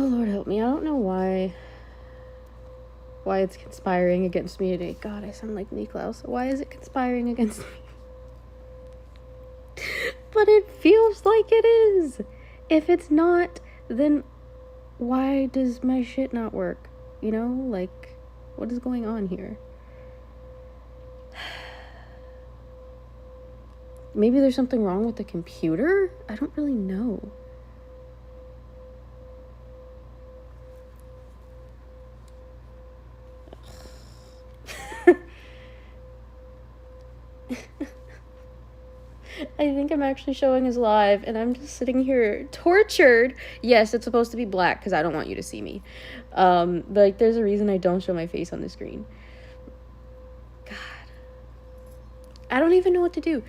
Lord help me. I don't know why it's conspiring against me today. God, I sound like Niklaus. Why is it conspiring against me? But it feels like it is. If it's not, then why does my shit not work? You know, like, what is going on here? Maybe there's something wrong with the computer? I don't really know. I think I'm actually showing us live, and I'm just sitting here tortured. Yes, it's supposed to be black because I don't want you to see me. Like, there's a reason I don't show my face on the screen. God. I don't even know what to do.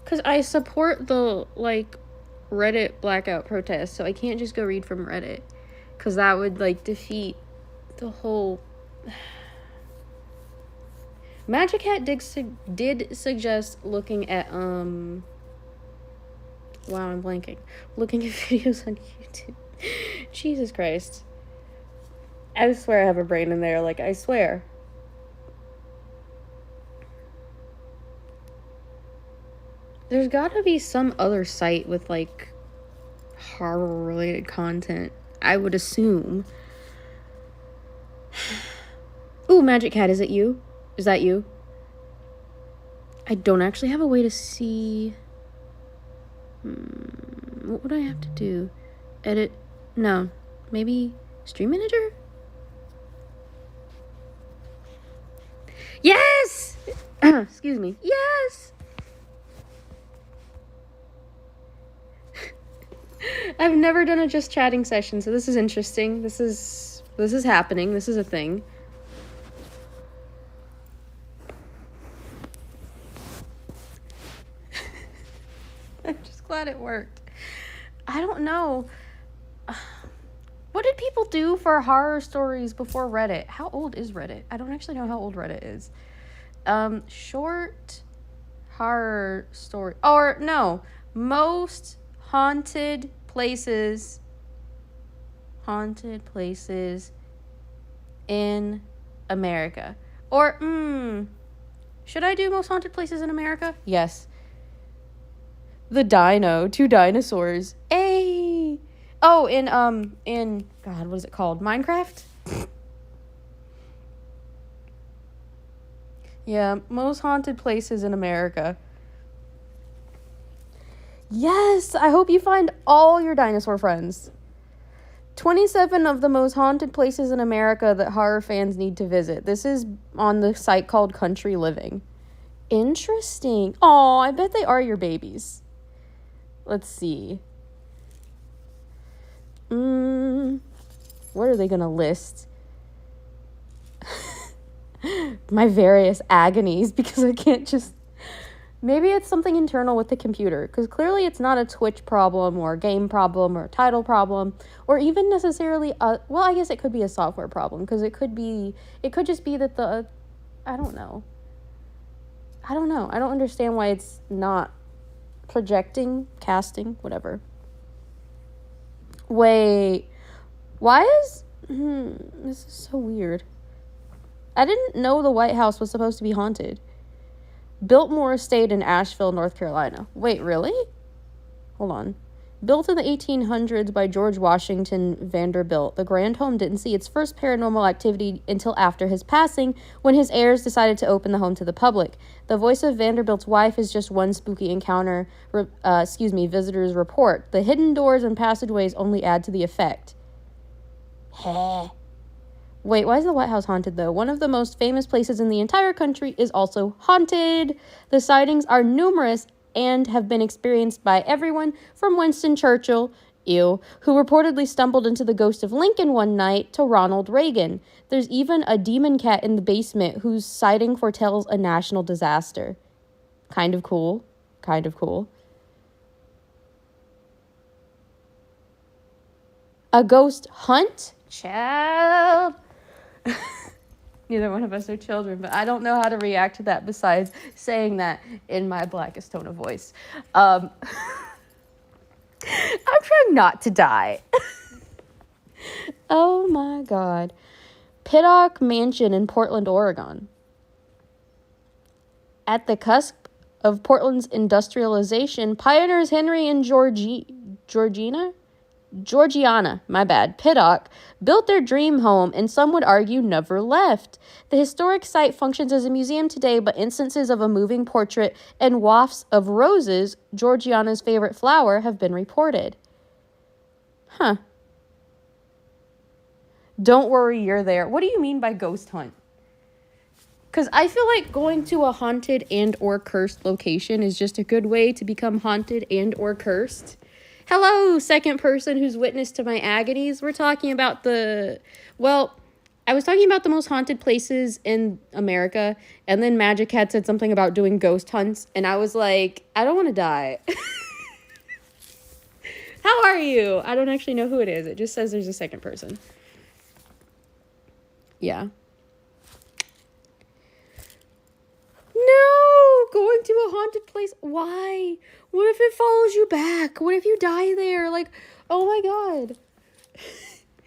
Because I support the, like, Reddit blackout protest, so I can't just go read from Reddit. Because that would, like, defeat the whole... Magic Hat did suggest looking at, wow, I'm blanking. Looking at videos on YouTube. Jesus Christ. I swear I have a brain in there, like, I swear. There's gotta be some other site with, like, horror-related content, I would assume. Ooh, Magic Cat, is it you? Is that you? I don't actually have a way to see... what would I have to do? Edit? No. Maybe Stream Manager? Yes! Excuse me. Yes! I've never done a just chatting session, so this is interesting. This is happening. This is a thing. I'm just glad it worked. I don't know. What did people do for horror stories before Reddit? How old is Reddit? I don't actually know how old Reddit is. Short horror story. Or, no. Most haunted places in America. Or, should I do most haunted places in America? Yes. The dino, 2 dinosaurs. Hey. Oh, in God, what is it called? Minecraft? Yeah, most haunted places in America. Yes, I hope you find all your dinosaur friends. 27 of the most haunted places in America that horror fans need to visit. This is on the site called Country Living. Interesting. Oh, I bet they are your babies. Let's see. What are they gonna list? My various agonies, because I can't just... Maybe it's something internal with the computer, because clearly it's not a Twitch problem or a game problem or a title problem or even necessarily well, I guess it could be a software problem, because it could just be that I don't know. I don't understand why it's not projecting, casting, whatever. Wait, why is this is so weird. I didn't know the White House was supposed to be haunted. Biltmore Estate in Asheville, North Carolina. Wait, really? Hold on. Built in the 1800s by George Washington Vanderbilt, the grand home didn't see its first paranormal activity until after his passing, when his heirs decided to open the home to the public. The voice of Vanderbilt's wife is just one spooky encounter, visitors report. The hidden doors and passageways only add to the effect. Heh. Wait, why is the White House haunted, though? One of the most famous places in the entire country is also haunted. The sightings are numerous and have been experienced by everyone from Winston Churchill, who reportedly stumbled into the ghost of Lincoln one night, to Ronald Reagan. There's even a demon cat in the basement whose sighting foretells a national disaster. Kind of cool. A ghost hunt? Child. Neither one of us are children, but I don't know how to react to that besides saying that in my blackest tone of voice. I'm trying not to die. Oh my God. Pittock Mansion in Portland, Oregon. At the cusp of Portland's industrialization, pioneers Henry and Georgiana, my bad, Pittock, built their dream home and some would argue never left. The historic site functions as a museum today, but instances of a moving portrait and wafts of roses, Georgiana's favorite flower, have been reported. Huh. Don't worry, you're there. What do you mean by ghost hunt? Because I feel like going to a haunted and or cursed location is just a good way to become haunted and or cursed. Hello, second person who's witness to my agonies. We're talking about I was talking about the most haunted places in America, and then Magic had said something about doing ghost hunts, and I was like, I don't want to die. How are you? I don't actually know who it is. It just says there's a second person. Yeah. No, going to a haunted place. Why? What if it follows you back? What if you die there? Like, oh my God.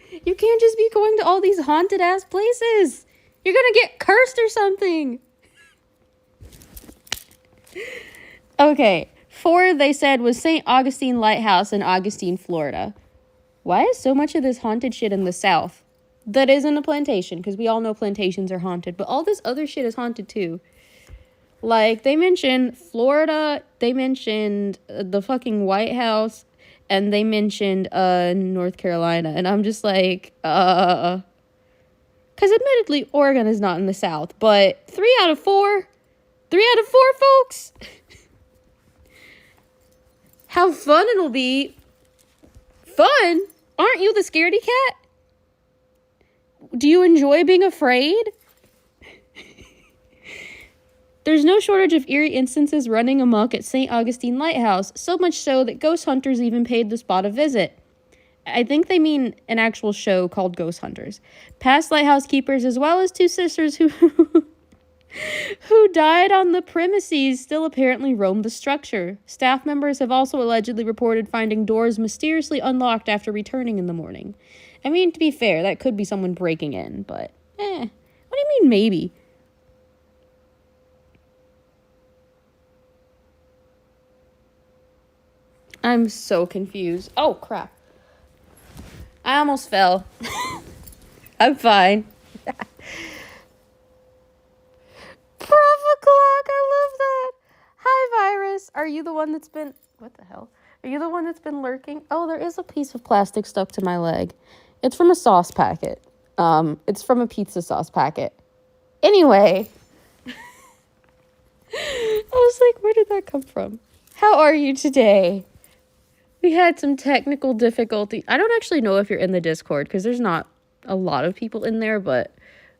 You can't just be going to all these haunted ass places. You're gonna get cursed or something. Okay, 4 they said was St. Augustine Lighthouse in Augustine, Florida. Why is so much of this haunted shit in the South? That isn't a plantation, because we all know plantations are haunted, but all this other shit is haunted too. Like, they mentioned Florida, they mentioned the fucking White House, and they mentioned North Carolina, and I'm just like, because admittedly, Oregon is not in the South, but 3 out of 4, folks. How fun it'll be. Fun? Aren't you the scaredy cat? Do you enjoy being afraid? There's no shortage of eerie instances running amok at St. Augustine Lighthouse, so much so that ghost hunters even paid the spot a visit. I think they mean an actual show called Ghost Hunters. Past lighthouse keepers, as well as 2 sisters who died on the premises, still apparently roam the structure. Staff members have also allegedly reported finding doors mysteriously unlocked after returning in the morning. I mean, to be fair, that could be someone breaking in, but what do you mean maybe? I'm so confused. Oh, crap. I almost fell. I'm fine. Prof o'clock, I love that. Hi, virus. Are you the one that's been... What the hell? Are you the one that's been lurking? Oh, there is a piece of plastic stuck to my leg. It's from a sauce packet. It's from a pizza sauce packet. Anyway. I was like, where did that come from? How are you today? We had some technical difficulty. I don't actually know if you're in the Discord because there's not a lot of people in there, but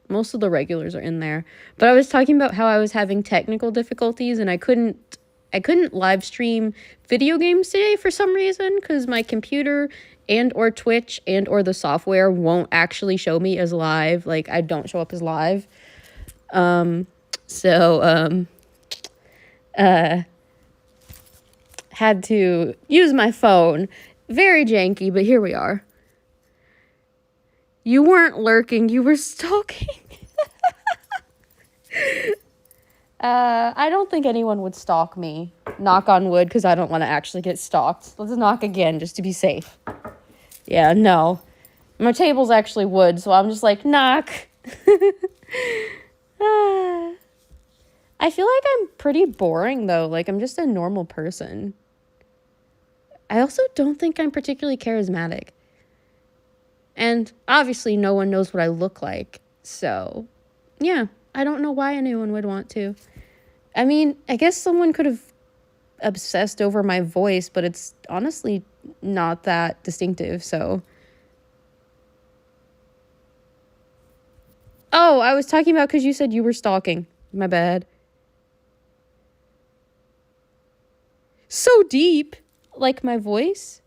most of the regulars are in there. But I was talking about how I was having technical difficulties and I couldn't live stream video games today for some reason because my computer and or Twitch and or the software won't actually show me as live. Like, I don't show up as live. Had to use my phone. Very janky, but here we are. You weren't lurking, you were stalking. I don't think anyone would stalk me. Knock on wood, because I don't want to actually get stalked. Let's knock again, just to be safe. Yeah, no. My table's actually wood, so I'm just like, knock. I feel like I'm pretty boring, though. Like, I'm just a normal person. I also don't think I'm particularly charismatic. And obviously no one knows what I look like. So, yeah, I don't know why anyone would want to. I mean, I guess someone could have obsessed over my voice, but it's honestly not that distinctive, so. Oh, I was talking about because you said you were stalking. My bad. So deep. Like my voice?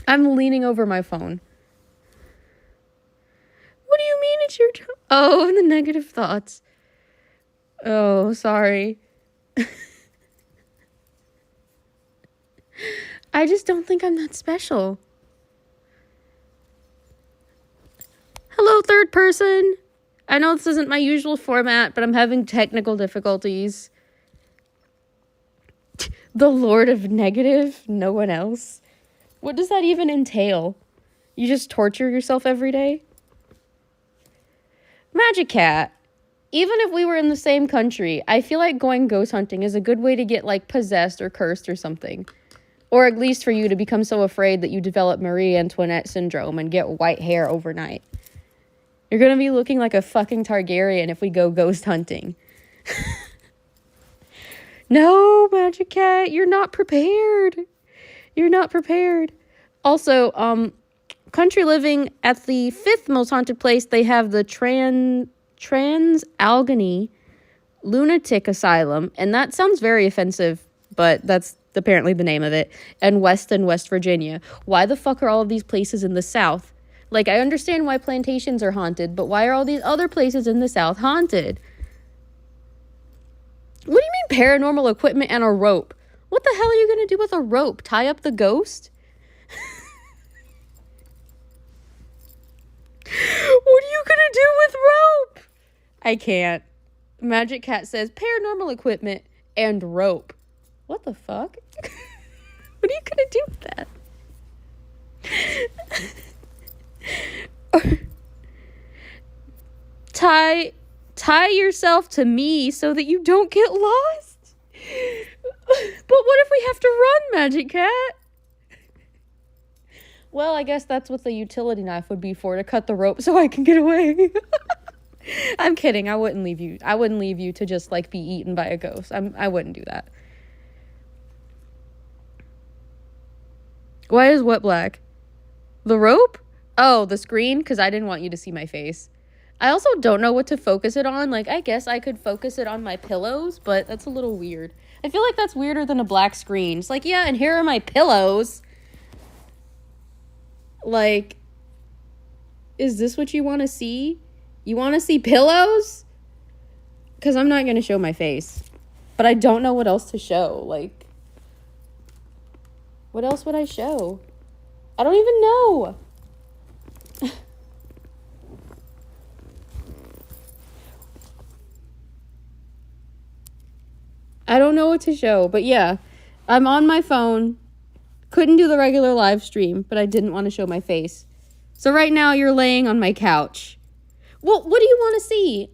I'm leaning over my phone. What do you mean it's your turn? Oh, the negative thoughts. Oh, sorry. I just don't think I'm that special. Hello, third person. I know this isn't my usual format, but I'm having technical difficulties. The Lord of Negative? No one else? What does that even entail? You just torture yourself every day? Magic Cat. Even if we were in the same country, I feel like going ghost hunting is a good way to get, like, possessed or cursed or something. Or at least for you to become so afraid that you develop Marie Antoinette syndrome and get white hair overnight. You're gonna be looking like a fucking Targaryen if we go ghost hunting. No, Magic Cat, you're not prepared. You're not prepared. Also, country living, at the 5th most haunted place, they have the Agony Lunatic Asylum, and that sounds very offensive, but that's apparently the name of it, and Weston, West Virginia. Why the fuck are all of these places in the South? Like, I understand why plantations are haunted, but why are all these other places in the South haunted? What do you mean paranormal equipment and a rope? What the hell are you going to do with a rope? Tie up the ghost? What are you going to do with rope? I can't. Magic Cat says paranormal equipment and rope. What the fuck? What are you going to do with that? Tie yourself to me so that you don't get lost. But what if we have to run, Magic Cat? Well, I guess that's what the utility knife would be for, to cut the rope so I can get away. I'm kidding. I wouldn't leave you. I wouldn't leave you to just, like, be eaten by a ghost. I wouldn't do that. Why is what black? The rope? Oh, the screen? Because I didn't want you to see my face. I also don't know what to focus it on. Like, I guess I could focus it on my pillows, but that's a little weird. I feel like that's weirder than a black screen. It's like, yeah, and here are my pillows. Like, is this what you want to see? You want to see pillows? Because I'm not going to show my face. But I don't know what else to show. Like, what else would I show? I don't even know. I don't know what to show, but yeah, I'm on my phone. Couldn't do the regular live stream, but I didn't want to show my face. So right now you're laying on my couch. Well, what do you want to see?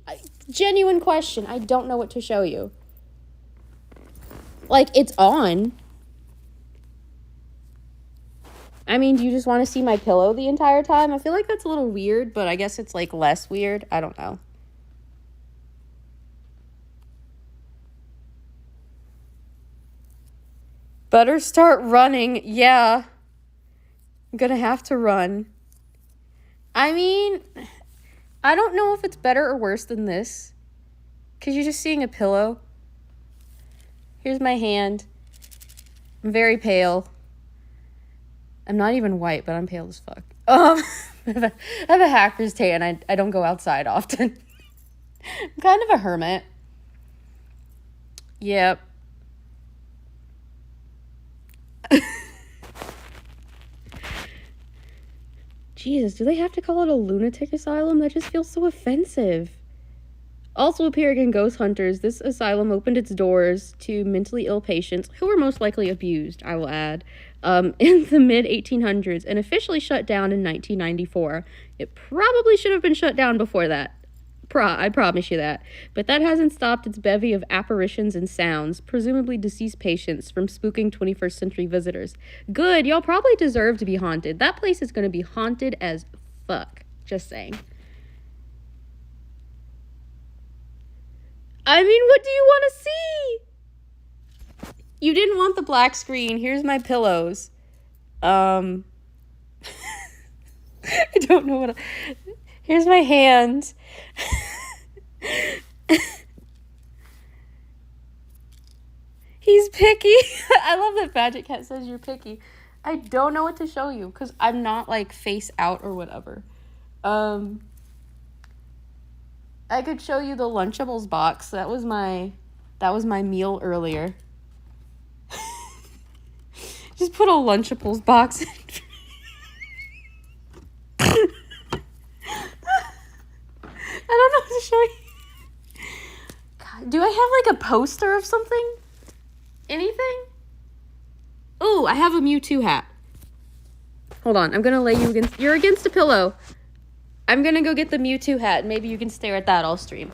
Genuine question. I don't know what to show you. Like, it's on. I mean, do you just want to see my pillow the entire time? I feel like that's a little weird, but I guess it's, like, less weird. I don't know. Better start running. Yeah. I'm gonna have to run. I mean, I don't know if it's better or worse than this. Because you're just seeing a pillow. Here's my hand. I'm very pale. I'm not even white, but I'm pale as fuck. I have a hacker's tan. I don't go outside often. I'm kind of a hermit. Yep. Jesus, do they have to call it a lunatic asylum? That just feels so offensive. Also appearing in Ghost Hunters, this asylum opened its doors to mentally ill patients who were most likely abused, I will add, in the mid-1800s and officially shut down in 1994. It probably should have been shut down before that. I promise you that. But that hasn't stopped its bevy of apparitions and sounds, presumably deceased patients, from spooking 21st century visitors. Good, y'all probably deserve to be haunted. That place is going to be haunted as fuck. Just saying. I mean, what do you want to see? You didn't want the black screen. Here's my pillows. I don't know what... Here's my hand. He's picky. I love that Magic Cat says you're picky. I don't know what to show you because I'm not like face out or whatever. I could show you the Lunchables box. That was my meal earlier. Just put a Lunchables box in. I don't know what to show you. God, do I have like a poster of something? Anything? Ooh, I have a Mewtwo hat. Hold on, I'm gonna lay you against... You're against a pillow. I'm gonna go get the Mewtwo hat, and maybe you can stare at that all stream.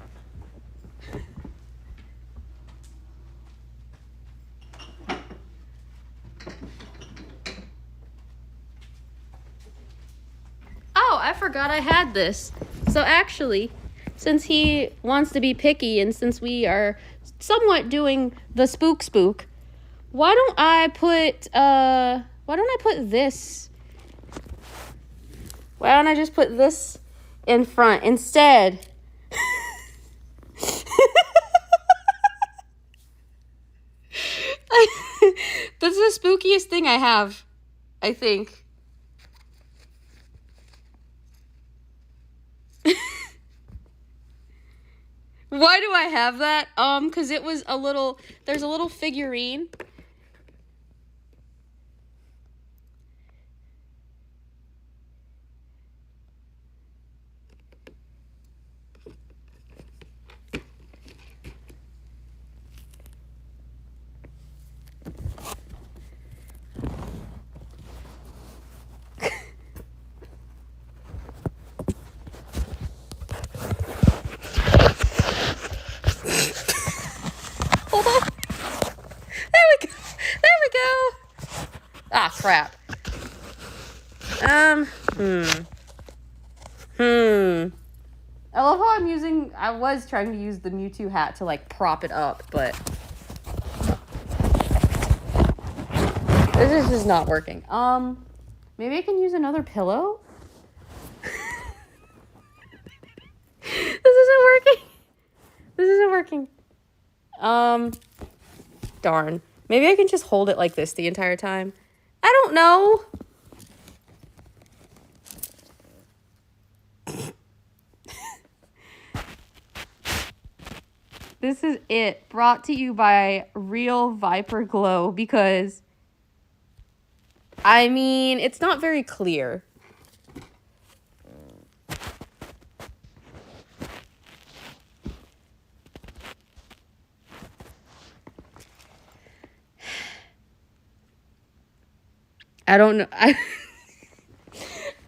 Oh, I forgot I had this. So actually, since he wants to be picky, and since we are somewhat doing the spook, why don't I put this? Why don't I just put this in front instead? That's the spookiest thing I have, I think. Why do I have that? Because it was there's a little figurine. Hold on. There we go. Ah, crap. I love how I was trying to use the Mewtwo hat to, like, prop it up, but this is just not working. Maybe I can use another pillow? This isn't working. Darn. Maybe I can just hold it like this the entire time. I don't know. This is it. Brought to you by Real Viper Glow, because, I mean, it's not very clear. I don't know. I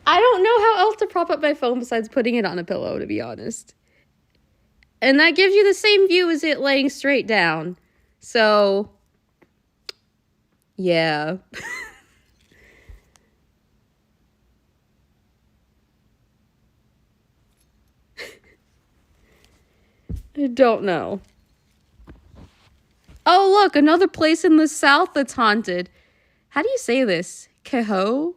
don't know how else to prop up my phone besides putting it on a pillow, to be honest. And that gives you the same view as it laying straight down. So, yeah. I don't know. Oh, look, another place in the south that's haunted. How do you say this? Kehoe?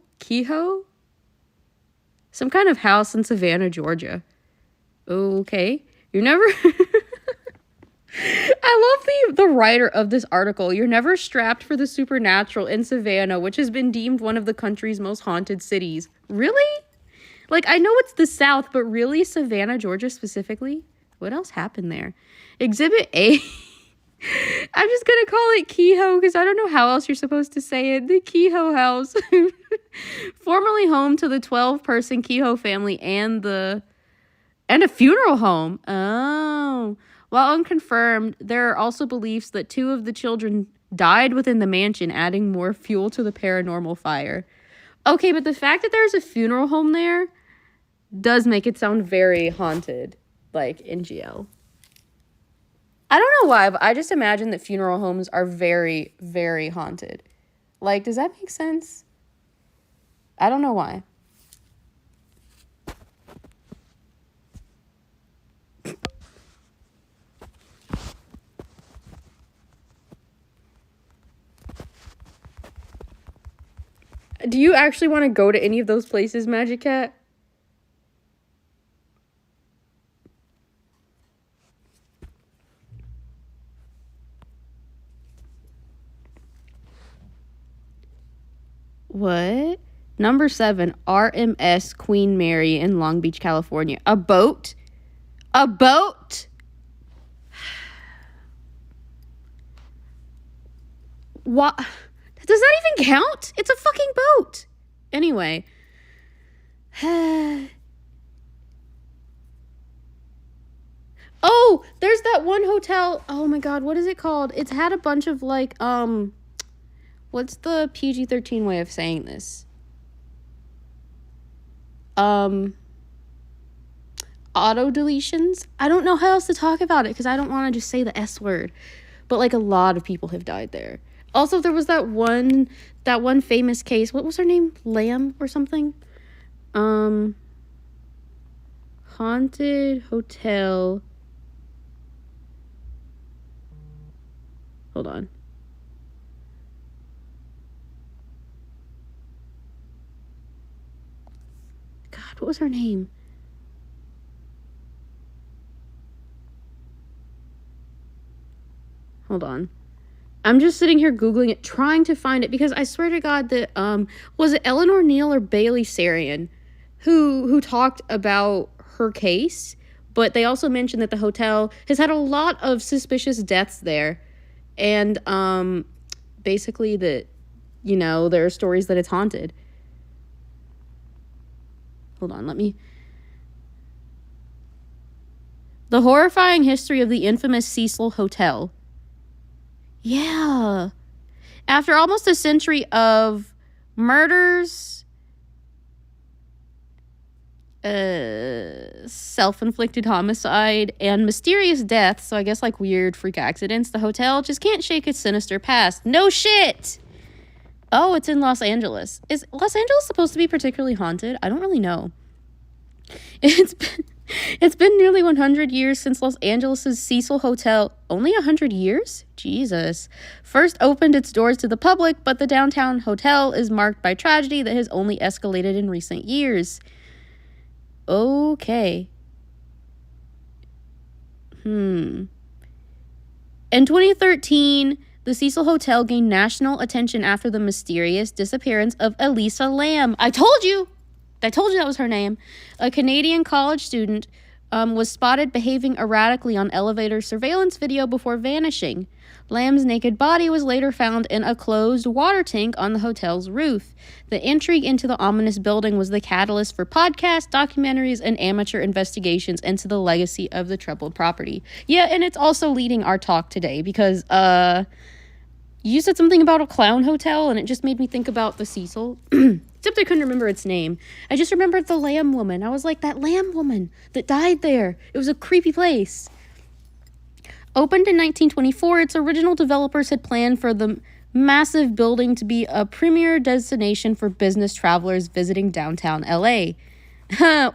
Some kind of house in Savannah, Georgia. Okay. You're never... I love the writer of this article. You're never strapped for the supernatural in Savannah, which has been deemed one of the country's most haunted cities. Really? Like, I know it's the South, but really? Savannah, Georgia specifically? What else happened there? Exhibit A... I'm just gonna call it Kehoe because I don't know how else you're supposed to say it. The Kehoe House. Formerly home to the 12-person Kehoe family and a funeral home. Oh. While unconfirmed, there are also beliefs that 2 of the children died within the mansion, adding more fuel to the paranormal fire. Okay, but the fact that there's a funeral home there does make it sound very haunted, like NGL. I don't know why, but I just imagine that funeral homes are very, very haunted. Like, does that make sense? I don't know why. Do you actually want to go to any of those places, Magic Cat? What? Number 7, RMS Queen Mary in Long Beach, California. A boat? A boat? What? Does that even count? It's a fucking boat. Anyway. Oh, there's that one hotel. Oh my god, what is it called? It's had a bunch of like, what's the PG-13 way of saying this? Auto deletions. I don't know how else to talk about it because I don't want to just say the S word. But like a lot of people have died there. Also, there was that one famous case. What was her name? Lamb or something? Haunted hotel. Hold on. God, what was her name? Hold on. I'm just sitting here Googling it, trying to find it, because I swear to God that, was it Eleanor Neal or Bailey Sarian who talked about her case, but they also mentioned that the hotel has had a lot of suspicious deaths there, and, basically that, you know, there are stories that it's haunted. Hold on, The horrifying history of the infamous Cecil Hotel. Yeah. After almost a century of murders, self-inflicted homicide, and mysterious deaths, so I guess like weird freak accidents, the hotel just can't shake its sinister past. No shit! Oh, it's in Los Angeles. Is Los Angeles supposed to be particularly haunted? I don't really know. It's been nearly 100 years since Los Angeles' Cecil Hotel, only 100 years? Jesus. First opened its doors to the public, but the downtown hotel is marked by tragedy that has only escalated in recent years. Okay. In 2013, the Cecil Hotel gained national attention after the mysterious disappearance of Elisa Lam. I told you that was her name. A Canadian college student was spotted behaving erratically on elevator surveillance video before vanishing. Lamb's naked body was later found in a closed water tank on the hotel's roof. The intrigue into the ominous building was the catalyst for podcasts, documentaries, and amateur investigations into the legacy of the troubled property. Yeah, and it's also leading our talk today because, you said something about a clown hotel, and it just made me think about the Cecil. Except I couldn't remember its name. I just remembered the Lamb woman. I was like, that Lamb woman that died there. It was a creepy place. Opened in 1924, its original developers had planned for the massive building to be a premier destination for business travelers visiting downtown LA.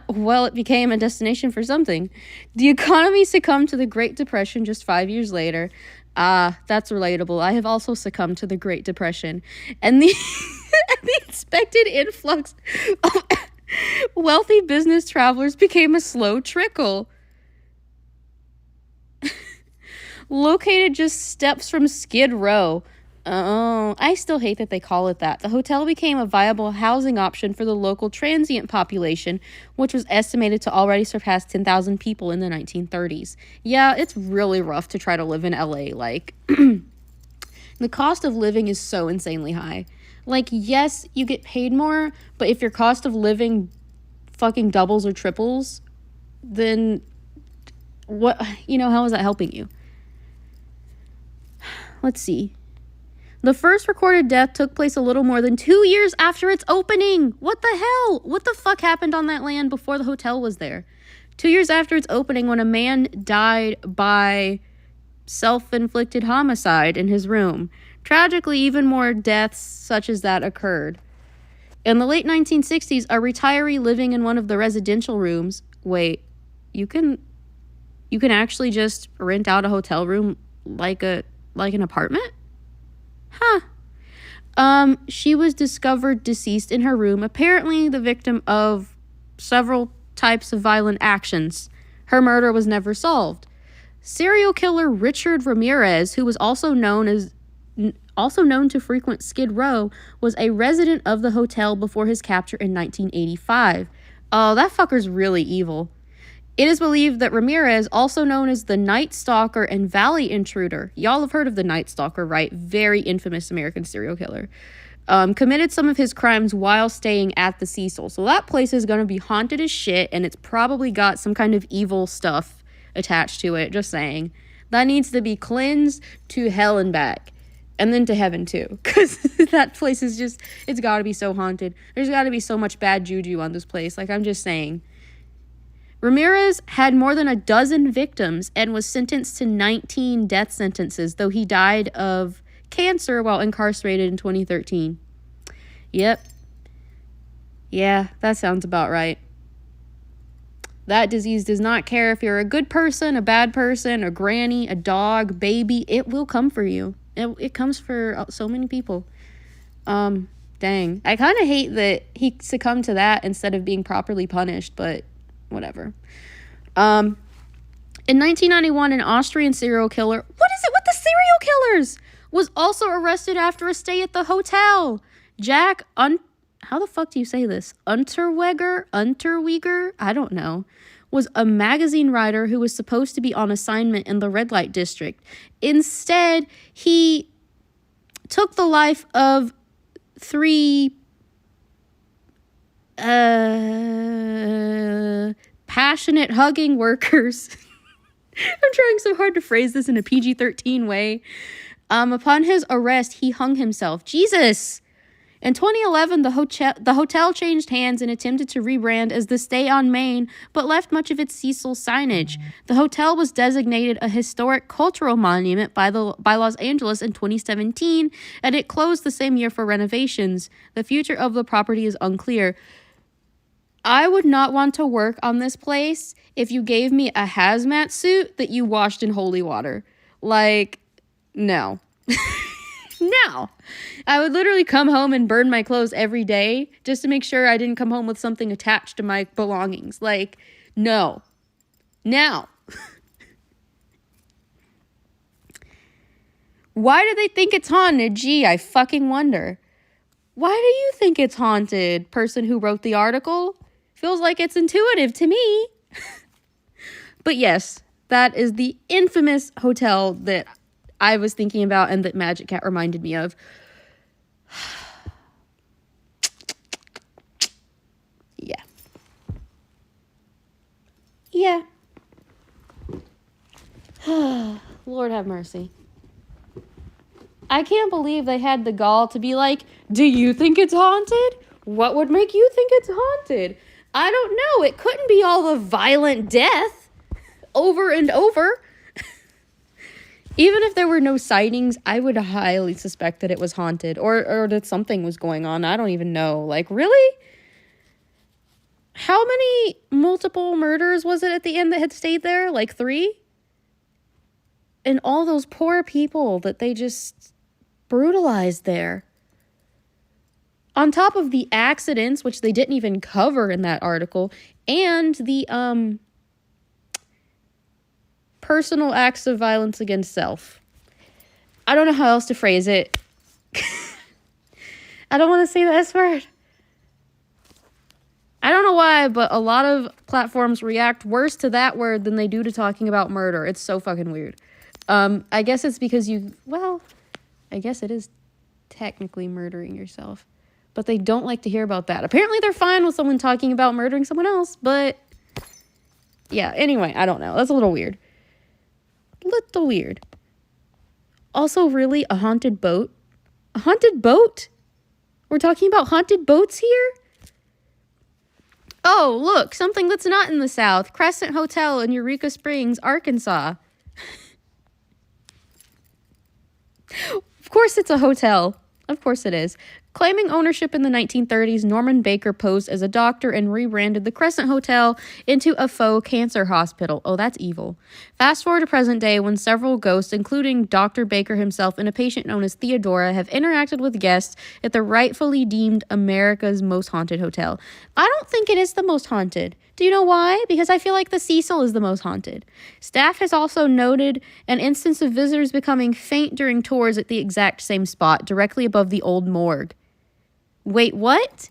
Well, it became a destination for something. The economy succumbed to the Great Depression just 5 years later. That's relatable. I have also succumbed to the Great Depression. And the expected influx of wealthy business travelers became a slow trickle. Located just steps from Skid Row. Oh, I still hate that they call it that. The hotel became a viable housing option for the local transient population, which was estimated to already surpass 10,000 people in the 1930s. Yeah, it's really rough to try to live in LA. Like, the cost of living is so insanely high. Like, yes, you get paid more, but if your cost of living fucking doubles or triples, then what, how is that helping you? Let's see. The first recorded death took place a little more than 2 years after its opening. What the hell? What the fuck happened on that land before the hotel was there? 2 years after its opening, when a man died by self-inflicted homicide in his room. Tragically, even more deaths such as that occurred. In the late 1960s, a retiree living in one of the residential rooms... Wait, you can actually just rent out a hotel room like an apartment? Huh. She was discovered deceased in her room, apparently the victim of several types of violent actions. Her murder was never solved. Serial killer Richard Ramirez, who was also known to frequent Skid Row, was a resident of the hotel before his capture in 1985. Oh, that fucker's really evil. It is believed that Ramirez, also known as the Night Stalker and Valley Intruder, y'all have heard of the Night Stalker, right? Very infamous American serial killer. Committed some of his crimes while staying at the Cecil. So that place is going to be haunted as shit, and it's probably got some kind of evil stuff attached to it. Just saying. That needs to be cleansed to hell and back. And then to heaven, too. Because that place is just, it's got to be so haunted. There's got to be so much bad juju on this place. Like, I'm just saying. Ramirez had more than a dozen victims and was sentenced to 19 death sentences, though he died of cancer while incarcerated in 2013. Yep. Yeah, that sounds about right. That disease does not care if you're a good person, a bad person, a granny, a dog, baby. It will come for you. It comes for so many people. Dang. I kind of hate that he succumbed to that instead of being properly punished, but whatever. In 1991, an Austrian serial killer... What is it with the serial killers? Was also arrested after a stay at the hotel. Jack how the fuck do you say this? Unterweger? I don't know. Was a magazine writer who was supposed to be on assignment in the red light district. Instead, he took the life of 3 passionate hugging workers. I'm trying so hard to phrase this in a PG-13 way. Upon his arrest, he hung himself. Jesus! In 2011, the hotel changed hands and attempted to rebrand as the Stay on Main, but left much of its Cecil signage. The hotel was designated a historic cultural monument by Los Angeles in 2017, and it closed the same year for renovations. The future of the property is unclear. I would not want to work on this place if you gave me a hazmat suit that you washed in holy water. Like, no. No. I would literally come home and burn my clothes every day just to make sure I didn't come home with something attached to my belongings. Like, no. Now. Why do they think it's haunted? Gee, I fucking wonder. Why do you think it's haunted, person who wrote the article? Feels like it's intuitive to me. But yes, that is the infamous hotel that I was thinking about and that Magic Cat reminded me of. Yeah. Yeah. Lord have mercy. I can't believe they had the gall to be like, do you think it's haunted? What would make you think it's haunted? I don't know. It couldn't be all the violent death over and over. Even if there were no sightings, I would highly suspect that it was haunted or that something was going on. I don't even know. Like, really? How many multiple murders was it at the end that had stayed there? Like 3? And all those poor people that they just brutalized there. On top of the accidents, which they didn't even cover in that article, and the personal acts of violence against self. I don't know how else to phrase it. I don't want to say the S word. I don't know why, but a lot of platforms react worse to that word than they do to talking about murder. It's so fucking weird. I guess it's because I guess it is technically murdering yourself. But they don't like to hear about that. Apparently they're fine with someone talking about murdering someone else, but yeah, anyway, I don't know. That's a little weird. Also, really, a haunted boat? A haunted boat? We're talking about haunted boats here? Oh, look, something that's not in the South. Crescent Hotel in Eureka Springs, Arkansas. Of course it's a hotel. Of course it is. Claiming ownership in the 1930s, Norman Baker posed as a doctor and rebranded the Crescent Hotel into a faux cancer hospital. Oh, that's evil. Fast forward to present day when several ghosts, including Dr. Baker himself and a patient known as Theodora, have interacted with guests at the rightfully deemed America's most haunted hotel. I don't think it is the most haunted. Do you know why? Because I feel like the Cecil is the most haunted. Staff has also noted an instance of visitors becoming faint during tours at the exact same spot, directly above the old morgue. Wait, what?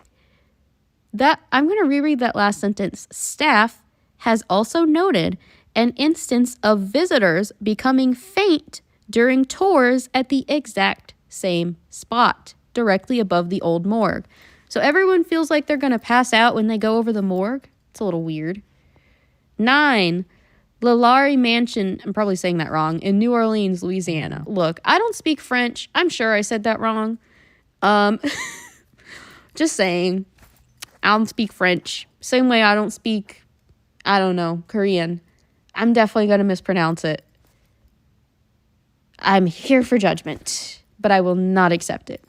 I'm going to reread that last sentence. Staff has also noted an instance of visitors becoming faint during tours at the exact same spot, directly above the old morgue. So everyone feels like they're going to pass out when they go over the morgue. It's a little weird. 9. Lalaurie Mansion, I'm probably saying that wrong, in New Orleans, Louisiana. Look, I don't speak French. I'm sure I said that wrong. Just saying. I don't speak French. Same way I don't speak, Korean. I'm definitely going to mispronounce it. I'm here for judgment, but I will not accept it.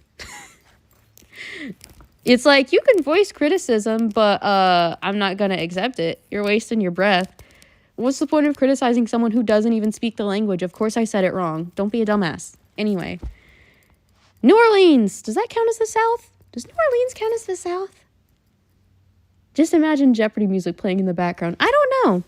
It's like, you can voice criticism, but I'm not going to accept it. You're wasting your breath. What's the point of criticizing someone who doesn't even speak the language? Of course I said it wrong. Don't be a dumbass. Anyway. New Orleans. Does that count as the South? Does New Orleans count as the South? Just imagine Jeopardy music playing in the background. I don't know.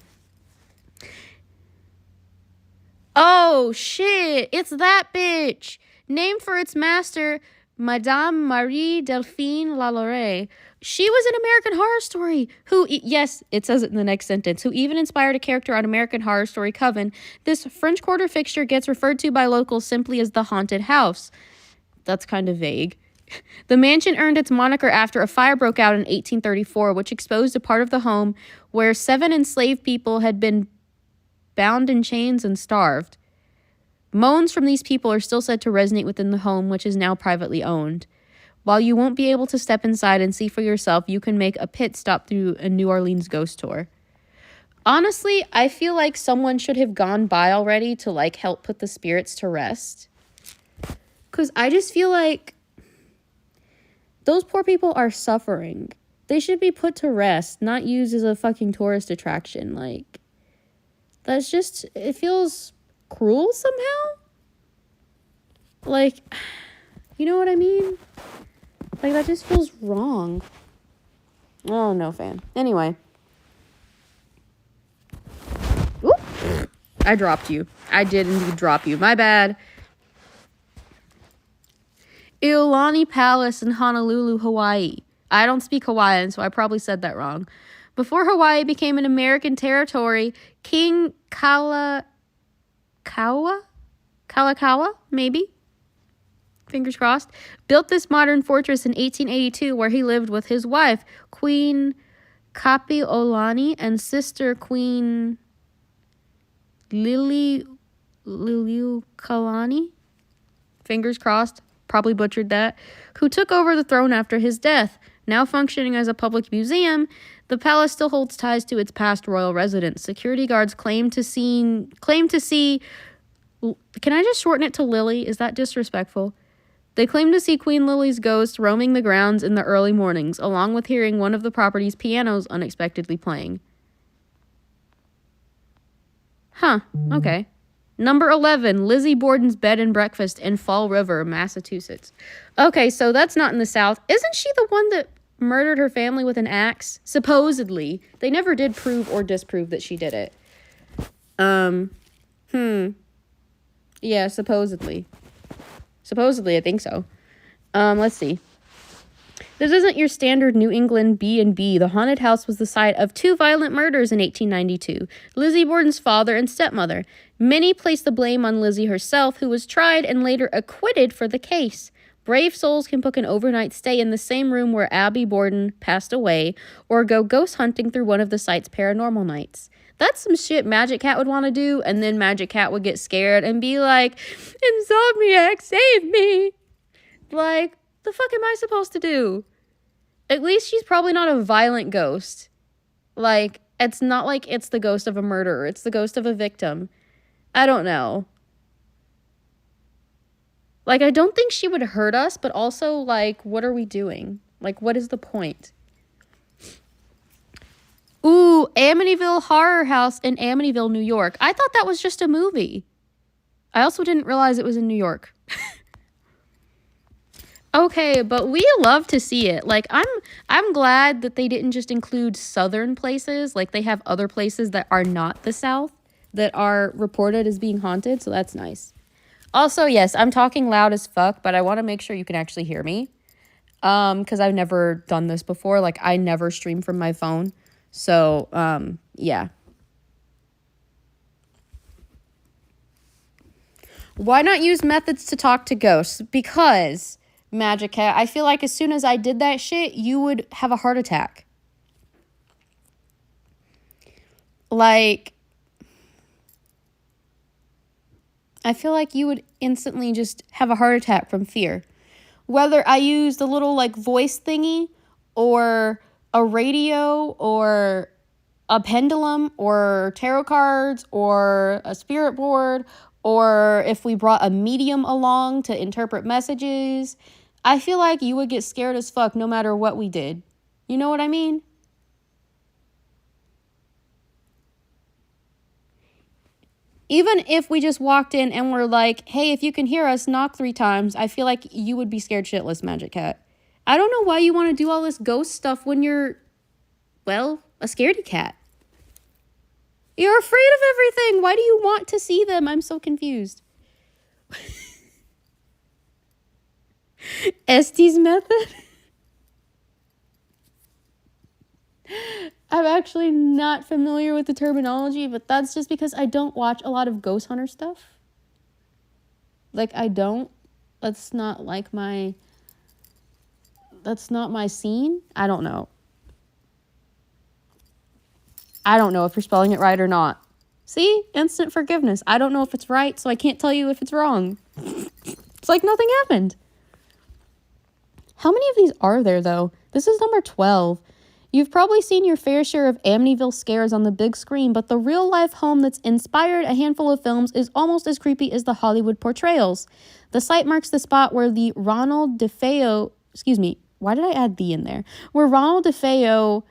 Oh, shit. It's that bitch. Named for its master, Madame Marie Delphine Lalaurie. She was in American Horror Story, who, yes, it says it in the next sentence, who even inspired a character on American Horror Story Coven. This French Quarter fixture gets referred to by locals simply as the haunted house. That's kind of vague. The mansion earned its moniker after a fire broke out in 1834, which exposed a part of the home where 7 enslaved people had been bound in chains and starved. Moans from these people are still said to resonate within the home, which is now privately owned. While you won't be able to step inside and see for yourself, you can make a pit stop through a New Orleans ghost tour. Honestly, I feel like someone should have gone by already to, like, help put the spirits to rest. Because I just feel like those poor people are suffering. They should be put to rest, not used as a fucking tourist attraction. Like, that's just, it feels cruel somehow. Like, you know what I mean? Like, that just feels wrong. Oh, no, fan. Anyway. Oop. I dropped you. I did indeed drop you. My bad. Iolani Palace in Honolulu, Hawaii. I don't speak Hawaiian, so I probably said that wrong. Before Hawaii became an American territory, King Kalakaua, maybe? Fingers crossed, built this modern fortress in 1882 where he lived with his wife, Queen Kapi'olani, and sister Queen Liliuokalani. Fingers crossed, probably butchered that, who took over the throne after his death. Now functioning as a public museum, the palace still holds ties to its past royal residence. Security guards claim to see, can I just shorten it to Lily? Is that disrespectful? They claim to see Queen Lily's ghost roaming the grounds in the early mornings, along with hearing one of the property's pianos unexpectedly playing. Huh, okay. Number 11, Lizzie Borden's Bed and Breakfast in Fall River, Massachusetts. Okay, so that's not in the South. Isn't she the one that murdered her family with an axe? Supposedly. They never did prove or disprove that she did it. Yeah, supposedly. Supposedly, I think so. Let's see. This isn't your standard New England B&B. The haunted house was the site of 2 violent murders in 1892. Lizzie Borden's father and stepmother. Many place the blame on Lizzie herself, who was tried and later acquitted for the case. Brave souls can book an overnight stay in the same room where Abby Borden passed away, or go ghost hunting through one of the site's paranormal nights. That's some shit Magic Cat would want to do, and then Magic Cat would get scared and be like, Insomniac, save me! Like, the fuck am I supposed to do? At least she's probably not a violent ghost. Like, it's not like it's the ghost of a murderer. It's the ghost of a victim. I don't know. Like, I don't think she would hurt us, but also, like, what are we doing? Like, what is the point? Ooh, Amityville Horror House in Amityville, New York. I thought that was just a movie. I also didn't realize it was in New York. Okay, but we love to see it. Like, I'm glad that they didn't just include southern places. Like, they have other places that are not the South that are reported as being haunted, so that's nice. Also, yes, I'm talking loud as fuck, but I want to make sure you can actually hear me. Because I've never done this before. Like, I never stream from my phone. So, yeah. Why not use methods to talk to ghosts? Because, Magic Cat, I feel like as soon as I did that shit, you would have a heart attack. Like, I feel like you would instantly just have a heart attack from fear. Whether I use the little, like, voice thingy, or a radio, or a pendulum, or tarot cards, or a spirit board, or if we brought a medium along to interpret messages, I feel like you would get scared as fuck no matter what we did. You know what I mean? Even if we just walked in and were like, hey, if you can hear us, knock 3 times, I feel like you would be scared shitless, Magic Cat. I don't know why you want to do all this ghost stuff when you're, well, a scaredy cat. You're afraid of everything. Why do you want to see them? I'm so confused. Estes method? I'm actually not familiar with the terminology, but that's just because I don't watch a lot of ghost hunter stuff. Like, I don't. That's not my scene. I don't know. I don't know if you're spelling it right or not. See? Instant forgiveness. I don't know if it's right, so I can't tell you if it's wrong. It's like nothing happened. How many of these are there, though? This is number 12. You've probably seen your fair share of Amityville scares on the big screen, but the real-life home that's inspired a handful of films is almost as creepy as the Hollywood portrayals. The site marks the spot where the Ronald DeFeo... Excuse me, why did I add the in there? Where Ronald DeFeo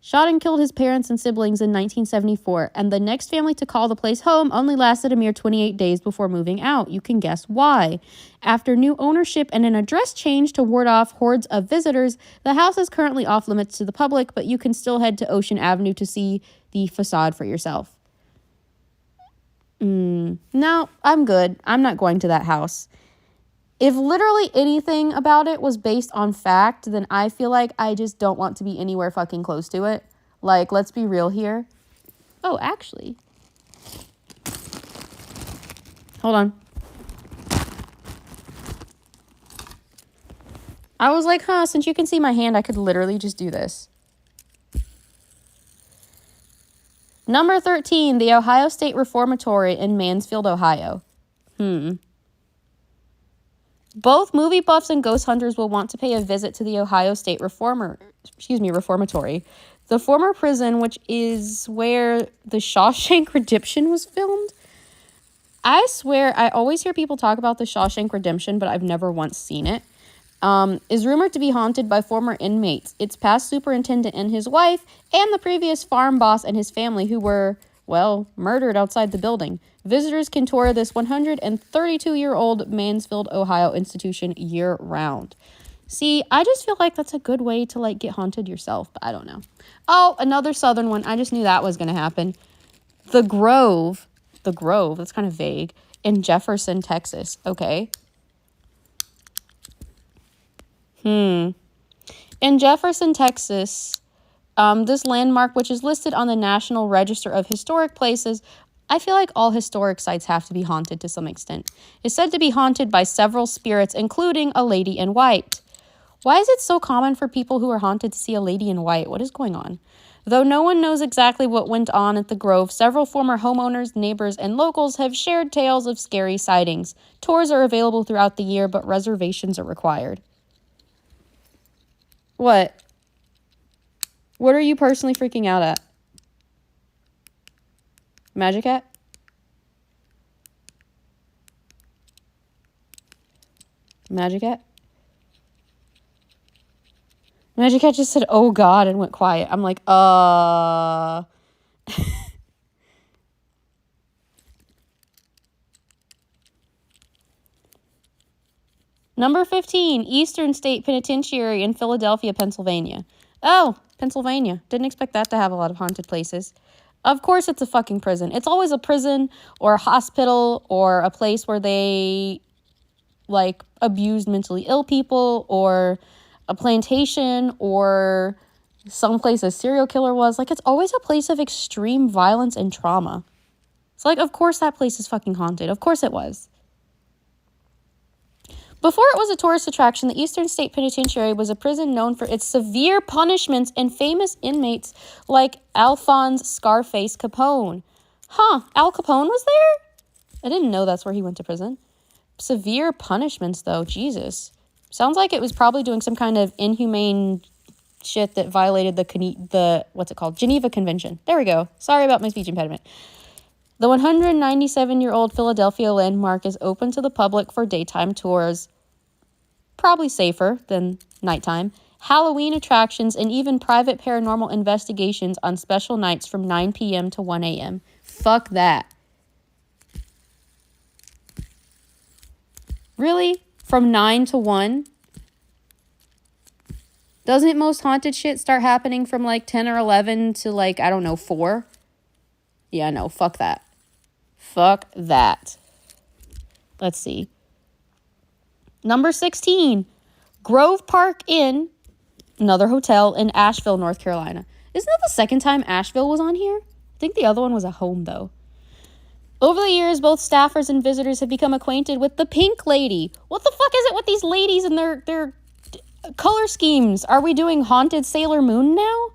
shot and killed his parents and siblings in 1974, and the next family to call the place home only lasted a mere 28 days before moving out. You can guess why. After new ownership and an address change to ward off hordes of visitors, the house is currently off limits to the public, but you can still head to Ocean Avenue to see the facade for yourself. No, I'm good. I'm not going to that house. If literally anything about it was based on fact, then I feel like I just don't want to be anywhere fucking close to it. Like, let's be real here. Oh, actually. Hold on. I was like, since you can see my hand, I could literally just do this. Number 13, the Ohio State Reformatory in Mansfield, Ohio. Both movie buffs and ghost hunters will want to pay a visit to the Ohio State Reformatory. The former prison, which is where the Shawshank Redemption was filmed. I swear, I always hear people talk about the Shawshank Redemption, but I've never once seen it. Is rumored to be haunted by former inmates, its past superintendent and his wife, and the previous farm boss and his family who were, well, murdered outside the building. Visitors can tour this 132-year-old Mansfield, Ohio institution year-round. See, I just feel like that's a good way to, like, get haunted yourself, but I don't know. Oh, another southern one. I just knew that was going to happen. The Grove, that's kind of vague, in Jefferson, Texas. Okay. In Jefferson, Texas, this landmark, which is listed on the National Register of Historic Places, I feel like all historic sites have to be haunted to some extent, is said to be haunted by several spirits, including a lady in white. Why is it so common for people who are haunted to see a lady in white? What is going on? Though no one knows exactly what went on at the Grove, several former homeowners, neighbors, and locals have shared tales of scary sightings. Tours are available throughout the year, but reservations are required. What? What are you personally freaking out at? Magic Cat? Magic Cat? Magic Cat just said, oh God, and went quiet. I'm like, Number 15, Eastern State Penitentiary in Philadelphia, Pennsylvania. Oh, Pennsylvania. Didn't expect that to have a lot of haunted places. Of course it's a fucking prison. It's always a prison or a hospital or a place where they, like, abused mentally ill people, or a plantation, or someplace a serial killer was. Like, it's always a place of extreme violence and trauma. It's like, of course that place is fucking haunted. Of course it was. Before it was a tourist attraction, the Eastern State Penitentiary was a prison known for its severe punishments and famous inmates like Alphonse Scarface Capone. Huh, Al Capone was there? I didn't know that's where he went to prison. Severe punishments, though. Jesus. Sounds like it was probably doing some kind of inhumane shit that violated the what's it called? Geneva Convention. There we go. Sorry about my speech impediment. The 197-year-old Philadelphia landmark is open to the public for daytime tours. Probably safer than nighttime. Halloween attractions and even private paranormal investigations on special nights from 9 p.m. to 1 a.m. Fuck that. Really? From 9 to 1? Doesn't most haunted shit start happening from like 10 or 11 to like, I don't know, 4? Yeah, no, fuck that. Fuck that. Let's see. Number 16, Grove Park Inn, another hotel in Asheville, North Carolina. Isn't that the second time Asheville was on here? I think the other one was a home, though. Over the years, both staffers and visitors have become acquainted with the Pink Lady. What the fuck is it with these ladies and their color schemes? Are we doing Haunted Sailor Moon now?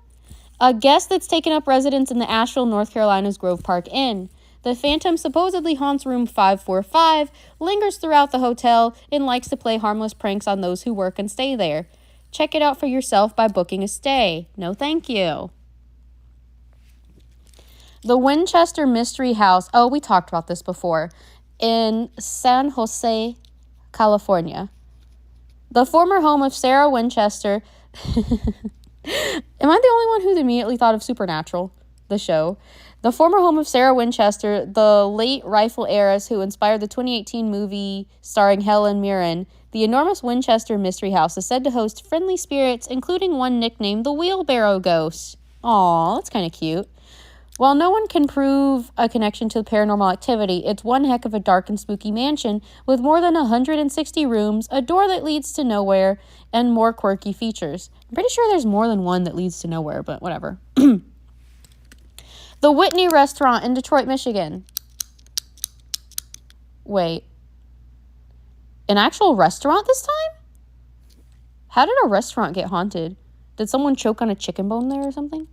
A guest that's taken up residence in the Asheville, North Carolina's Grove Park Inn. The Phantom supposedly haunts room 545, lingers throughout the hotel, and likes to play harmless pranks on those who work and stay there. Check it out for yourself by booking a stay. No thank you. The Winchester Mystery House. Oh, we talked about this before. In San Jose, California. The former home of Sarah Winchester. Am I the only one who immediately thought of Supernatural, the show? The former home of Sarah Winchester, the late rifle heiress who inspired the 2018 movie starring Helen Mirren, the enormous Winchester Mystery House is said to host friendly spirits, including one nicknamed the Wheelbarrow Ghost. Aw, that's kind of cute. While no one can prove a connection to paranormal activity, it's one heck of a dark and spooky mansion with more than 160 rooms, a door that leads to nowhere, and more quirky features. I'm pretty sure there's more than one that leads to nowhere, but whatever. The Whitney Restaurant in Detroit, Michigan. Wait. An actual restaurant this time? How did a restaurant get haunted? Did someone choke on a chicken bone there or something?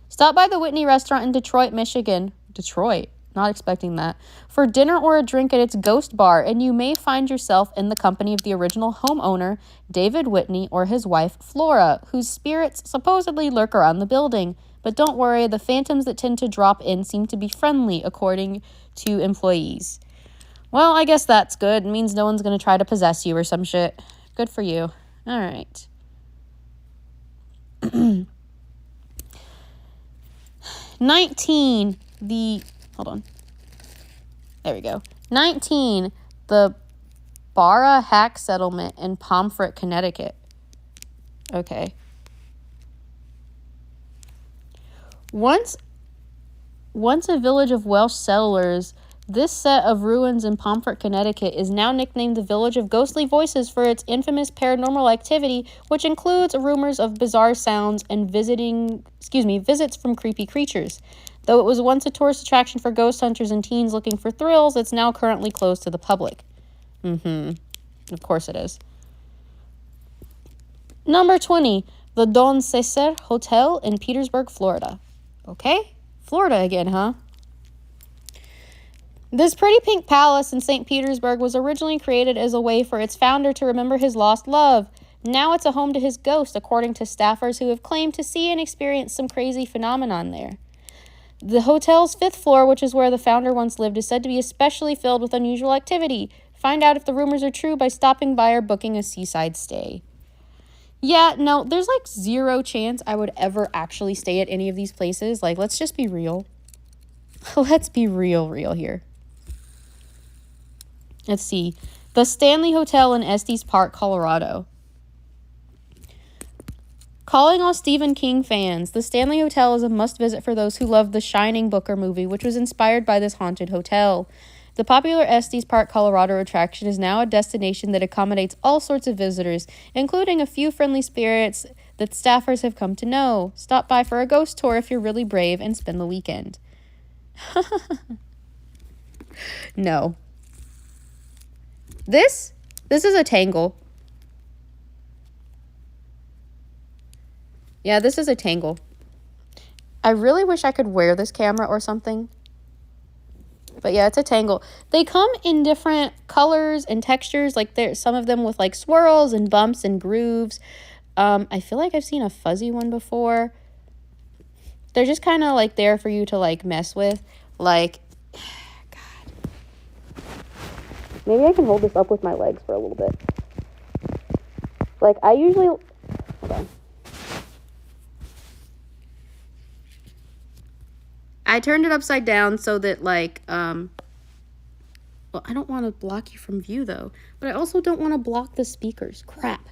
Stop by the Whitney Restaurant in Detroit, Michigan. Detroit. Not expecting that. For dinner or a drink at its ghost bar, and you may find yourself in the company of the original homeowner, David Whitney, or his wife, Flora, whose spirits supposedly lurk around the building. But don't worry, the phantoms that tend to drop in seem to be friendly, according to employees. Well, I guess that's good. It means no one's going to try to possess you or some shit. Good for you. All right. 19, hold on. There we go. 19, the Barra Hack Settlement in Pomfret, Connecticut. Okay. Once a village of Welsh settlers, this set of ruins in Pomfret, Connecticut is now nicknamed the Village of Ghostly Voices for its infamous paranormal activity, which includes rumors of bizarre sounds and visits from creepy creatures. Though it was once a tourist attraction for ghost hunters and teens looking for thrills, it's now currently closed to the public. Of course it is. Number 20, the Don Cesar Hotel in Petersburg, Florida. Okay, Florida again, huh? This pretty pink palace in St. Petersburg was originally created as a way for its founder to remember his lost love. Now it's a home to his ghost, according to staffers who have claimed to see and experience some crazy phenomenon there. The hotel's 5th floor, which is where the founder once lived, is said to be especially filled with unusual activity. Find out if the rumors are true by stopping by or booking a seaside stay. Yeah, no, there's like 0 chance I would ever actually stay at any of these places. Like, let's just be real. Let's be real here. Let's see. The Stanley Hotel in Estes Park, Colorado. Calling all Stephen King fans, the Stanley Hotel is a must-visit for those who love the Shining Booker movie, which was inspired by this haunted hotel. The popular Estes Park, Colorado attraction is now a destination that accommodates all sorts of visitors, including a few friendly spirits that staffers have come to know. Stop by for a ghost tour if you're really brave and spend the weekend. No. This This is a tangle. Yeah, this is a tangle. I really wish I could wear this camera or something. But yeah, it's a tangle. They come in different colors and textures. Like there's some of them with like swirls and bumps and grooves. I feel like I've seen a fuzzy one before. They're just kind of like there for you to like mess with. Like, God. Maybe I can hold this up with my legs for a little bit. Like I usually, hold on. I turned it upside down so that like, well, I don't want to block you from view though, but I also don't want to block the speakers. Crap.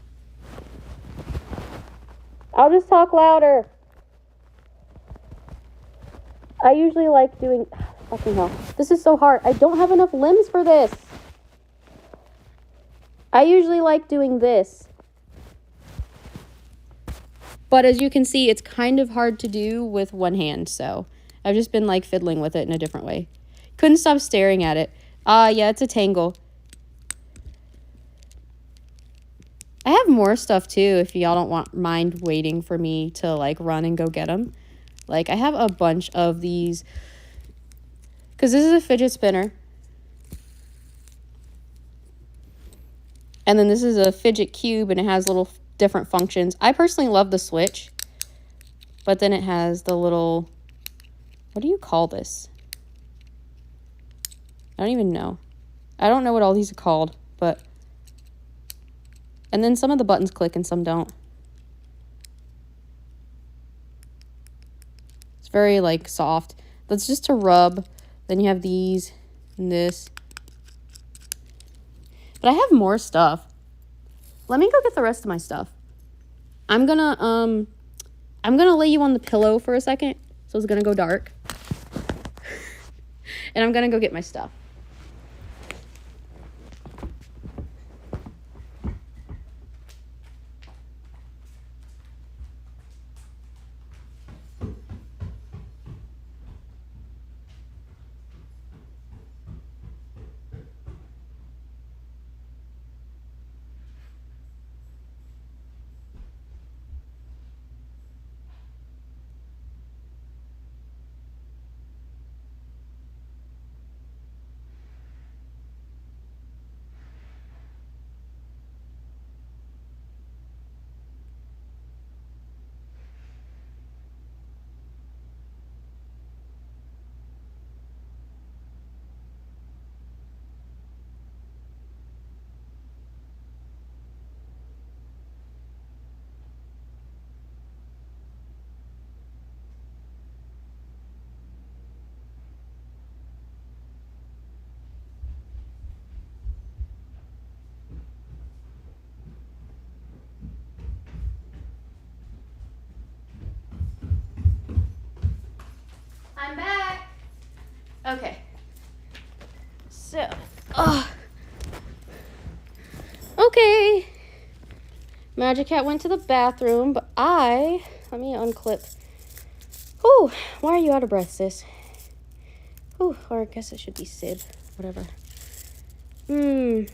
I'll just talk louder. I usually like doing, fucking hell. This is so hard. I don't have enough limbs for this. I usually like doing this. But as you can see, it's kind of hard to do with one hand, so I've just been like fiddling with it in a different way. Couldn't stop staring at it. Yeah, it's a tangle. I have more stuff too if y'all don't mind waiting for me to like run and go get them. Like I have a bunch of these because this is a fidget spinner. And then this is a fidget cube and it has little different functions. I personally love the switch. But then it has the little, what do you call this? I don't even know. I don't know what all these are called, but. And then some of the buttons click and some don't. It's very like soft. That's just to rub. Then you have these and this. But I have more stuff. Let me go get the rest of my stuff. I'm gonna lay you on the pillow for a second. So it's gonna go dark. And I'm gonna go get my stuff. I'm back. Okay. So, okay. Magic Cat went to the bathroom, but let me unclip. Ooh, why are you out of breath, sis? Ooh, or I guess it should be Sib, whatever. Let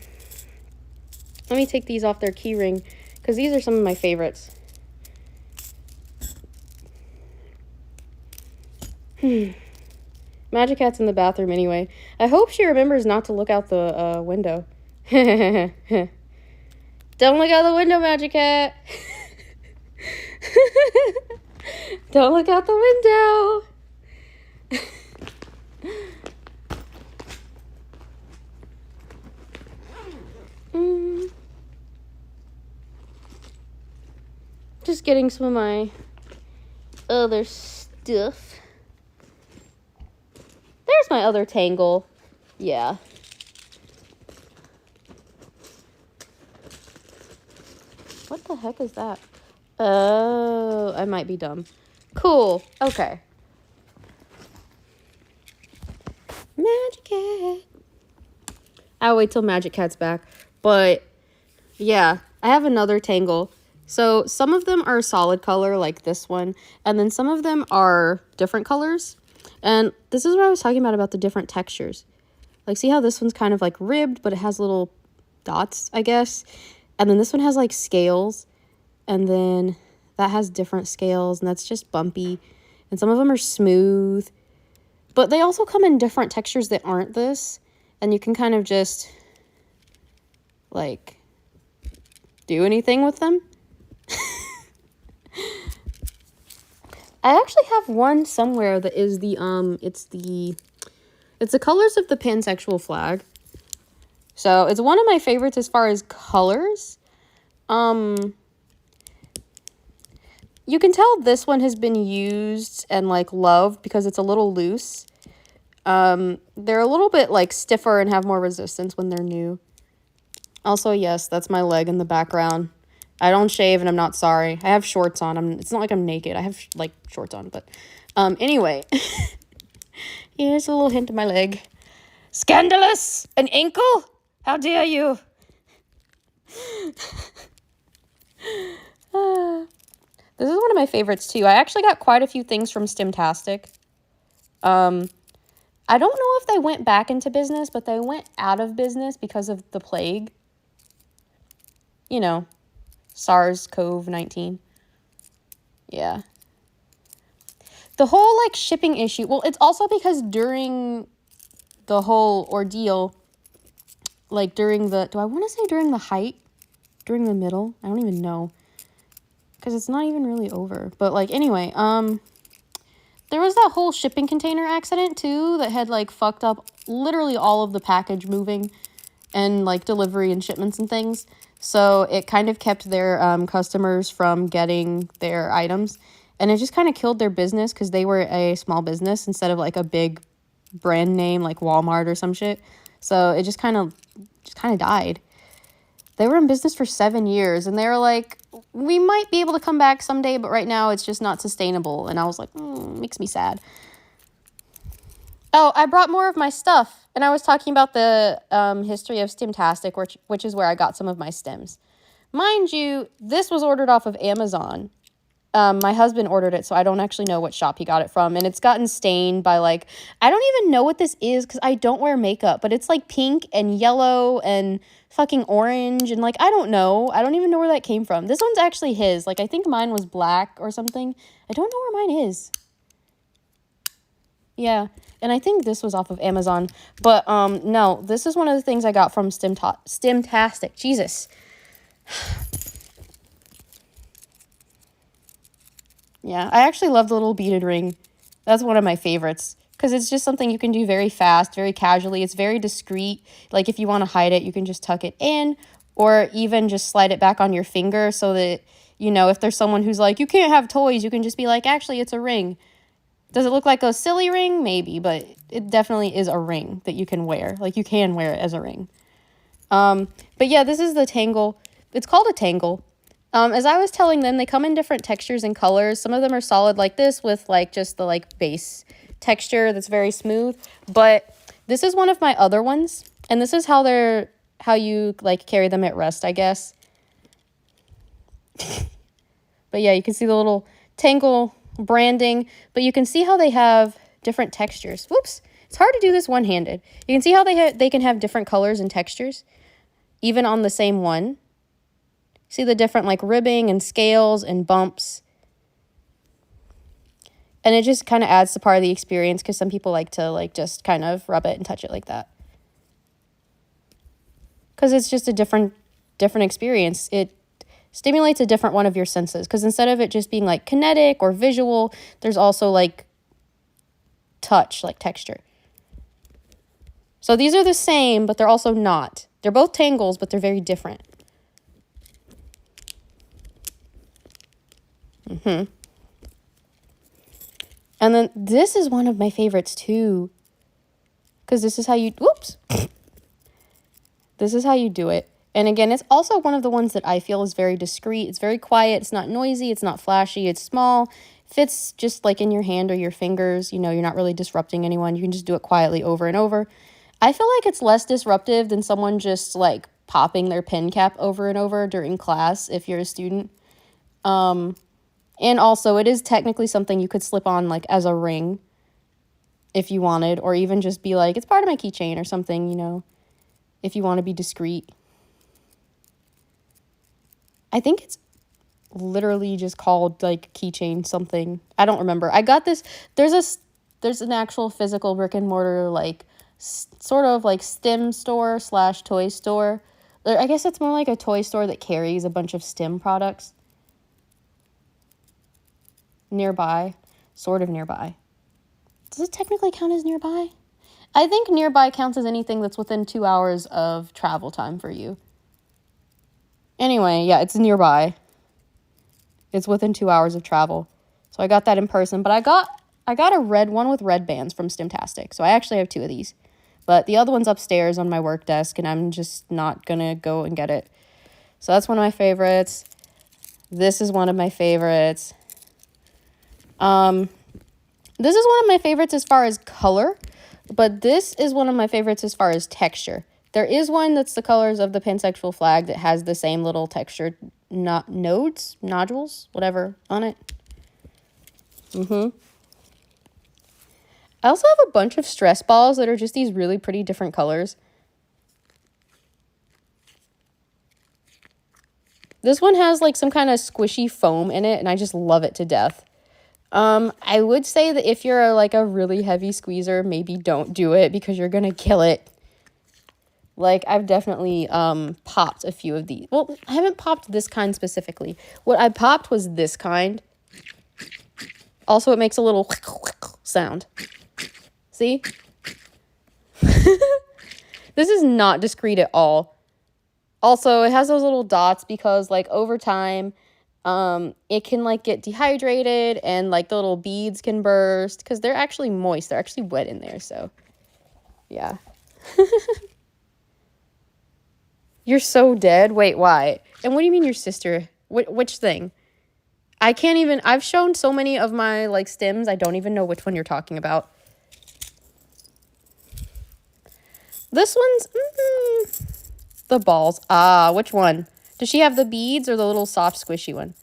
me take these off their key ring, because these are some of my favorites. Magic Cat's in the bathroom anyway. I hope she remembers not to look out the window. Don't look out the window, Magic Cat. Don't look out the window. Just getting some of my other stuff. There's my other tangle. Yeah. What the heck is that? Oh, I might be dumb. Cool. Okay. Magic Cat. I'll wait till Magic Cat's back. But, yeah. I have another tangle. So, some of them are solid color, like this one. And then some of them are different colors. And this is what I was talking about the different textures. Like, see how this one's kind of like ribbed, but it has little dots, I guess. And then this one has like scales, and then that has different scales, and that's just bumpy. And some of them are smooth, but they also come in different textures that aren't this, and you can kind of just like do anything with them. I actually have one somewhere that is the it's the colors of the pansexual flag. So it's one of my favorites as far as colors. You can tell this one has been used and like loved because it's a little loose. They're a little bit like stiffer and have more resistance when they're new. Also, yes, that's my leg in the background. I don't shave and I'm not sorry. I have shorts on. It's not like I'm naked. I have like shorts on, but anyway. Here's a little hint of my leg. Scandalous! An ankle? How dare you? This is one of my favorites too. I actually got quite a few things from Stimtastic. I don't know if they went back into business, but they went out of business because of the plague. You know, SARS-CoV-19. Yeah. The whole, like, shipping issue. Well, it's also because during the whole ordeal, like, during the... Do I want to say during the height? During the middle? I don't even know. Because it's not even really over. But, like, anyway, there was that whole shipping container accident, too, that had, like, fucked up literally all of the package moving and, like, delivery and shipments and things. So it kind of kept their customers from getting their items. And it just kind of killed their business because they were a small business instead of, like, a big brand name like Walmart or some shit. So it just kind of died. They were in business for 7 years, and they were like, we might be able to come back someday, but right now it's just not sustainable. And I was like, makes me sad. Oh, I brought more of my stuff, and I was talking about the history of Stimtastic, which is where I got some of my stems. Mind you, this was ordered off of Amazon. My husband ordered it, so I don't actually know what shop he got it from, and it's gotten stained by, like, I don't even know what this is, because I don't wear makeup, but it's, like, pink and yellow and fucking orange, and, like, I don't know. I don't even know where that came from. This one's actually his. Like, I think mine was black or something. I don't know where mine is. Yeah, and I think this was off of Amazon, but, no, this is one of the things I got from Stimtastic. Jesus. Yeah, I actually love the little beaded ring. That's one of my favorites because it's just something you can do very fast, very casually. It's very discreet. Like if you want to hide it, you can just tuck it in or even just slide it back on your finger so that, you know, if there's someone who's like, you can't have toys, you can just be like, actually, it's a ring. Does it look like a silly ring? Maybe, but it definitely is a ring that you can wear. Like you can wear it as a ring. But yeah, this is the tangle. It's called a tangle. As I was telling them, they come in different textures and colors. Some of them are solid like this with like just the like base texture that's very smooth. But this is one of my other ones. And this is how you like carry them at rest, I guess. But yeah, you can see the little tangle branding. But you can see how they have different textures. Whoops. It's hard to do this one-handed. You can see how they can have different colors and textures, even on the same one. See the different like ribbing and scales and bumps. And it just kind of adds to part of the experience because some people like to like just kind of rub it and touch it like that. Because it's just a different experience. It stimulates a different one of your senses. Because instead of it just being like kinetic or visual, there's also like touch, like texture. So these are the same, but they're also not. They're both tangles, but they're very different. And then this is one of my favorites too. Because this is how you... Whoops! This is how you do it. And again, it's also one of the ones that I feel is very discreet. It's very quiet. It's not noisy. It's not flashy. It's small. Fits just like in your hand or your fingers. You know, you're not really disrupting anyone. You can just do it quietly over and over. I feel like it's less disruptive than someone just like popping their pen cap over and over during class if you're a student. And also, it is technically something you could slip on, like, as a ring if you wanted, or even just be like, it's part of my keychain or something, you know, if you want to be discreet. I think it's literally just called like keychain something. I don't remember. I got this. There's an actual physical brick and mortar like sort of like stim store / toy store. I guess it's more like a toy store that carries a bunch of stim products nearby, sort of nearby. Does it technically count as nearby? I think nearby counts as anything that's within 2 hours of travel time for you. Anyway, yeah, it's nearby. It's within 2 hours of travel. So I got that in person, but I got a red one with red bands from Stimtastic. So I actually have 2 of these. But the other one's upstairs on my work desk, and I'm just not going to go and get it. So that's one of my favorites. This is one of my favorites. This is one of my favorites as far as color, but this is one of my favorites as far as texture. There is one that's the colors of the pansexual flag that has the same little textured nodules, whatever, on it. I also have a bunch of stress balls that are just these really pretty different colors. This one has like some kind of squishy foam in it, and I just love it to death. I would say that if you're like a really heavy squeezer, maybe don't do it because you're gonna kill it. Like, I've definitely popped a few of these. Well, I haven't popped this kind specifically. What I popped was this kind. Also, it makes a little sound. See? This is not discreet at all. Also, it has those little dots because, like, over time, it can, like, get dehydrated and, like, the little beads can burst because they're actually moist. They're actually wet in there, so, yeah. You're so dead? Wait, why? And what do you mean your sister? Which thing? I can't even... I've shown so many of my, like, stims, I don't even know which one you're talking about. This one's... the balls. Ah, which one? Does she have the beads or the little soft squishy one?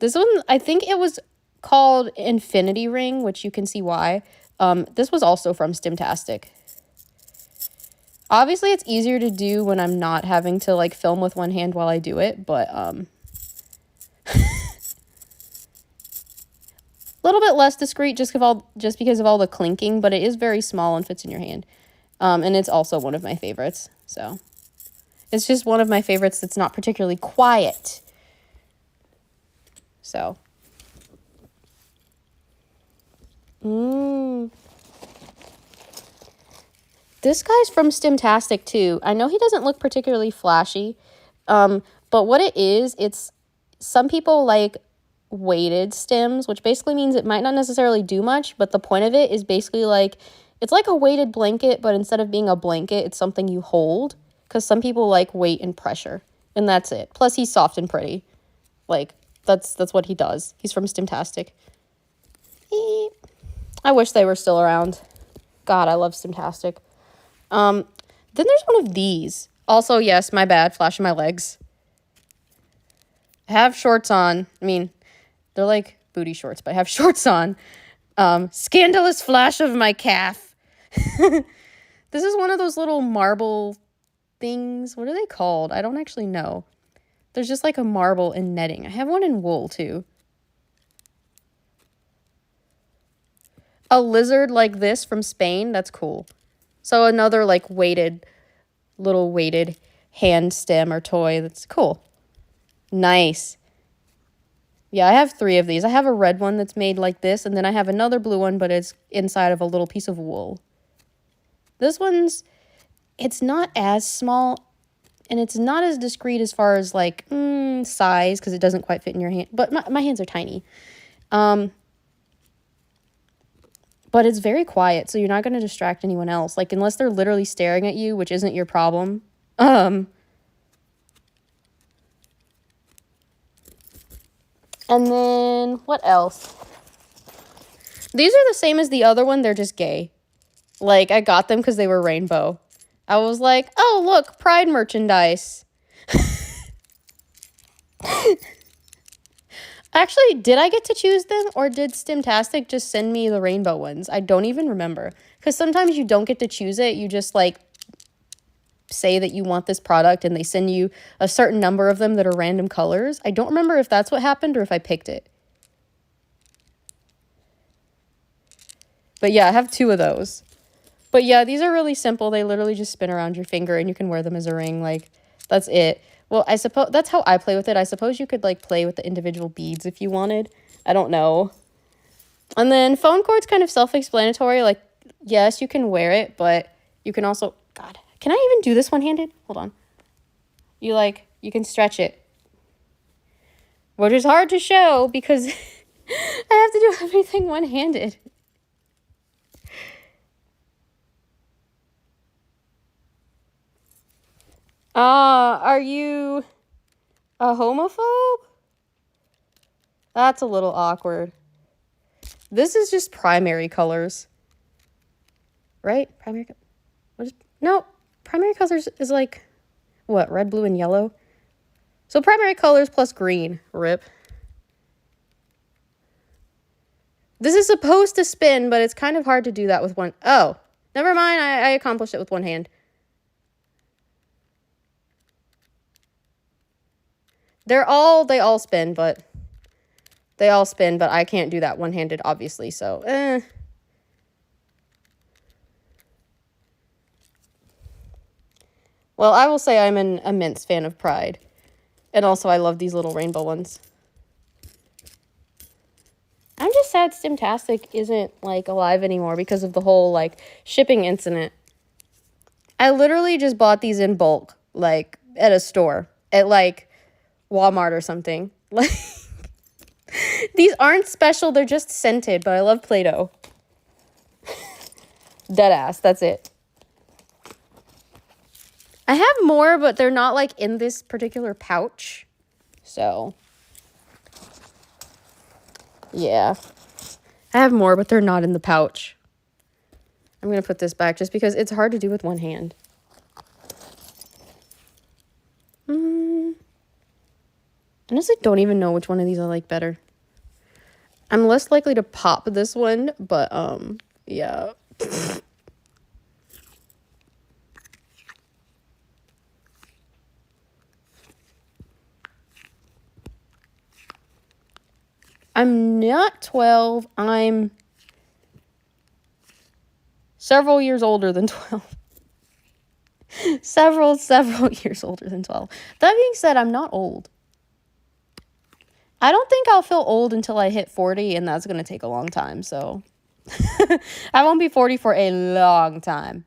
This one, I think it was called Infinity Ring, which you can see why. This was also from Stimtastic. Obviously, it's easier to do when I'm not having to, like, film with one hand while I do it, but, a little bit less discreet just because of all the clinking, but it is very small and fits in your hand. And it's also one of my favorites, so. It's just one of my favorites that's not particularly quiet. So. This guy's from Stimtastic too. I know he doesn't look particularly flashy, but what it is, it's some people like weighted stims, which basically means it might not necessarily do much, but the point of it is basically like, it's like a weighted blanket, but instead of being a blanket, it's something you hold, because some people like weight and pressure, and that's it. Plus, he's soft and pretty. Like, that's what he does. He's from Stimtastic. I wish they were still around. God, I love Stimtastic. Then there's one of these. Also, yes, my bad, flashing my legs. I have shorts on. I mean, they're like booty shorts, but I have shorts on. Scandalous flash of my calf. This is one of those little marble things. What are they called? I don't actually know. There's just like a marble in netting. I have one in wool too. A lizard like this from Spain. That's cool. So another like little weighted hand stem or toy. That's cool. Nice. Yeah, I have 3 of these. I have a red one that's made like this, and then I have another blue one, but it's inside of a little piece of wool. This one's, it's not as small, and it's not as discreet as far as like size, because it doesn't quite fit in your hand. But my hands are tiny. But it's very quiet, so you're not going to distract anyone else. Like, unless they're literally staring at you, which isn't your problem. And then, what else? These are the same as the other one. They're just gay. Like, I got them because they were rainbow. I was like, oh, look, Pride merchandise. Actually, did I get to choose them, or did Stimtastic just send me the rainbow ones? I don't even remember. Because sometimes you don't get to choose it. You just, like, say that you want this product and they send you a certain number of them that are random colors. I don't remember if that's what happened or if I picked it. But yeah, I have 2 of those. But yeah, these are really simple. They literally just spin around your finger and you can wear them as a ring. Like, that's it. Well, I suppose that's how I play with it. I suppose you could like play with the individual beads if you wanted. I don't know. And then phone cord's kind of self-explanatory. Like, yes, you can wear it, but you can also, God, can I even do this one-handed? Hold on. You can stretch it. Which is hard to show because I have to do everything one-handed. Are you a homophobe? That's a little awkward. This is just primary colors. Right? No, primary colors is like, what, red, blue, and yellow? So primary colors plus green. Rip. This is supposed to spin, but it's kind of hard to do that with one. Oh, never mind. I accomplished it with one hand. They all spin, but I can't do that one-handed, obviously, so, Well, I will say I'm an immense fan of Pride. And also, I love these little rainbow ones. I'm just sad Stimtastic isn't, like, alive anymore because of the whole, like, shipping incident. I literally just bought these in bulk, like, at a store. At, like, Walmart or something. Like, these aren't special, they're just scented, but I love Play-Doh. Deadass, that's it. I have more, but they're not, like, in this particular pouch. So, yeah. I have more, but they're not in the pouch. I'm going to put this back just because it's hard to do with one hand. Honestly, don't even know which one of these I like better. I'm less likely to pop this one, but, yeah. I'm not 12. I'm several years older than 12. several years older than 12. That being said, I'm not old. I don't think I'll feel old until I hit 40, and that's going to take a long time, so. I won't be 40 for a long time.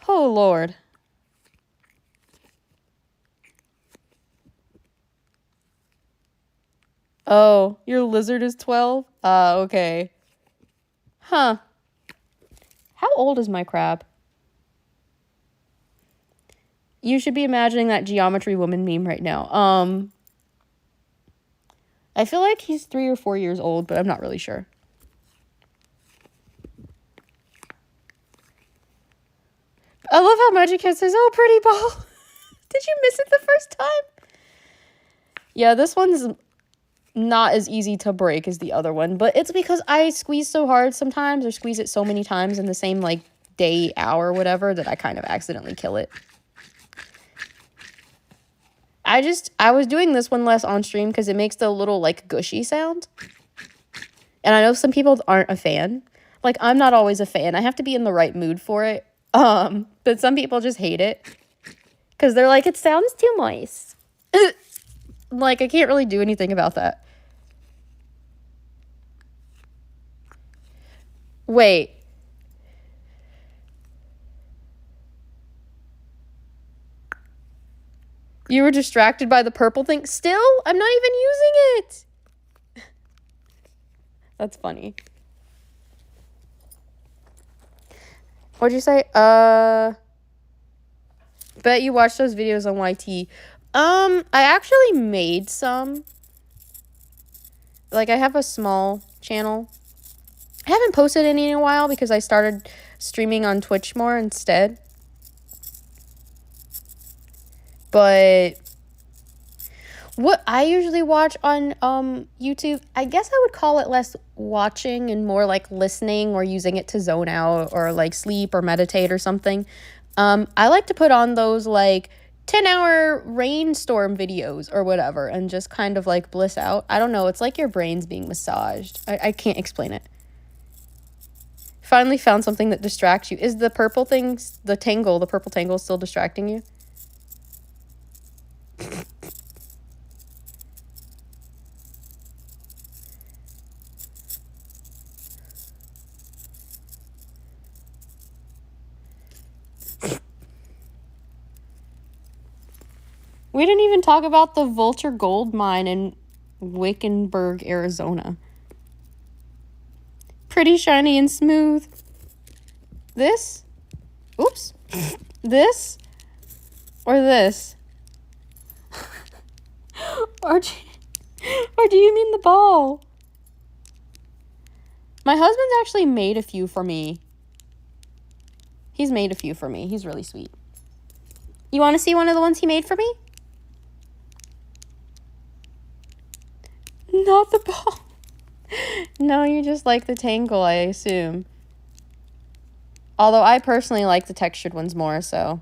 Oh, Lord. Oh, your lizard is 12? Okay. Huh. How old is my crab? You should be imagining that Geometry Woman meme right now. I feel like he's 3 or 4 years old, but I'm not really sure. I love how Magic says, "Oh, pretty ball." Did you miss it the first time? Yeah, this one's not as easy to break as the other one, but it's because I squeeze so hard sometimes, or squeeze it so many times in the same, like, day, hour, whatever, that I kind of accidentally kill it. I was doing this one less on stream because it makes the little, like, gushy sound. And I know some people aren't a fan. Like, I'm not always a fan. I have to be in the right mood for it. But some people just hate it. Because they're like, it sounds too moist. Like, I can't really do anything about that. Wait. You were distracted by the purple thing? Still? I'm not even using it. That's funny. What'd you say? Bet you watch those videos on YT. I actually made some. Like, I have a small channel. I haven't posted any in a while because I started streaming on Twitch more instead. But What I usually watch on YouTube, I guess I would call it less watching and more like listening or using it to zone out or like sleep or meditate or something. I like to put on those like 10-hour rainstorm videos or whatever and just kind of like bliss out. I don't know. It's like your brain's being massaged. I can't explain it. Finally found something that distracts you. Is the purple thing, the purple tangle still distracting you? We didn't even talk about the Vulture Gold Mine in Wickenburg, Arizona. Pretty shiny and smooth. This? Oops. This? Or this? or do you mean the ball? My husband's actually made a few for me. He's made a few for me. He's really sweet. You want to see one of the ones he made for me? Not the ball. No, you just like the tangle, I assume. Although I personally like the textured ones more, so.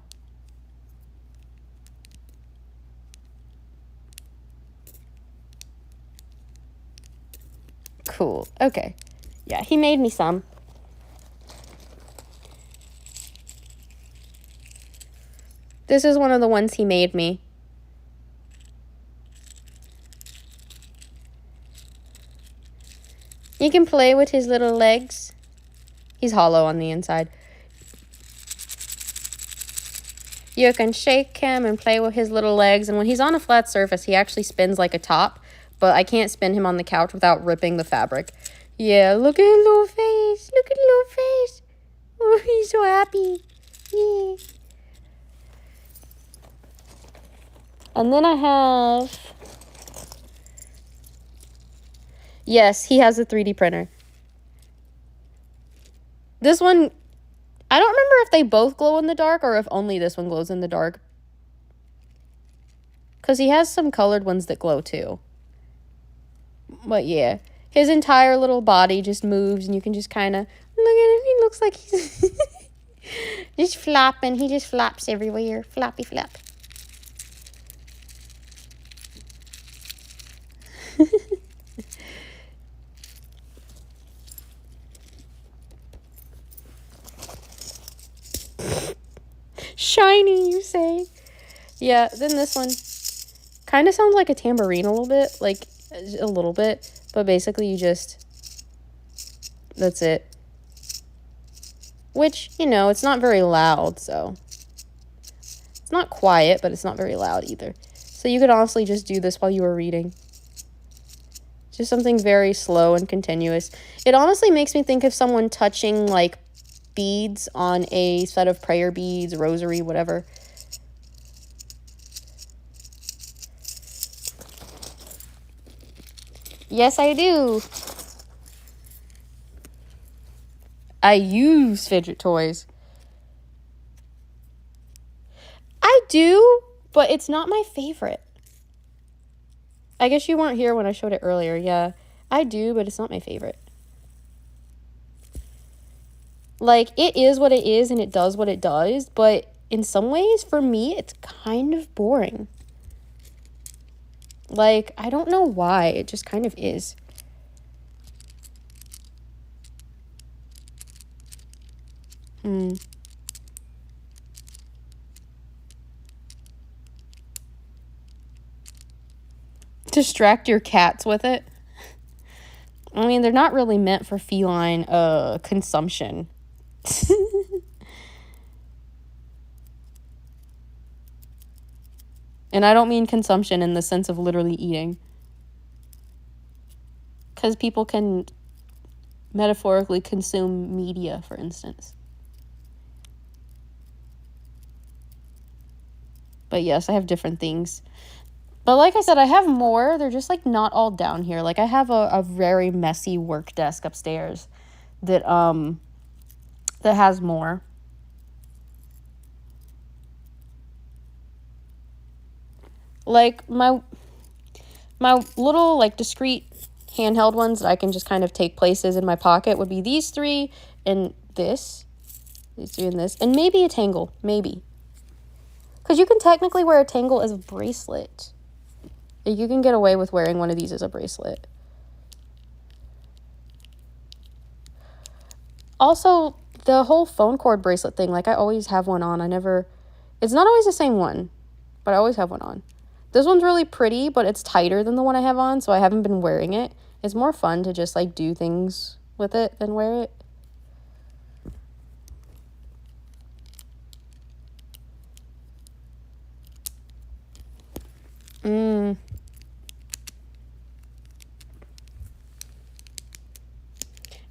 Cool. Okay. Yeah, he made me some. This is one of the ones he made me. You can play with his little legs. He's hollow on the inside. You can shake him and play with his little legs. And when he's on a flat surface, he actually spins like a top. But I can't spin him on the couch without ripping the fabric. Yeah, look at his little face. Look at his little face. Oh, he's so happy. Yeah. And then I have... Yes, he has a 3D printer. This one, I don't remember if they both glow in the dark or if only this one glows in the dark. Because he has some colored ones that glow too. But yeah, his entire little body just moves and you can just kind of look at him. He looks like he's just flopping. He just flops everywhere. Floppy flop. Shiny, you say? Yeah, then this one kind of sounds like a tambourine a little bit. Like, a little bit. But basically you just... That's it. Which, you know, it's not very loud, so... It's not quiet, but it's not very loud either. So you could honestly just do this while you were reading. Just something very slow and continuous. It honestly makes me think of someone touching, like, beads on a set of prayer beads, rosary, whatever. Yes, I do. I use fidget toys. I do, but it's not my favorite. I guess you weren't here when I showed it earlier. Yeah, I do, but it's not my favorite. Like, it is what it is and it does what it does, but in some ways, for me, it's kind of boring. Like, I don't know why. It just kind of is. Distract your cats with it? I mean, they're not really meant for feline consumption. And I don't mean consumption in the sense of literally eating. Because people can metaphorically consume media, for instance. But yes, I have different things. But like I said, I have more. They're just like not all down here. Like I have a very messy work desk upstairs that has more. Like My little, like, discreet handheld ones that I can just kind of take places in my pocket would be these three and this. These three and this. And maybe a tangle. Maybe. Because you can technically wear a tangle as a bracelet. You can get away with wearing one of these as a bracelet. Also, the whole phone cord bracelet thing, like, I always have one on. It's not always the same one, but I always have one on. This one's really pretty, but it's tighter than the one I have on, so I haven't been wearing it. It's more fun to just, like, do things with it than wear it.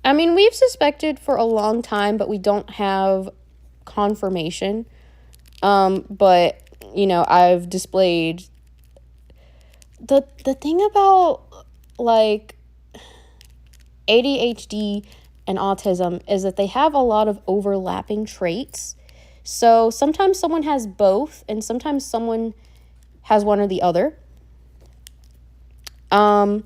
I mean, we've suspected for a long time, but we don't have confirmation. But, you know, I've displayed the thing about, like, ADHD and autism is that they have a lot of overlapping traits. So sometimes someone has both, and sometimes someone has one or the other. And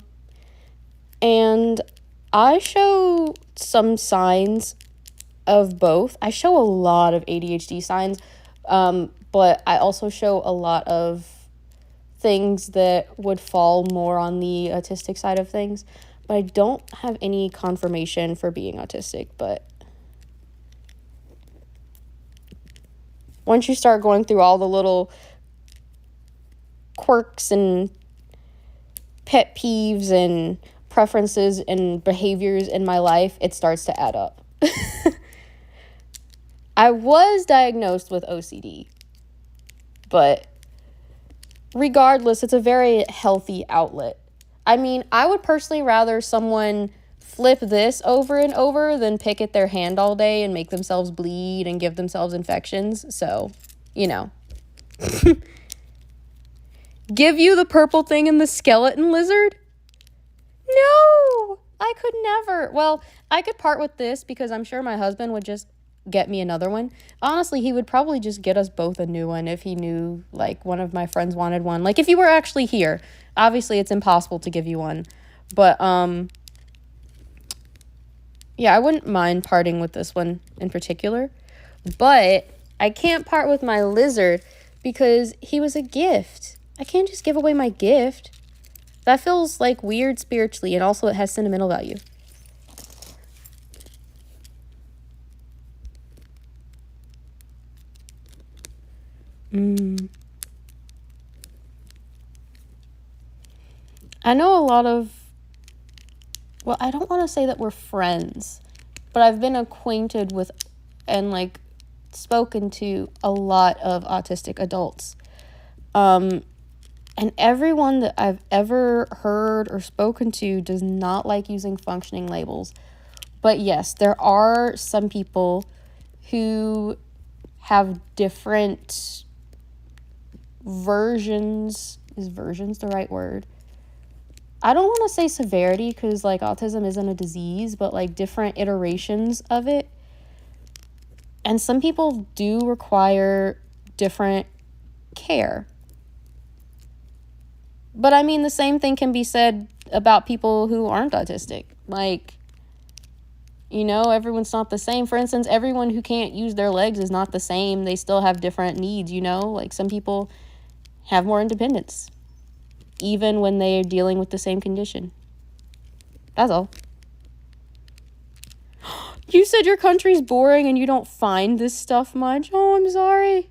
I show some signs of both. I show a lot of ADHD signs, but I also show a lot of things that would fall more on the autistic side of things. But I don't have any confirmation for being autistic, but once you start going through all the little quirks and pet peeves and preferences and behaviors in my life, it starts to add up. I was diagnosed with OCD, but regardless, it's a very healthy outlet. I mean, I would personally rather someone flip this over and over than pick at their hand all day and make themselves bleed and give themselves infections. So, you know. Give you the purple thing in the skeleton lizard? No, I could never. Well, I could part with this because I'm sure my husband would just get me another one. Honestly, he would probably just get us both a new one if he knew, like, one of my friends wanted one. Like, if you were actually here. Obviously, it's impossible to give you one. But, yeah, I wouldn't mind parting with this one in particular. But I can't part with my lizard because he was a gift. I can't just give away my gift. That feels, like, weird spiritually, and also it has sentimental value. I know a lot of, well, I don't want to say that we're friends, but I've been acquainted with and, like, spoken to a lot of autistic adults. And everyone that I've ever heard or spoken to does not like using functioning labels. But yes, there are some people who have different versions. Is versions the right word? I don't want to say severity because, like, autism isn't a disease, but, like, different iterations of it. And some people do require different care. But, I mean, the same thing can be said about people who aren't autistic. Like, you know, everyone's not the same. For instance, everyone who can't use their legs is not the same. They still have different needs, you know? Like, some people have more independence, even when they are dealing with the same condition. That's all. You said your country's boring and you don't find this stuff much. Oh, I'm sorry.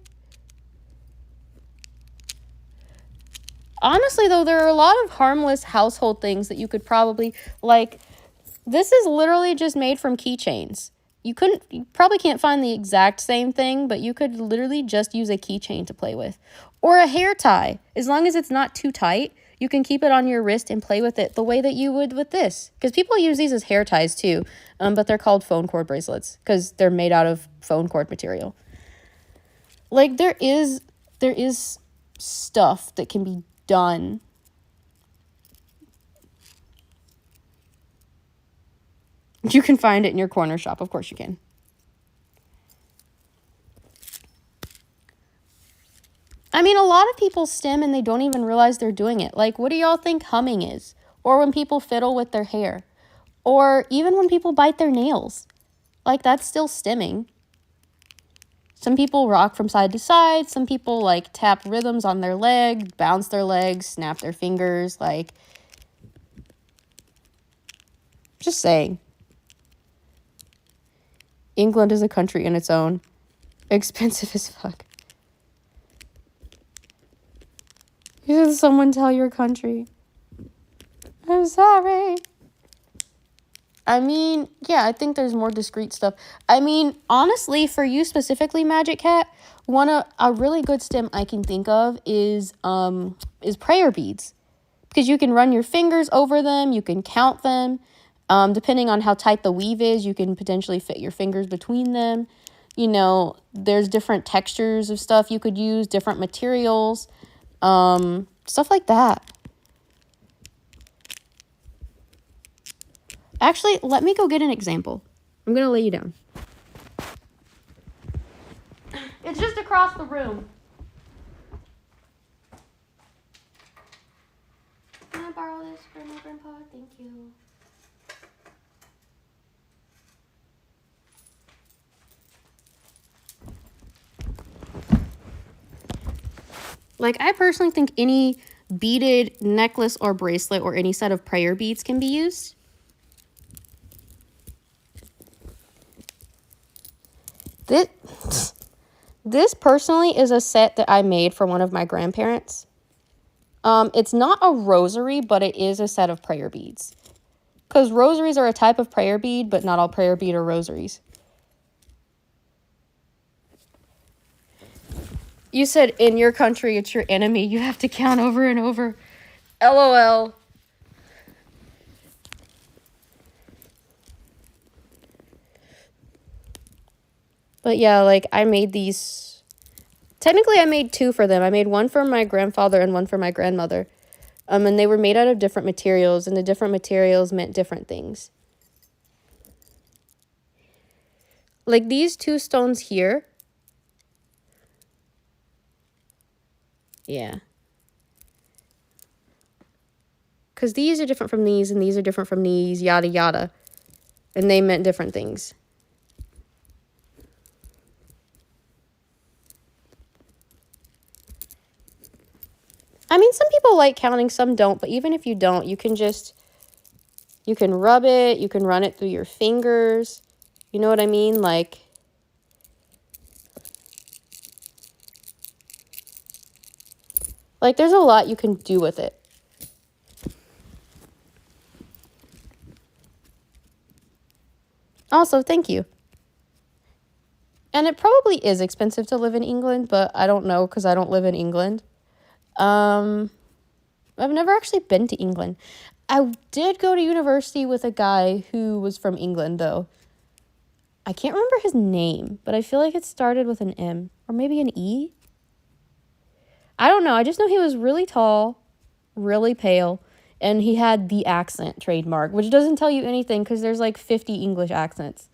Honestly, though, there are a lot of harmless household things that you could probably, like, this is literally just made from keychains. You probably can't find the exact same thing, but you could literally just use a keychain to play with. Or a hair tie. As long as it's not too tight, you can keep it on your wrist and play with it the way that you would with this. Because people use these as hair ties too, but they're called phone cord bracelets because they're made out of phone cord material. Like, there is stuff that can be done. You can find it in your corner shop. Of course you can. I mean, a lot of people stim and they don't even realize they're doing it. Like, what do y'all think humming is? Or when people fiddle with their hair? Or even when people bite their nails? Like, that's still stimming. Some people rock from side to side. Some people, like, tap rhythms on their leg, bounce their legs, snap their fingers. Like, just saying. England is a country in its own. Expensive as fuck. Did someone tell your country? I'm sorry. I mean, yeah, I think there's more discreet stuff. I mean, honestly, for you specifically, Magic Cat, a really good stim I can think of is prayer beads. Because you can run your fingers over them, you can count them. Depending on how tight the weave is, you can potentially fit your fingers between them. You know, there's different textures of stuff you could use, different materials, stuff like that. Actually, let me go get an example. I'm going to lay you down. It's just across the room. Can I borrow this for my grandpa? Thank you. Like, I personally think any beaded necklace or bracelet or any set of prayer beads can be used. This personally is a set that I made for one of my grandparents. It's not a rosary, but it is a set of prayer beads. Because rosaries are a type of prayer bead, but not all prayer bead are rosaries. You said in your country it's your enemy. You have to count over and over. LOL. But yeah, like, I made these. Technically, I made two for them. I made one for my grandfather and one for my grandmother. And they were made out of different materials, and the different materials meant different things. Like, these two stones here. Yeah. Because these are different from these, and these are different from these, yada, yada. And they meant different things. I mean, some people like counting, some don't. But even if you don't, you can rub it. You can run it through your fingers. You know what I mean? Like, there's a lot you can do with it. Also, thank you. And it probably is expensive to live in England, but I don't know because I don't live in England. I've never actually been to England. I did go to university with a guy who was from England, though. I can't remember his name, but I feel like it started with an M or maybe an E. I don't know. I just know he was really tall, really pale, and he had the accent trademark, which doesn't tell you anything because there's like 50 English accents.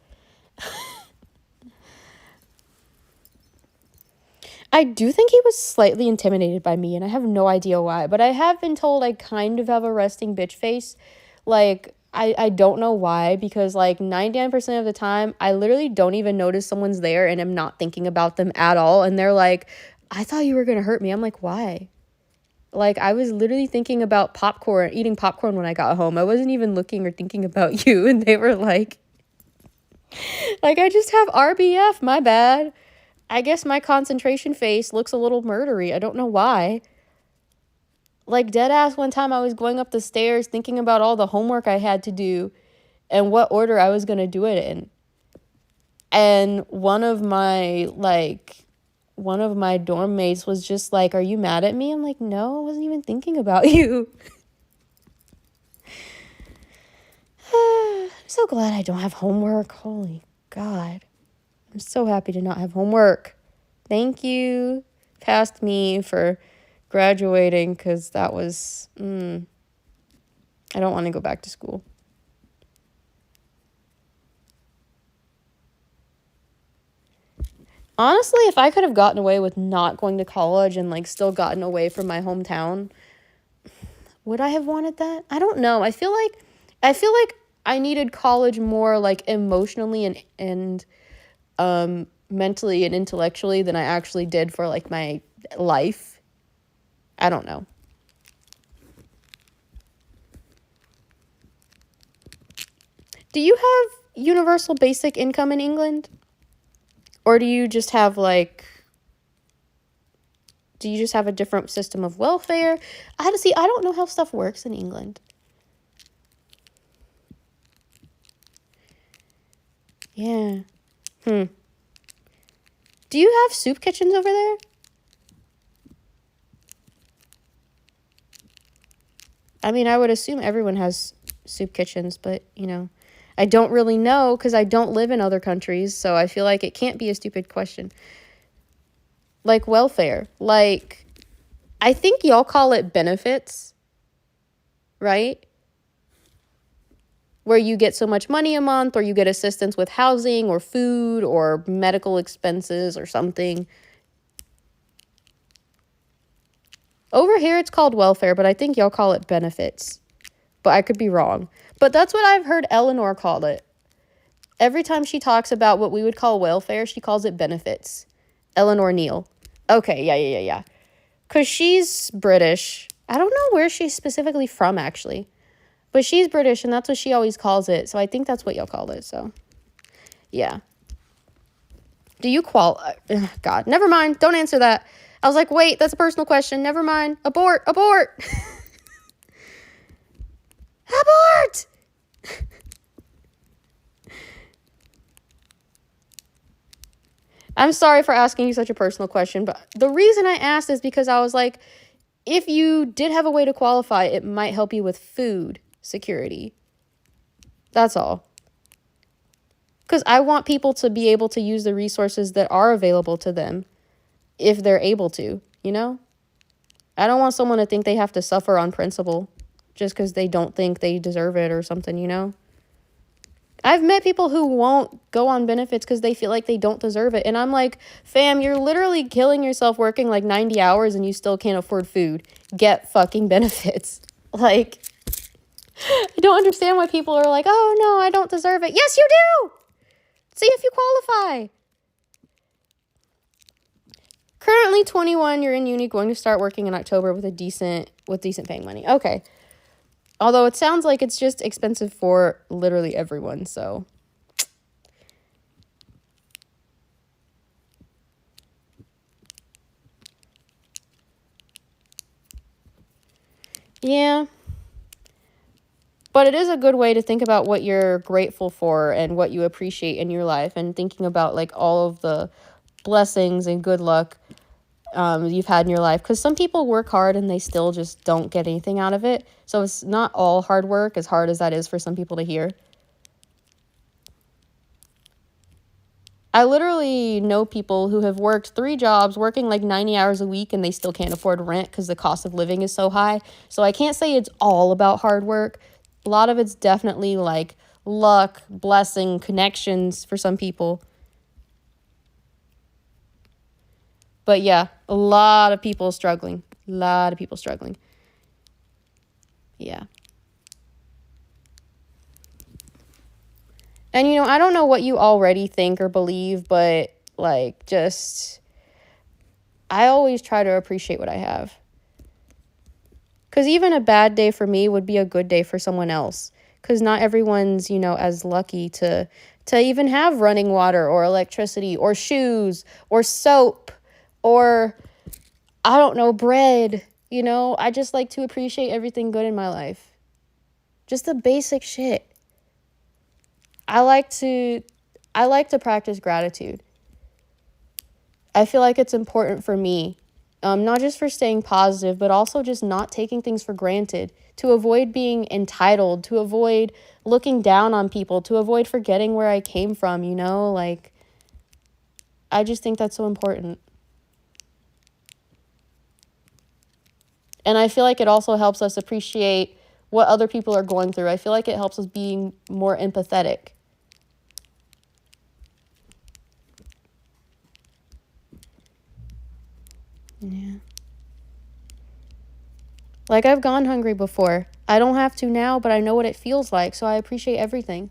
I do think he was slightly intimidated by me, and I have no idea why. But I have been told I kind of have a resting bitch face. Like, I don't know why, because, like, 99% of the time, I literally don't even notice someone's there, and I'm not thinking about them at all. And they're like, I thought you were going to hurt me. I'm like, why? Like, I was literally thinking about eating popcorn when I got home. I wasn't even looking or thinking about you. And they were like, I just have RBF, my bad. I guess my concentration face looks a little murdery. I don't know why. Like, deadass, one time I was going up the stairs thinking about all the homework I had to do and what order I was going to do it in. And one of my dorm mates was just like, are you mad at me? I'm like, no, I wasn't even thinking about you. I'm so glad I don't have homework. Holy God. I'm so happy to not have homework. Thank you, past me, for graduating, because that was, I don't want to go back to school. Honestly, if I could have gotten away with not going to college and like still gotten away from my hometown, would I have wanted that? I don't know. I feel like I needed college more like emotionally and mentally and intellectually than I actually did for like my life. I don't know. Do you have universal basic income in England? Or do you just have like do you just have a different system of welfare? I don't know how stuff works in England. Yeah. Do you have soup kitchens over there? I mean, I would assume everyone has soup kitchens, but, I don't really know because I don't live in other countries, so I feel like it can't be a stupid question. Like welfare. Like, I think y'all call it benefits, right? Where you get so much money a month, or you get assistance with housing or food or medical expenses or something. Over here, it's called welfare, but I think y'all call it benefits. But I could be wrong. But that's what I've heard Eleanor call it. Every time she talks about what we would call welfare, she calls it benefits. Eleanor Neal. Okay, yeah. Because she's British. I don't know where she's specifically from, actually. But she's British, and that's what she always calls it. So I think that's what y'all call it, so. Yeah. Do you God, never mind. Don't answer that. I was like, wait, that's a personal question. Never mind. Abort. Abort. I'm sorry for asking you such a personal question, but the reason I asked is because I was like, if you did have a way to qualify, it might help you with food security. That's all. Because I want people to be able to use the resources that are available to them if they're able to, I don't want someone to think they have to suffer on principle just because they don't think they deserve it or something. I've met people who won't go on benefits because they feel like they don't deserve it. And I'm like, fam, you're literally killing yourself working like 90 hours and you still can't afford food. Get fucking benefits. Like, I don't understand why people are like, oh, no, I don't deserve it. Yes, you do. See if you qualify. Currently 21, you're in uni, going to start working in October with decent paying money. Okay. Although it sounds like it's just expensive for literally everyone, so. Yeah. But it is a good way to think about what you're grateful for and what you appreciate in your life, and thinking about like all of the blessings and good luck you've had in your life. Because some people work hard and they still just don't get anything out of it. So it's not all hard work, as hard as that is for some people to hear. I literally know people who have worked 3 jobs, working like 90 hours a week, and they still can't afford rent because the cost of living is so high. So I can't say it's all about hard work. A lot of it's definitely like luck, blessing, connections for some people. But yeah, a lot of people struggling. Yeah. And, I don't know what you already think or believe, but, like, I always try to appreciate what I have. Because even a bad day for me would be a good day for someone else. Because not everyone's, as lucky to even have running water or electricity or shoes or soap or, I don't know, bread. I just like to appreciate everything good in my life. Just the basic shit. I like to practice gratitude. I feel like it's important for me, not just for staying positive, but also just not taking things for granted, to avoid being entitled, to avoid looking down on people, to avoid forgetting where I came from, like, I just think that's so important. And I feel like it also helps us appreciate what other people are going through. I feel like it helps us being more empathetic. Yeah. Like, I've gone hungry before. I don't have to now, but I know what it feels like, so I appreciate everything.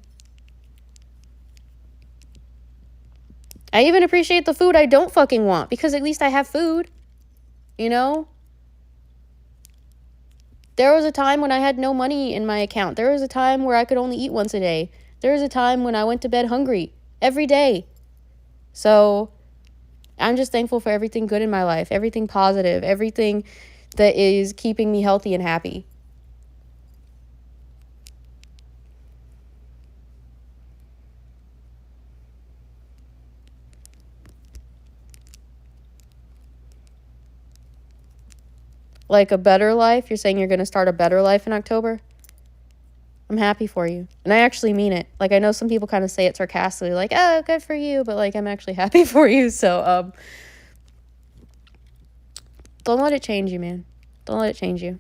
I even appreciate the food I don't fucking want, because at least I have food, you know? There was a time when I had no money in my account. There was a time where I could only eat once a day. There was a time when I went to bed hungry every day. So I'm just thankful for everything good in my life, everything positive, everything that is keeping me healthy and happy. Like a better life? You're saying you're going to start a better life in October? I'm happy for you. And I actually mean it. Like, I know some people kind of say it sarcastically, like, oh, good for you. But, like, I'm actually happy for you. So, don't let it change you, man. Don't let it change you.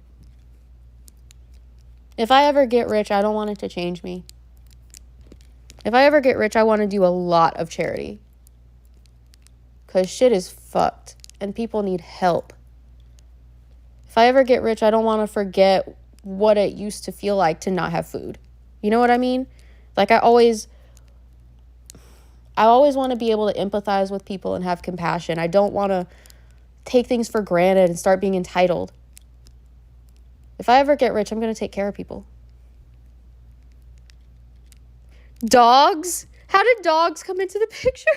If I ever get rich, I don't want it to change me. If I ever get rich, I want to do a lot of charity. Because shit is fucked. And people need help. If I ever get rich, I don't want to forget what it used to feel like to not have food. You know what I mean? Like, I always want to be able to empathize with people and have compassion. I don't want to take things for granted and start being entitled. If I ever get rich, I'm going to take care of people. Dogs? How did dogs come into the picture?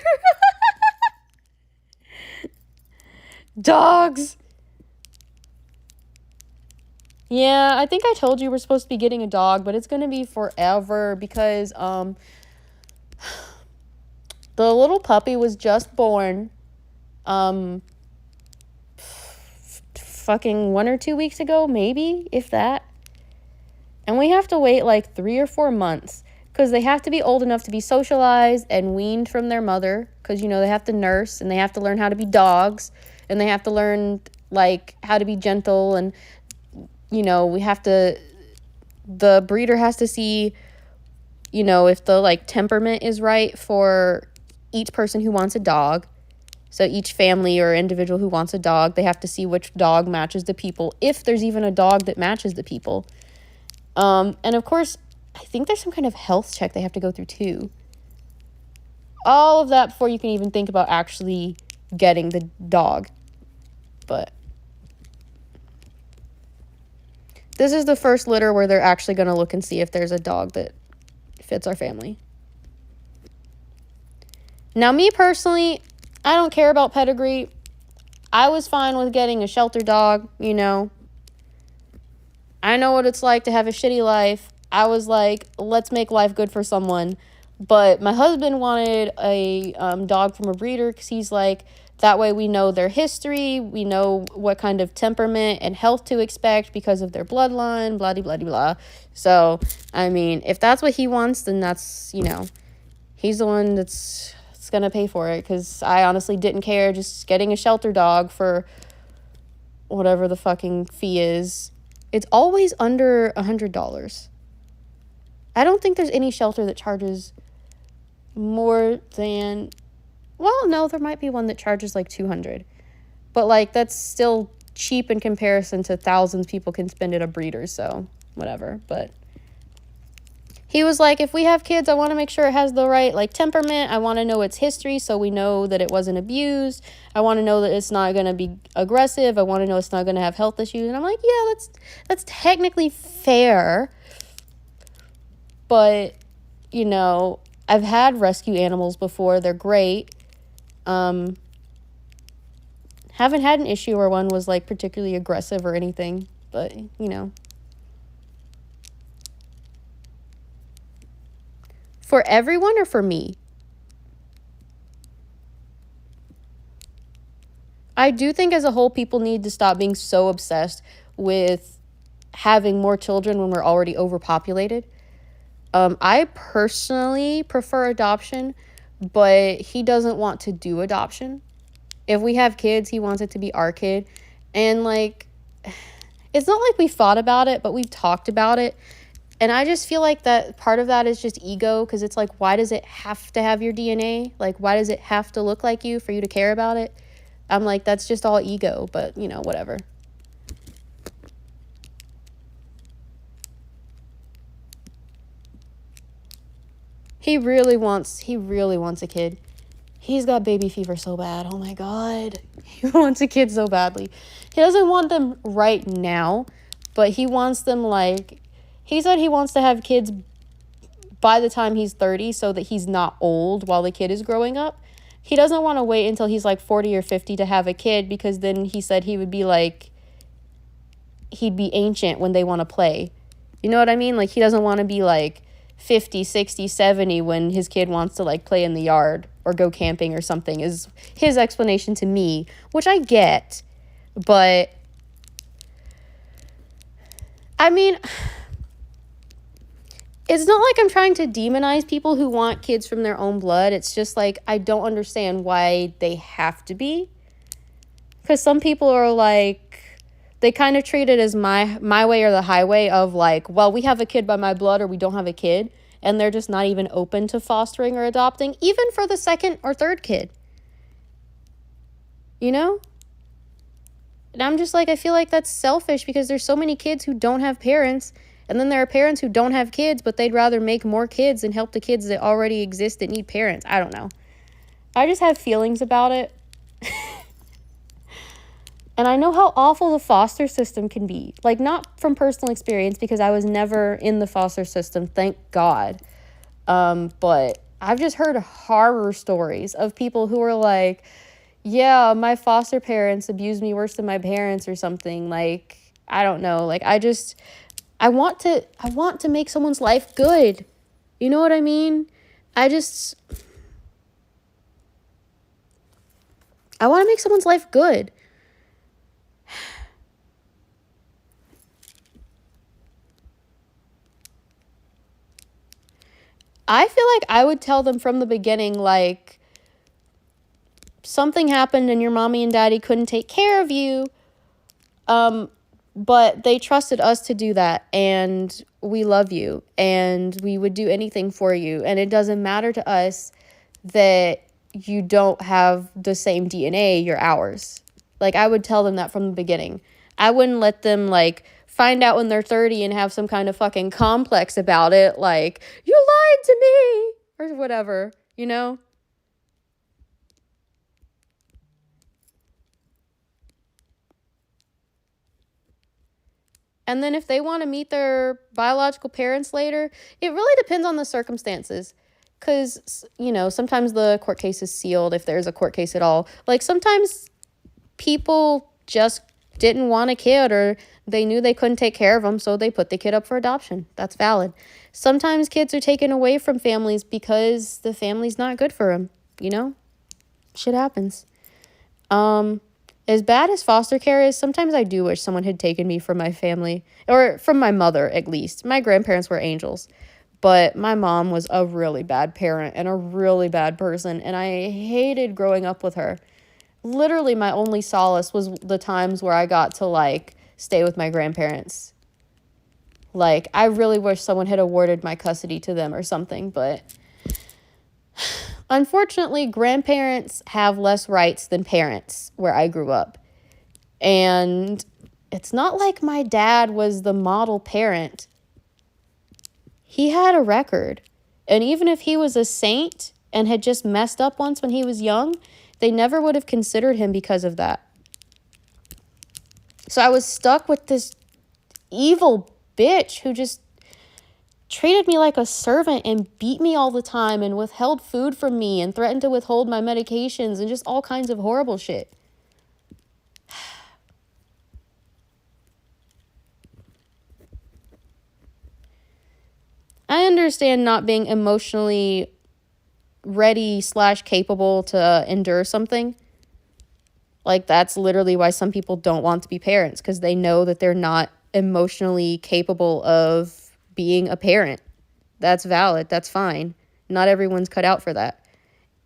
Dogs. Yeah, I think I told you we're supposed to be getting a dog, but it's going to be forever because the little puppy was just born fucking 1 or 2 weeks ago, maybe, if that. And we have to wait like 3 or 4 months because they have to be old enough to be socialized and weaned from their mother because, you know, they have to nurse and they have to learn how to be dogs and they have to learn like how to be gentle and, you know, the breeder has to see, you know, if the like temperament is right for each person who wants a dog. So each family or individual who wants a dog, they have to see which dog matches the people, if there's even a dog that matches the people. And of course, I think there's some kind of health check they have to go through too. All of that before you can even think about actually getting the dog. But this is the first litter where they're actually going to look and see if there's a dog that fits our family. Now, me personally, I don't care about pedigree. I was fine with getting a shelter dog, you know. I know what it's like to have a shitty life. I was like, let's make life good for someone. But my husband wanted a dog from a breeder because he's like, that way we know their history. We know what kind of temperament and health to expect because of their bloodline, blah, blah, blah, blah. So, I mean, if that's what he wants, then that's, you know, he's the one that's going to pay for it because I honestly didn't care just getting a shelter dog for whatever the fucking fee is. It's always under $100. I don't think there's any shelter that charges more than, well, no, there might be one that charges like $200. But like that's still cheap in comparison to thousands people can spend at a breeder, so whatever. But he was like, if we have kids, I want to make sure it has the right like temperament. I want to know its history so we know that it wasn't abused. I want to know that it's not going to be aggressive. I want to know it's not going to have health issues. And I'm like, yeah, that's technically fair. But, you know, I've had rescue animals before. They're great. Haven't had an issue where one was like particularly aggressive or anything. But, you know. For everyone or for me? I do think as a whole people need to stop being so obsessed with having more children when we're already overpopulated. I personally prefer adoption, but he doesn't want to do adoption. If we have kids, he wants it to be our kid. And like, it's not like we thought about it, but we've talked about it. And I just feel like that part of that is just ego, because it's like, why does it have to have your DNA? Like, why does it have to look like you for you to care about it? I'm like, that's just all ego, but, you know, whatever. He really wants a kid. He's got baby fever so bad. Oh my God. He wants a kid so badly. He doesn't want them right now, but he wants them like, he said he wants to have kids by the time he's 30 so that he's not old while the kid is growing up. He doesn't want to wait until he's like 40 or 50 to have a kid, because then he said he would be like, he'd be ancient when they want to play. You know what I mean? Like, he doesn't want to be like 50, 60, 70 when his kid wants to like play in the yard or go camping or something, is his explanation to me, which I get. But I mean, it's not like I'm trying to demonize people who want kids from their own blood. It's just like, I don't understand why they have to be. Because some people are like, they kind of treat it as my way or the highway of like, well, we have a kid by my blood or we don't have a kid. And they're just not even open to fostering or adopting, even for the second or third kid. You know? And I'm just like, I feel like that's selfish, because there's so many kids who don't have parents. And then there are parents who don't have kids, but they'd rather make more kids and help the kids that already exist that need parents. I don't know. I just have feelings about it. And I know how awful the foster system can be. Like, not from personal experience, because I was never in the foster system, thank God. But I've just heard horror stories of people who are like, yeah, my foster parents abused me worse than my parents or something. Like, I don't know. Like, I want to make someone's life good. You know what I mean? I want to make someone's life good. I feel like I would tell them from the beginning, like, something happened and your mommy and daddy couldn't take care of you, but they trusted us to do that, and we love you, and we would do anything for you, and it doesn't matter to us that you don't have the same DNA, you're ours. Like, I would tell them that from the beginning. I wouldn't let them, like, find out when they're 30 and have some kind of fucking complex about it, like, you lied to me, or whatever, you know? And then if they want to meet their biological parents later, it really depends on the circumstances. Because, you know, sometimes the court case is sealed, if there's a court case at all. Like, sometimes people just didn't want a kid, or they knew they couldn't take care of them, so they put the kid up for adoption. That's valid. Sometimes kids are taken away from families because the family's not good for them, you know? Shit happens. As bad as foster care is, sometimes I do wish someone had taken me from my family, or from my mother, at least. My grandparents were angels, but my mom was a really bad parent and a really bad person, and I hated growing up with her. Literally, my only solace was the times where I got to, like, stay with my grandparents. Like, I really wish someone had awarded my custody to them or something, but unfortunately, grandparents have less rights than parents where I grew up. And it's not like my dad was the model parent. He had a record. And even if he was a saint and had just messed up once when he was young, they never would have considered him because of that. So I was stuck with this evil bitch who just treated me like a servant and beat me all the time and withheld food from me and threatened to withhold my medications and just all kinds of horrible shit. I understand not being emotionally ready/capable to endure something. Like, that's literally why some people don't want to be parents, because they know that they're not emotionally capable of being a parent. That's valid. That's fine. Not everyone's cut out for that.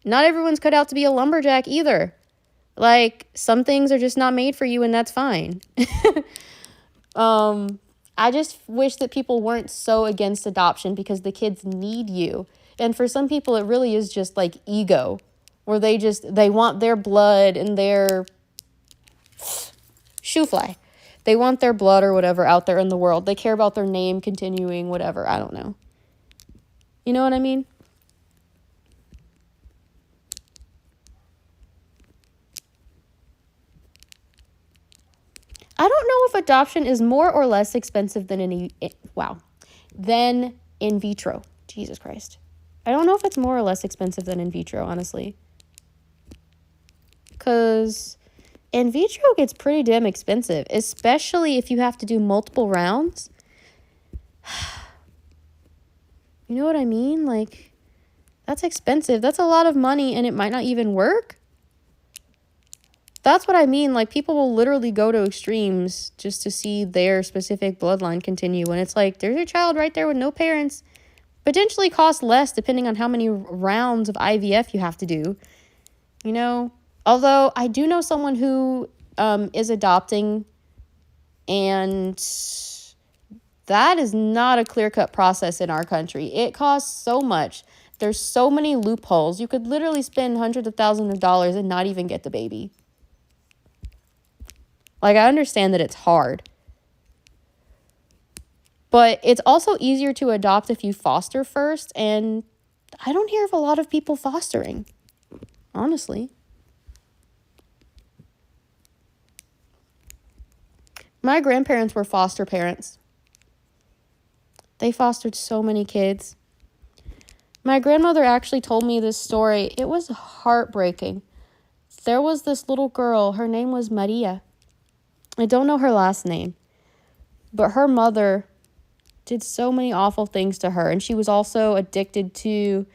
Not everyone's cut out to be a lumberjack either. Like, some things are just not made for you, and that's fine. I just wish that people weren't so against adoption because the kids need you. And for some people, it really is just like ego. where they want their blood and their shoe fly. They want their blood or whatever out there in the world. They care about their name continuing, whatever. I don't know. You know what I mean? I don't know if adoption is more or less expensive than than in vitro. Jesus Christ. I don't know if it's more or less expensive than in vitro, honestly. Because in vitro gets pretty damn expensive, especially if you have to do multiple rounds. You know what I mean? Like, that's expensive. That's a lot of money, and it might not even work. That's what I mean. Like, people will literally go to extremes just to see their specific bloodline continue. And it's like, there's your child right there with no parents. Potentially cost less depending on how many rounds of IVF you have to do. You know? Although, I do know someone who is adopting, and that is not a clear-cut process in our country. It costs so much. There's so many loopholes. You could literally spend hundreds of thousands of dollars and not even get the baby. Like, I understand that it's hard. But it's also easier to adopt if you foster first. And I don't hear of a lot of people fostering. Honestly. My grandparents were foster parents. They fostered so many kids. My grandmother actually told me this story. It was heartbreaking. There was this little girl. Her name was Maria. I don't know her last name, but her mother did so many awful things to her, and she was also addicted to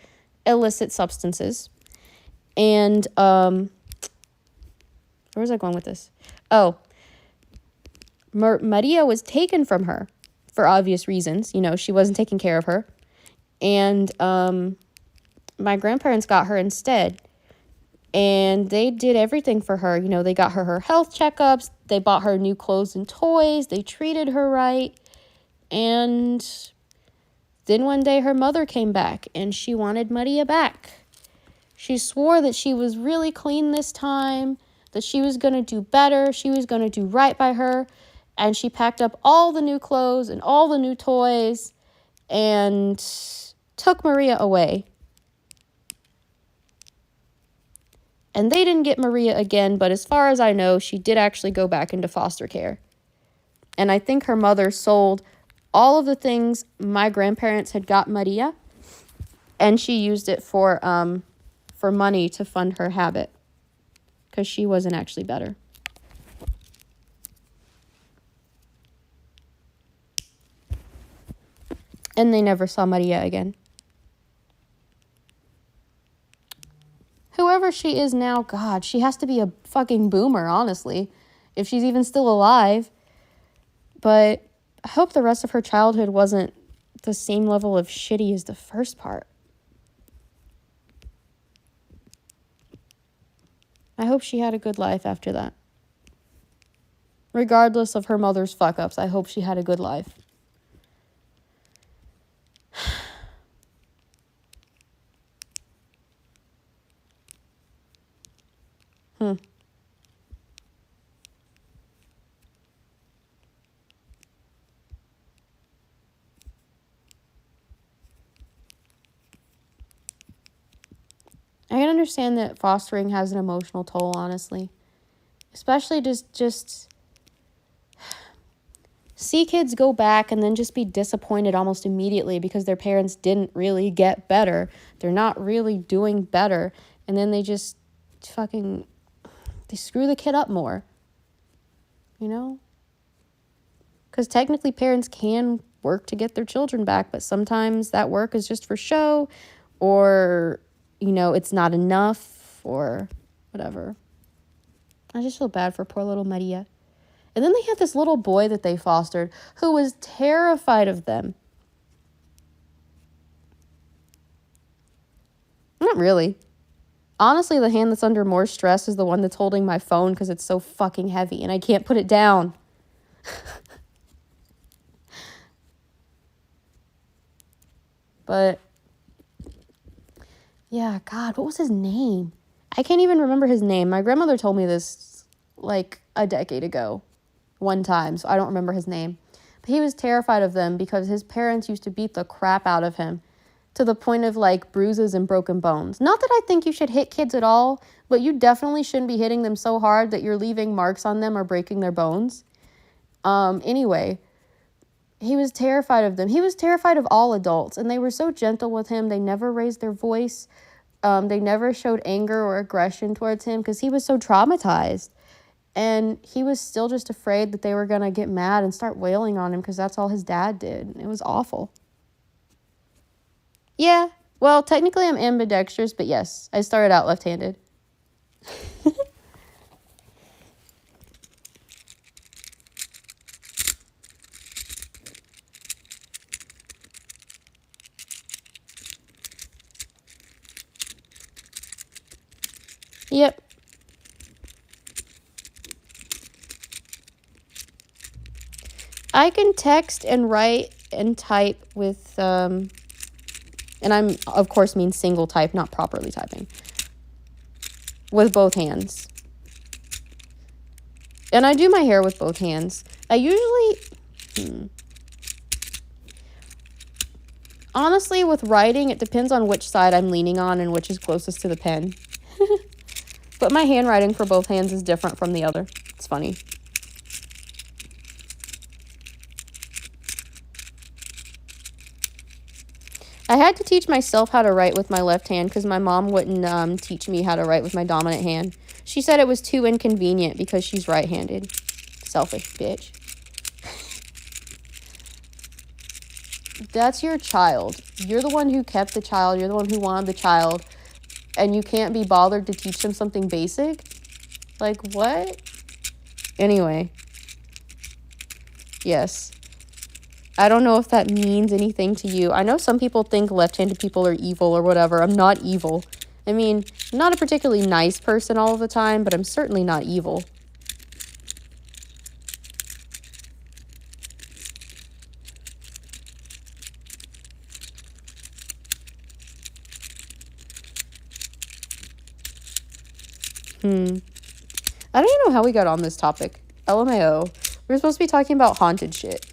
illicit substances. And where was I going with this? Oh, Maria was taken from her for obvious reasons. You know, she wasn't taking care of her, and my grandparents got her instead. And they did everything for her. You know, they got her health checkups. They bought her new clothes and toys. They treated her right. And then one day her mother came back and she wanted Maria back. She swore that she was really clean this time, that she was going to do better. She was going to do right by her. And she packed up all the new clothes and all the new toys and took Maria away. And they didn't get Maria again, but as far as I know, she did actually go back into foster care. And I think her mother sold all of the things my grandparents had got Maria, and she used it for money to fund her habit, because she wasn't actually better. And they never saw Maria again. Whoever she is now, God, she has to be a fucking boomer, honestly, if she's even still alive. But I hope the rest of her childhood wasn't the same level of shitty as the first part. I hope she had a good life after that. Regardless of her mother's fuck-ups, I hope she had a good life. I can understand that fostering has an emotional toll, honestly. Especially just see kids go back and then just be disappointed almost immediately because their parents didn't really get better. They're not really doing better. And then they just they screw the kid up more. You know? Because technically parents can work to get their children back, but sometimes that work is just for show, or, you know, it's not enough, or whatever. I just feel bad for poor little Maria. And then they had this little boy that they fostered who was terrified of them. Not really. Honestly, the hand that's under more stress is the one that's holding my phone because it's so fucking heavy and I can't put it down. But, yeah, God, what was his name? I can't even remember his name. My grandmother told me this like a decade ago one time, so I don't remember his name. But he was terrified of them because his parents used to beat the crap out of him to the point of like bruises and broken bones. Not that I think you should hit kids at all, but you definitely shouldn't be hitting them so hard that you're leaving marks on them or breaking their bones. Anyway, he was terrified of them. He was terrified of all adults, and they were so gentle with him. They never raised their voice. They never showed anger or aggression towards him because he was so traumatized. And he was still just afraid that they were going to get mad and start wailing on him because that's all his dad did. It was awful. Yeah, well, technically I'm ambidextrous, but yes, I started out left-handed. Yep. I can text and write and type with, and I'm, of course, mean single type, not properly typing, with both hands. And I do my hair with both hands. I usually, honestly, with writing, it depends on which side I'm leaning on and which is closest to the pen. But my handwriting for both hands is different from the other. It's funny. I had to teach myself how to write with my left hand because my mom wouldn't teach me how to write with my dominant hand. She said it was too inconvenient because she's right-handed. Selfish bitch. That's your child. You're the one who kept the child. You're the one who wanted the child. And you can't be bothered to teach them something basic? Like, what? Anyway. Yes. I don't know if that means anything to you. I know some people think left-handed people are evil or whatever. I'm not evil. I mean, I'm not a particularly nice person all of the time, but I'm certainly not evil. I don't even know how we got on this topic. LMAO. We were supposed to be talking about haunted shit.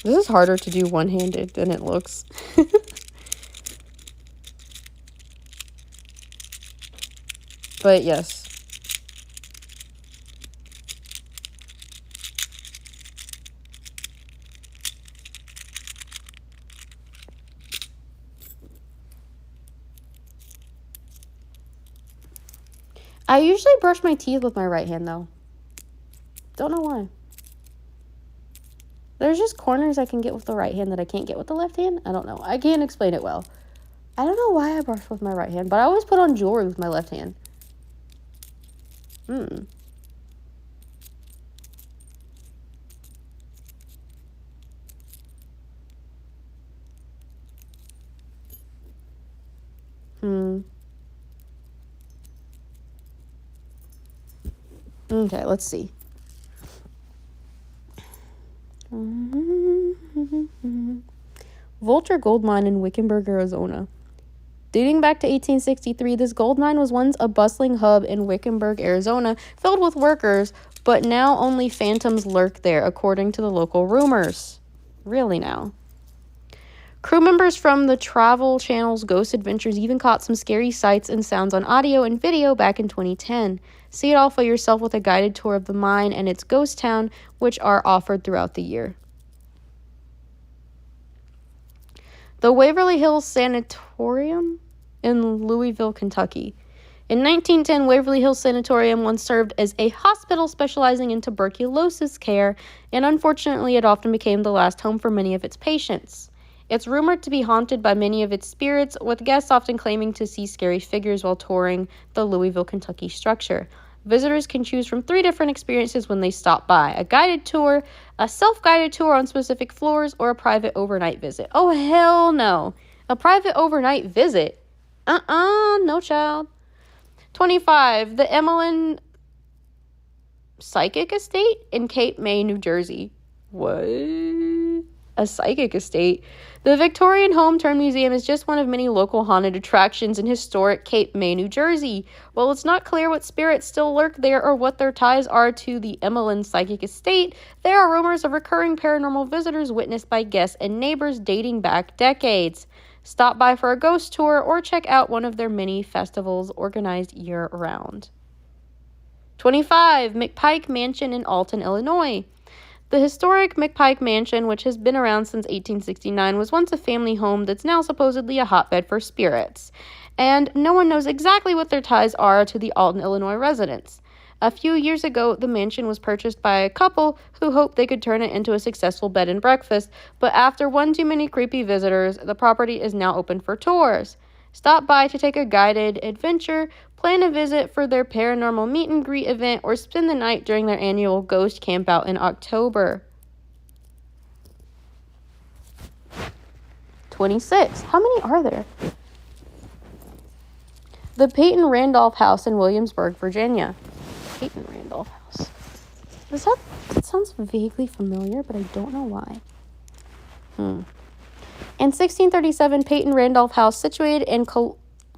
This is harder to do one-handed than it looks. But yes. I usually brush my teeth with my right hand, though. Don't know why. There's just corners I can get with the right hand that I can't get with the left hand. I don't know. I can't explain it well. I don't know why I brush with my right hand, but I always put on jewelry with my left hand. Okay, let's see. Vulture Gold Mine in Wickenburg, Arizona. Dating back to 1863, this gold mine was once a bustling hub in Wickenburg, Arizona, filled with workers, but now only phantoms lurk there, according to the local rumors. Really now? Crew members from the Travel Channel's Ghost Adventures even caught some scary sights and sounds on audio and video back in 2010. See it all for yourself with a guided tour of the mine and its ghost town, which are offered throughout the year. The Waverly Hills Sanatorium in Louisville, Kentucky. In 1910, Waverly Hills Sanatorium once served as a hospital specializing in tuberculosis care, and unfortunately it often became the last home for many of its patients. It's rumored to be haunted by many of its spirits, with guests often claiming to see scary figures while touring the Louisville, Kentucky structure. Visitors can choose from 3 different experiences when they stop by: a guided tour, a self-guided tour on specific floors, or a private overnight visit. Oh, hell no. A private overnight visit? No child. 25. The Emmeline Psychic Estate in Cape May, New Jersey. What? A psychic estate? The Victorian Home Turn Museum is just one of many local haunted attractions in historic Cape May, New Jersey. While it's not clear what spirits still lurk there or what their ties are to the Emmeline Psychic Estate, there are rumors of recurring paranormal visitors witnessed by guests and neighbors dating back decades. Stop by for a ghost tour or check out one of their many festivals organized year-round. 25. McPike Mansion in Alton, Illinois. The historic McPike Mansion, which has been around since 1869, was once a family home that's now supposedly a hotbed for spirits. And no one knows exactly what their ties are to the Alton, Illinois residents. A few years ago, the mansion was purchased by a couple who hoped they could turn it into a successful bed and breakfast, but after one too many creepy visitors, the property is now open for tours. Stop by to take a guided adventure, plan a visit for their paranormal meet and greet event, or spend the night during their annual ghost campout in October. 26. How many are there? The Peyton Randolph House in Williamsburg, Virginia. Peyton Randolph House. That sounds vaguely familiar, but I don't know why. In 1637, Peyton Randolph House, situated in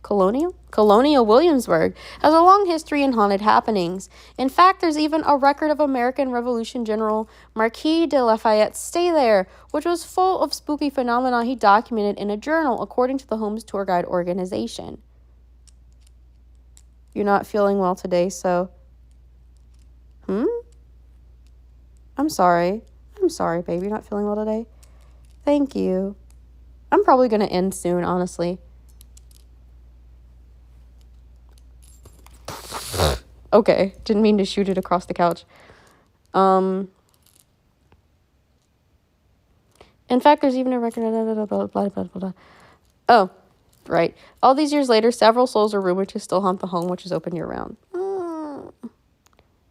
Colonial Williamsburg, has a long history in haunted happenings. In fact, there's even a record of American Revolution General Marquis de Lafayette's stay there, which was full of spooky phenomena he documented in a journal, according to the home's tour guide organization. You're not feeling well today, so... I'm sorry, babe. You're not feeling well today? Thank you. I'm probably going to end soon, honestly. Okay, didn't mean to shoot it across the couch. In fact, there's even a record of blah, blah, blah, blah, blah. Oh, right. All these years later, several souls are rumored to still haunt the home, which is open year-round.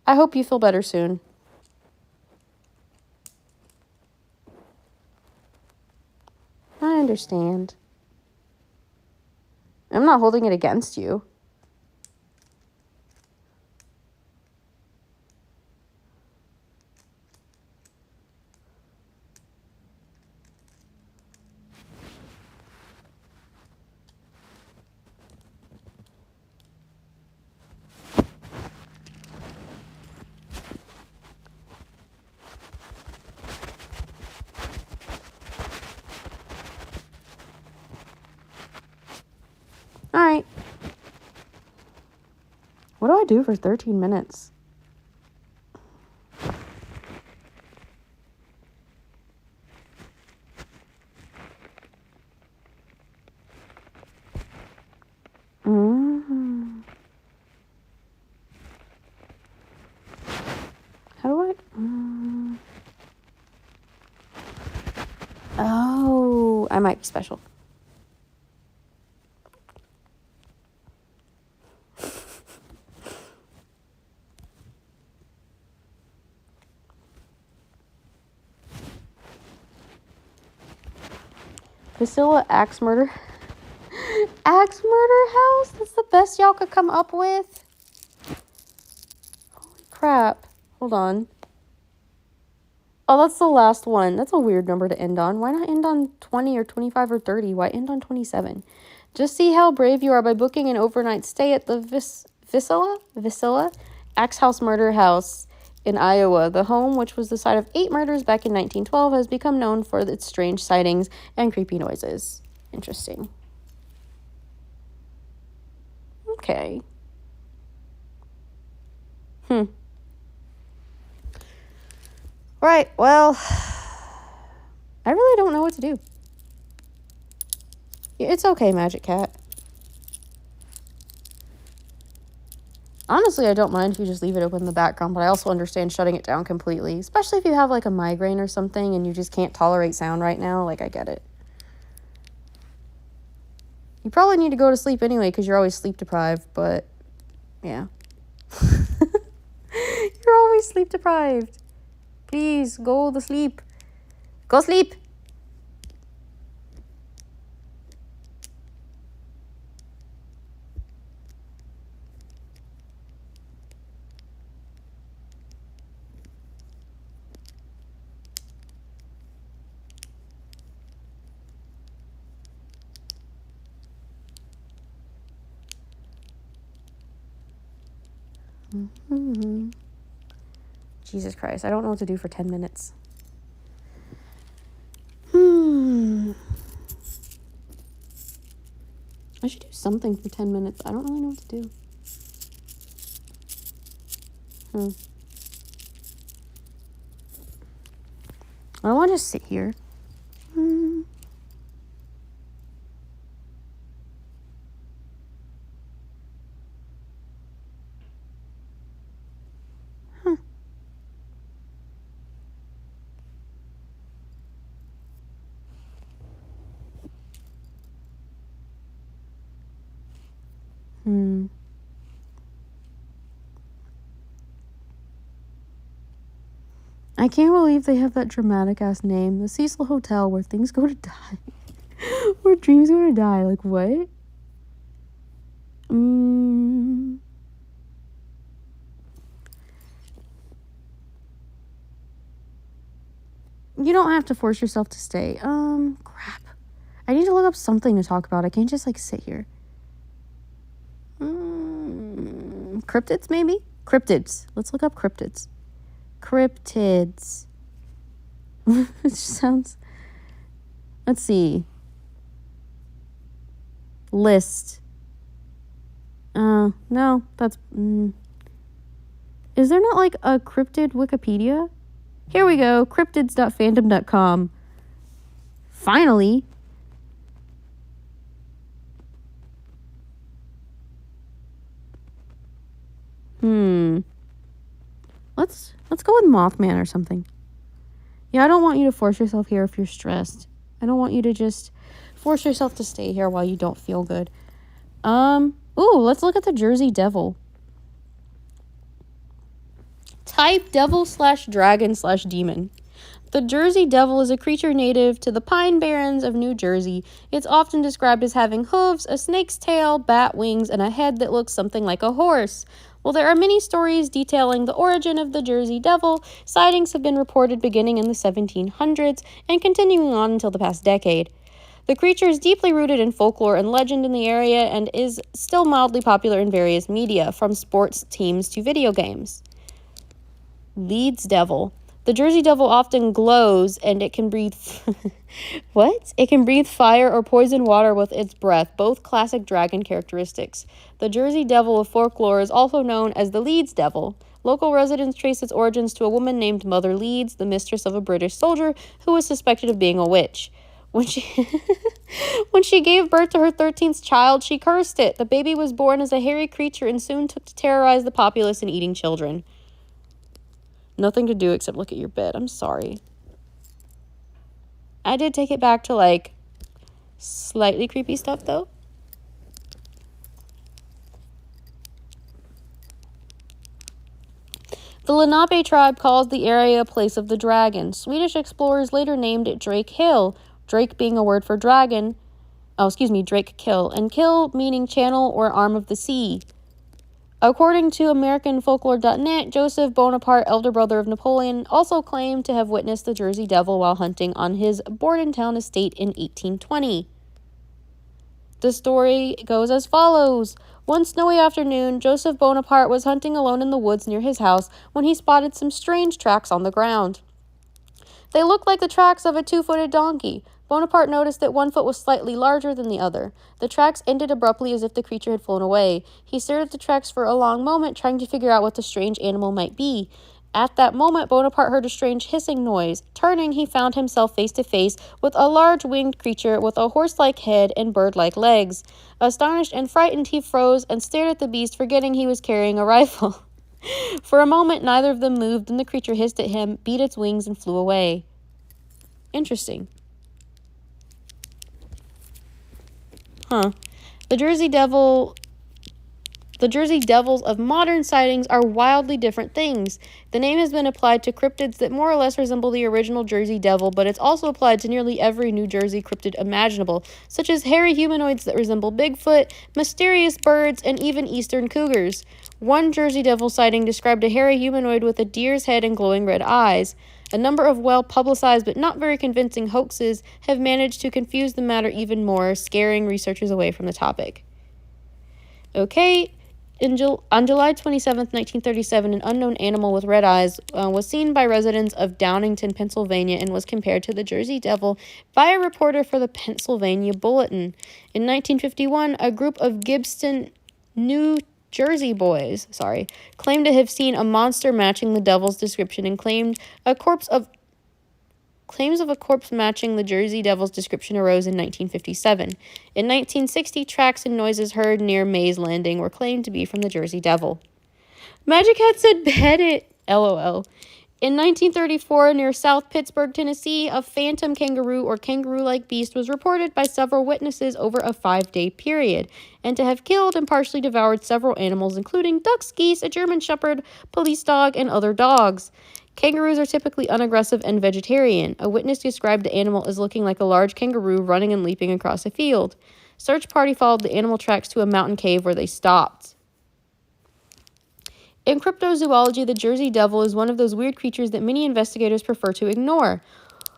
I hope you feel better soon. I understand. I'm not holding it against you. Alright. What do I do for 13 minutes? How do I... Oh, I might be special. Priscilla Axe Murder. Axe Murder House? That's the best y'all could come up with? Holy crap. Hold on. Oh, that's the last one. That's a weird number to end on. Why not end on 20 or 25 or 30? Why end on 27? Just see how brave you are by booking an overnight stay at the Viscilla Axe House Murder House in Iowa. The home, which was the site of 8 murders back in 1912, has become known for its strange sightings and creepy noises. Interesting. Okay. Right, well, I really don't know what to do. It's okay, Magic Cat. Honestly, I don't mind if you just leave it open in the background, but I also understand shutting it down completely, especially if you have, like, a migraine or something and you just can't tolerate sound right now. Like, I get it. You probably need to go to sleep anyway because you're always sleep deprived, but, yeah. You're always sleep deprived. Please, go to sleep. Go sleep. Jesus Christ, I don't know what to do for 10 minutes. I should do something for 10 minutes. I don't really know what to do. I want to just sit here. I can't believe they have that dramatic ass name, the Cecil Hotel, where things go to die. Where dreams go to die. Like, what? You don't have to force yourself to stay. Crap. I need to look up something to talk about. I can't just, like, sit here. Cryptids, maybe? Cryptids. Let's look up cryptids. Cryptids. It just sounds... Let's see. List. No, that's... Is there not, like, a cryptid Wikipedia? Here we go. Cryptids.fandom.com. Finally. Let's go with Mothman or something. Yeah, I don't want you to force yourself here if you're stressed. I don't want you to just force yourself to stay here while you don't feel good. Let's look at the Jersey Devil. Type devil/dragon/demon. The Jersey Devil is a creature native to the Pine Barrens of New Jersey. It's often described as having hooves, a snake's tail, bat wings, and a head that looks something like a horse. While there are many stories detailing the origin of the Jersey Devil, sightings have been reported beginning in the 1700s and continuing on until the past decade. The creature is deeply rooted in folklore and legend in the area and is still mildly popular in various media, from sports teams to video games. Leeds Devil. The Jersey Devil often glows, and it can breathe... What? It can breathe fire or poison water with its breath, both classic dragon characteristics. The Jersey Devil of folklore is also known as the Leeds Devil. Local residents trace its origins to a woman named Mother Leeds, the mistress of a British soldier who was suspected of being a witch. When she gave birth to her 13th child, she cursed it. The baby was born as a hairy creature and soon took to terrorize the populace and eating children. Nothing to do except look at your bed. I'm sorry. I did take it back to, like, slightly creepy stuff, though. The Lenape tribe calls the area a place of the dragon. Swedish explorers later named it Drake Hill, Drake being a word for dragon. Drake Kill, and kill meaning channel or arm of the sea. According to AmericanFolklore.net, Joseph Bonaparte, elder brother of Napoleon, also claimed to have witnessed the Jersey Devil while hunting on his Bordentown estate in 1820. The story goes as follows. One snowy afternoon, Joseph Bonaparte was hunting alone in the woods near his house when he spotted some strange tracks on the ground. They looked like the tracks of a 2-footed donkey. Bonaparte noticed that one foot was slightly larger than the other. The tracks ended abruptly as if the creature had flown away. He stared at the tracks for a long moment, trying to figure out what the strange animal might be. At that moment, Bonaparte heard a strange hissing noise. Turning, he found himself face to face with a large winged creature with a horse-like head and bird-like legs. Astonished and frightened, he froze and stared at the beast, forgetting he was carrying a rifle. For a moment, neither of them moved, then the creature hissed at him, beat its wings, and flew away. Interesting. The Jersey Devils of modern sightings are wildly different things. The name has been applied to cryptids that more or less resemble the original Jersey Devil, but it's also applied to nearly every New Jersey cryptid imaginable, such as hairy humanoids that resemble Bigfoot, mysterious birds, and even eastern cougars. One Jersey Devil sighting described a hairy humanoid with a deer's head and glowing red eyes. A number of well-publicized but not very convincing hoaxes have managed to confuse the matter even more, scaring researchers away from the topic. Okay, On July 27th, 1937, an unknown animal with red eyes was seen by residents of Downingtown, Pennsylvania, and was compared to the Jersey Devil by a reporter for the Pennsylvania Bulletin. In 1951, a group of Gibson, New Jersey boys, claimed to have seen a monster matching the devil's description and claims of a corpse matching the Jersey Devil's description arose in 1957. In 1960, tracks and noises heard near Mays Landing were claimed to be from the Jersey Devil. Magic Hat said, bet it, LOL. In 1934, near South Pittsburgh, Tennessee, a phantom kangaroo or kangaroo-like beast was reported by several witnesses over a 5-day period, and to have killed and partially devoured several animals, including ducks, geese, a German shepherd, police dog, and other dogs. Kangaroos are typically unaggressive and vegetarian. A witness described the animal as looking like a large kangaroo running and leaping across a field. Search party followed the animal tracks to a mountain cave where they stopped. In cryptozoology, the Jersey Devil is one of those weird creatures that many investigators prefer to ignore.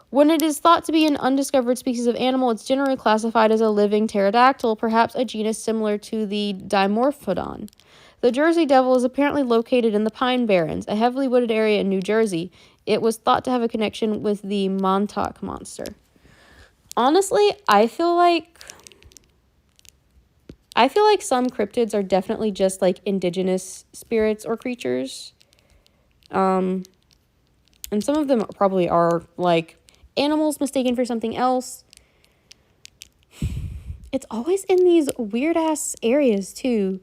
When it is thought to be an undiscovered species of animal, it's generally classified as a living pterodactyl, perhaps a genus similar to the Dimorphodon. The Jersey Devil is apparently located in the Pine Barrens, a heavily wooded area in New Jersey. It was thought to have a connection with the Montauk Monster. Honestly, I feel like some cryptids are definitely just like indigenous spirits or creatures. And some of them probably are like animals mistaken for something else. It's always in these weird ass areas too.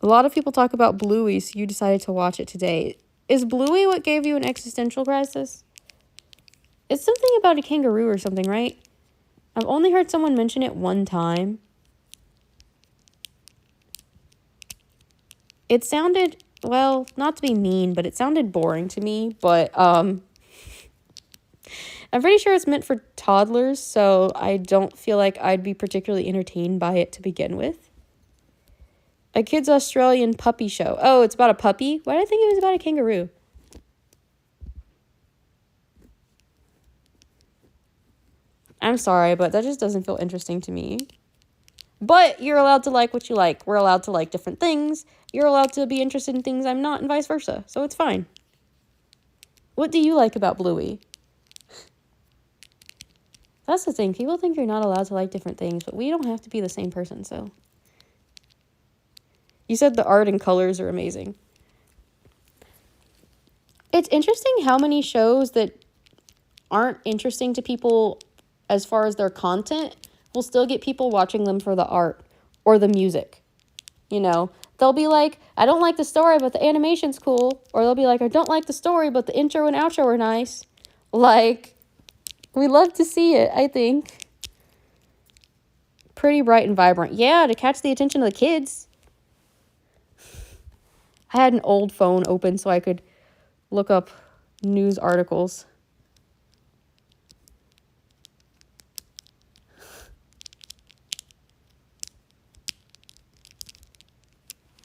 A lot of people talk about Bluey, so you decided to watch it today. Is Bluey what gave you an existential crisis? It's something about a kangaroo or something, right? I've only heard someone mention it one time. It sounded, well, not to be mean, but it sounded boring to me. But I'm pretty sure it's meant for toddlers, so I don't feel like I'd be particularly entertained by it to begin with. A Kid's Australian Puppy Show. Oh, it's about a puppy? Why did I think it was about a kangaroo? I'm sorry, but that just doesn't feel interesting to me. But you're allowed to like what you like. We're allowed to like different things. You're allowed to be interested in things I'm not, and vice versa. So it's fine. What do you like about Bluey? That's the thing. People think you're not allowed to like different things, but we don't have to be the same person, so. You said the art and colors are amazing. It's interesting how many shows that aren't interesting to people as far as their content will still get people watching them for the art or the music. You know, they'll be like, I don't like the story, but the animation's cool. Or they'll be like, I don't like the story, but the intro and outro are nice. Like, we love to see it, I think. Pretty bright and vibrant. Yeah, to catch the attention of the kids. I had an old phone open so I could look up news articles.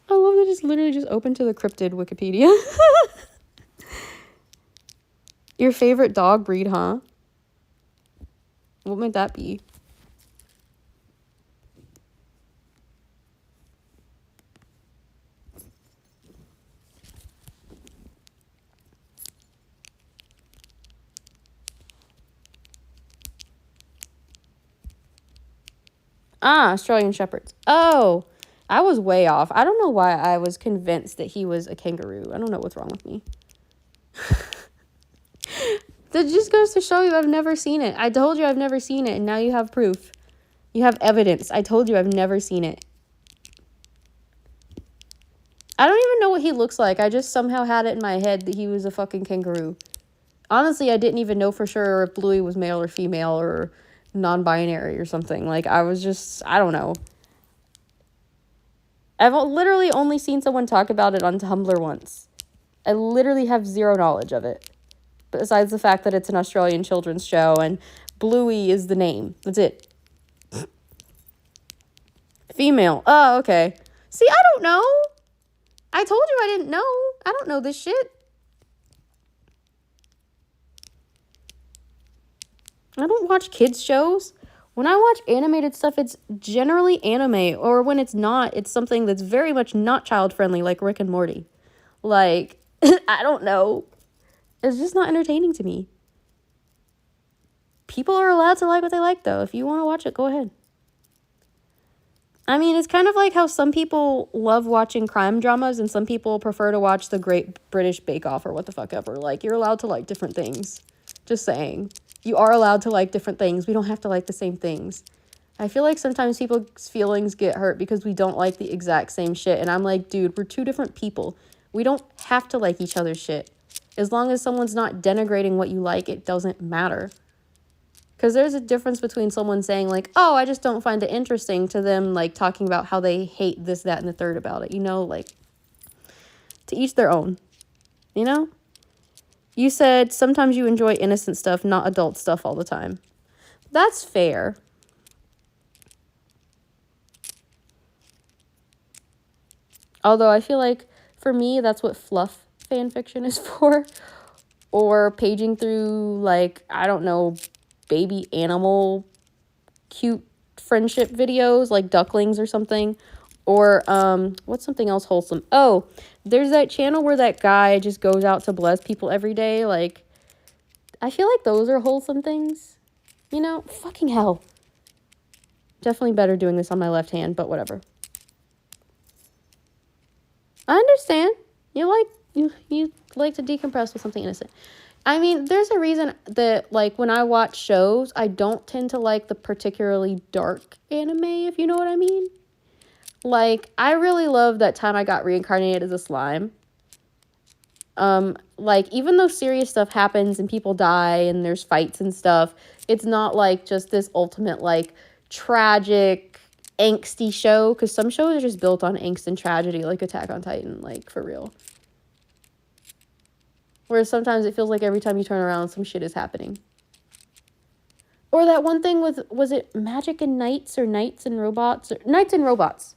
I love that it's literally just open to the cryptid Wikipedia. Your favorite dog breed, huh? What might that be? Australian Shepherds. Oh, I was way off. I don't know why I was convinced that he was a kangaroo. I don't know what's wrong with me. That just goes to show you I've never seen it. I told you I've never seen it, and now you have proof. You have evidence. I told you I've never seen it. I don't even know what he looks like. I just somehow had it in my head that he was a fucking kangaroo. Honestly, I didn't even know for sure if Bluey was male or female or non-binary or something. Like, I was just, I don't know. I've literally only seen someone talk about it on Tumblr once. I literally have zero knowledge of it. Besides the fact that it's an Australian children's show and Bluey is the name. That's it. Female. Oh, okay. See, I don't know. I told you I didn't know. I don't know this shit. I don't watch kids shows. When I watch animated stuff, it's generally anime, or when it's not, it's something that's very much not child-friendly, like Rick and Morty. Like, I don't know. It's just not entertaining to me. People are allowed to like what they like, though. If you want to watch it, go ahead. I mean, it's kind of like how some people love watching crime dramas and some people prefer to watch the Great British Bake Off or what the fuck ever. Like, you're allowed to like different things. Just saying. You are allowed to like different things. We don't have to like the same things. I feel like sometimes people's feelings get hurt because we don't like the exact same shit. And I'm like, dude, we're two different people. We don't have to like each other's shit. As long as someone's not denigrating what you like, it doesn't matter. Because there's a difference between someone saying, like, oh, I just don't find it interesting, to them, like, talking about how they hate this, that, and the third about it. You know, like, to each their own. You know? You said sometimes you enjoy innocent stuff, not adult stuff all the time. That's fair. Although I feel like, for me, that's what fluff fan fiction is for. Or paging through, like, I don't know, baby animal cute friendship videos like ducklings or something. Or what's something else wholesome? Oh, there's that channel where that guy just goes out to bless people every day. Like, I feel like those are wholesome things. You know, fucking hell. Definitely better doing this on my left hand, but whatever. I understand. You like to decompress with something innocent. I mean, there's a reason that, like, when I watch shows, I don't tend to like the particularly dark anime, if you know what I mean. Like, I really love That Time I Got Reincarnated as a Slime. Like, even though serious stuff happens and people die and there's fights and stuff, it's not, like, just this ultimate, like, tragic, angsty show. Because some shows are just built on angst and tragedy, like Attack on Titan, like, for real. Whereas sometimes it feels like every time you turn around, some shit is happening. Or that one thing with, was it Magic and Knights or Knights and Robots? Or Knights and Robots.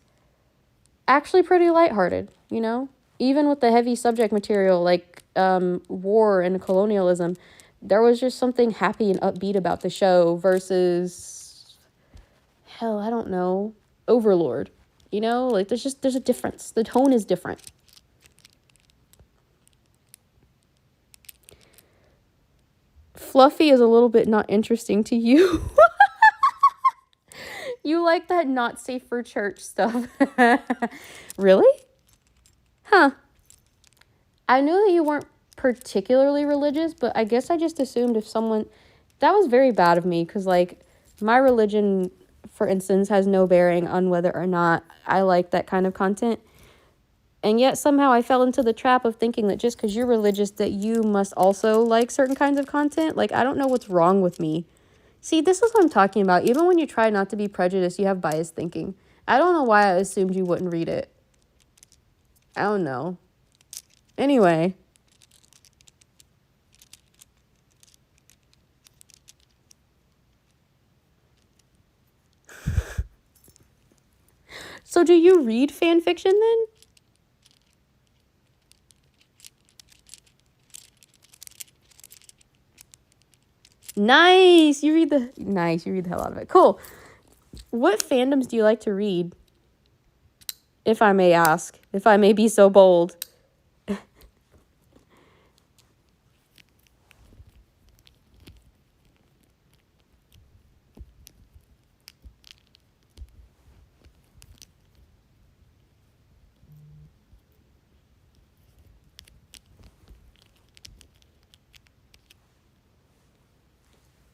Actually pretty lighthearted, you know? Even with the heavy subject material like war and colonialism, there was just something happy and upbeat about the show versus, hell, I don't know, Overlord. You know? Like, there's a difference. The tone is different. Fluffy is a little bit not interesting to you. You like that not safe for church stuff. Really? Huh. I knew that you weren't particularly religious, but I guess I just assumed if someone... That was very bad of me, because, like, my religion, for instance, has no bearing on whether or not I like that kind of content. And yet somehow I fell into the trap of thinking that just because you're religious that you must also like certain kinds of content. Like, I don't know what's wrong with me. See, this is what I'm talking about. Even when you try not to be prejudiced, you have biased thinking. I don't know why I assumed you wouldn't read it. I don't know. Anyway. So do you read fan fiction then? Nice. You read the hell out of it. Cool. What fandoms do you like to read? If I may ask, if I may be so bold.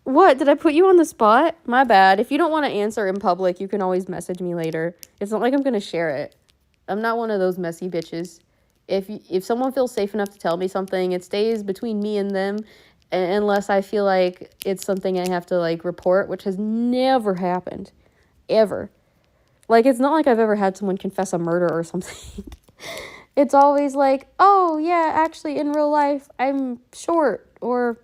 What? Did I put you on the spot? My bad. If you don't want to answer in public, you can always message me later. It's not like I'm going to share it. I'm not one of those messy bitches. If someone feels safe enough to tell me something, it stays between me and them, unless I feel like it's something I have to, like, report, which has never happened. Ever. Like, it's not like I've ever had someone confess a murder or something. It's always like, oh, yeah, actually, in real life, I'm short, or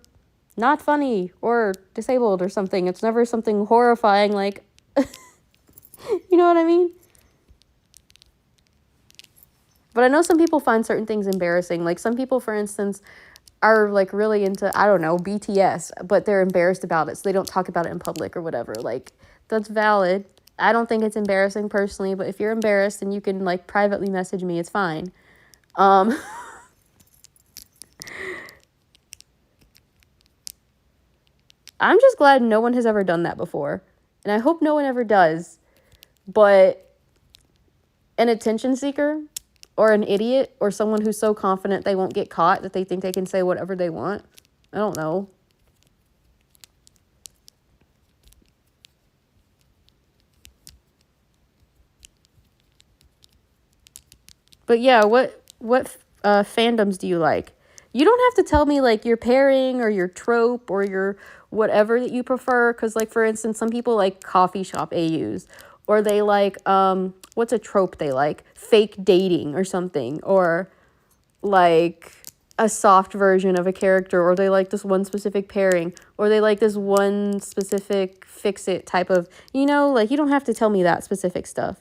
not funny, or disabled, or something. It's never something horrifying, like, you know what I mean? But I know some people find certain things embarrassing. Like, some people, for instance, are like really into, I don't know, BTS, but they're embarrassed about it, so they don't talk about it in public or whatever. Like, that's valid. I don't think it's embarrassing personally, but if you're embarrassed and you can like privately message me, it's fine. I'm just glad no one has ever done that before, and I hope no one ever does. But an attention seeker or an idiot or someone who's so confident they won't get caught that they think they can say whatever they want, I don't know. But yeah, what fandoms do you like? You don't have to tell me like your pairing or your trope or your whatever that you prefer, because like for instance, some people like coffee shop AUs, or they like what's a trope they like? Fake dating or something, or like a soft version of a character, or they like this one specific pairing, or they like this one specific fix it type of, like you don't have to tell me that specific stuff.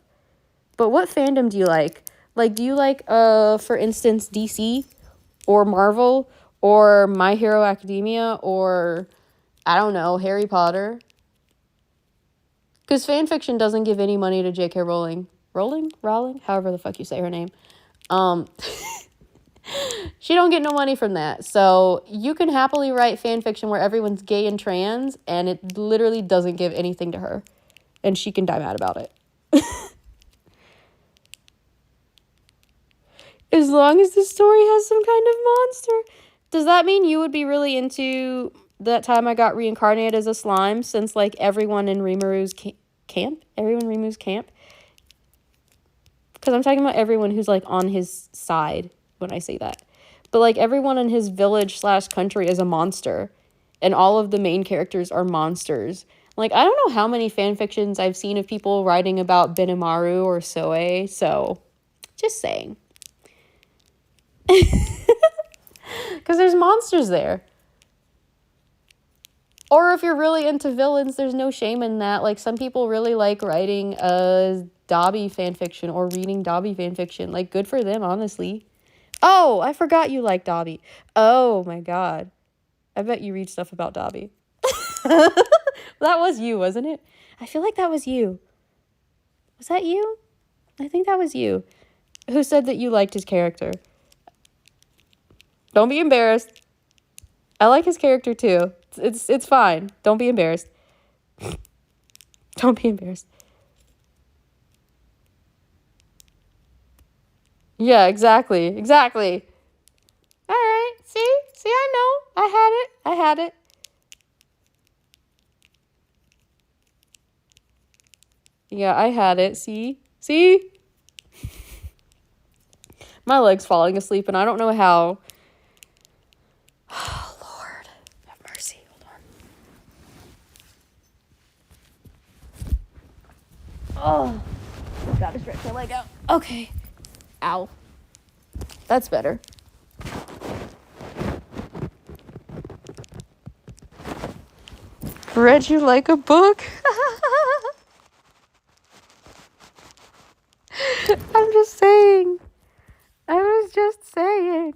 But what fandom do you like? Like, do you like, for instance, DC or Marvel or My Hero Academia or, I don't know, Harry Potter? Because fanfiction doesn't give any money to J.K. Rowling. Rowling? However the fuck you say her name. She don't get no money from that. So you can happily write fanfiction where everyone's gay and trans, and it literally doesn't give anything to her. And she can die mad about it. As long as the story has some kind of monster. Does that mean you would be really into that time I got reincarnated as a slime, since like everyone in Rimuru's camp? Everyone in Rimuru's camp? Because I'm talking about everyone who's like on his side when I say that. But like everyone in his village/country is a monster. And all of the main characters are monsters. Like, I don't know how many fan fictions I've seen of people writing about Benimaru or Soe. So, just saying. Because there's monsters there. Or if you're really into villains, there's no shame in that. Like, some people really like writing a Dobby fanfiction or reading Dobby fanfiction. Like, good for them, honestly. Oh, I forgot you like Dobby. Oh, my God. I bet you read stuff about Dobby. That was you, wasn't it? I feel like that was you. Was that you? I think that was you. Who said that you liked his character? Don't be embarrassed. I like his character too. It's fine. Don't be embarrassed. Don't be embarrassed. Yeah, exactly. All right. See, I know. I had it. Yeah, I had it. See? My leg's falling asleep and I don't know how. Oh, Lord. Have mercy. Hold on. Oh. Gotta stretch my leg out. Okay. Ow. That's better. Read you like a book? I'm just saying. I was just saying.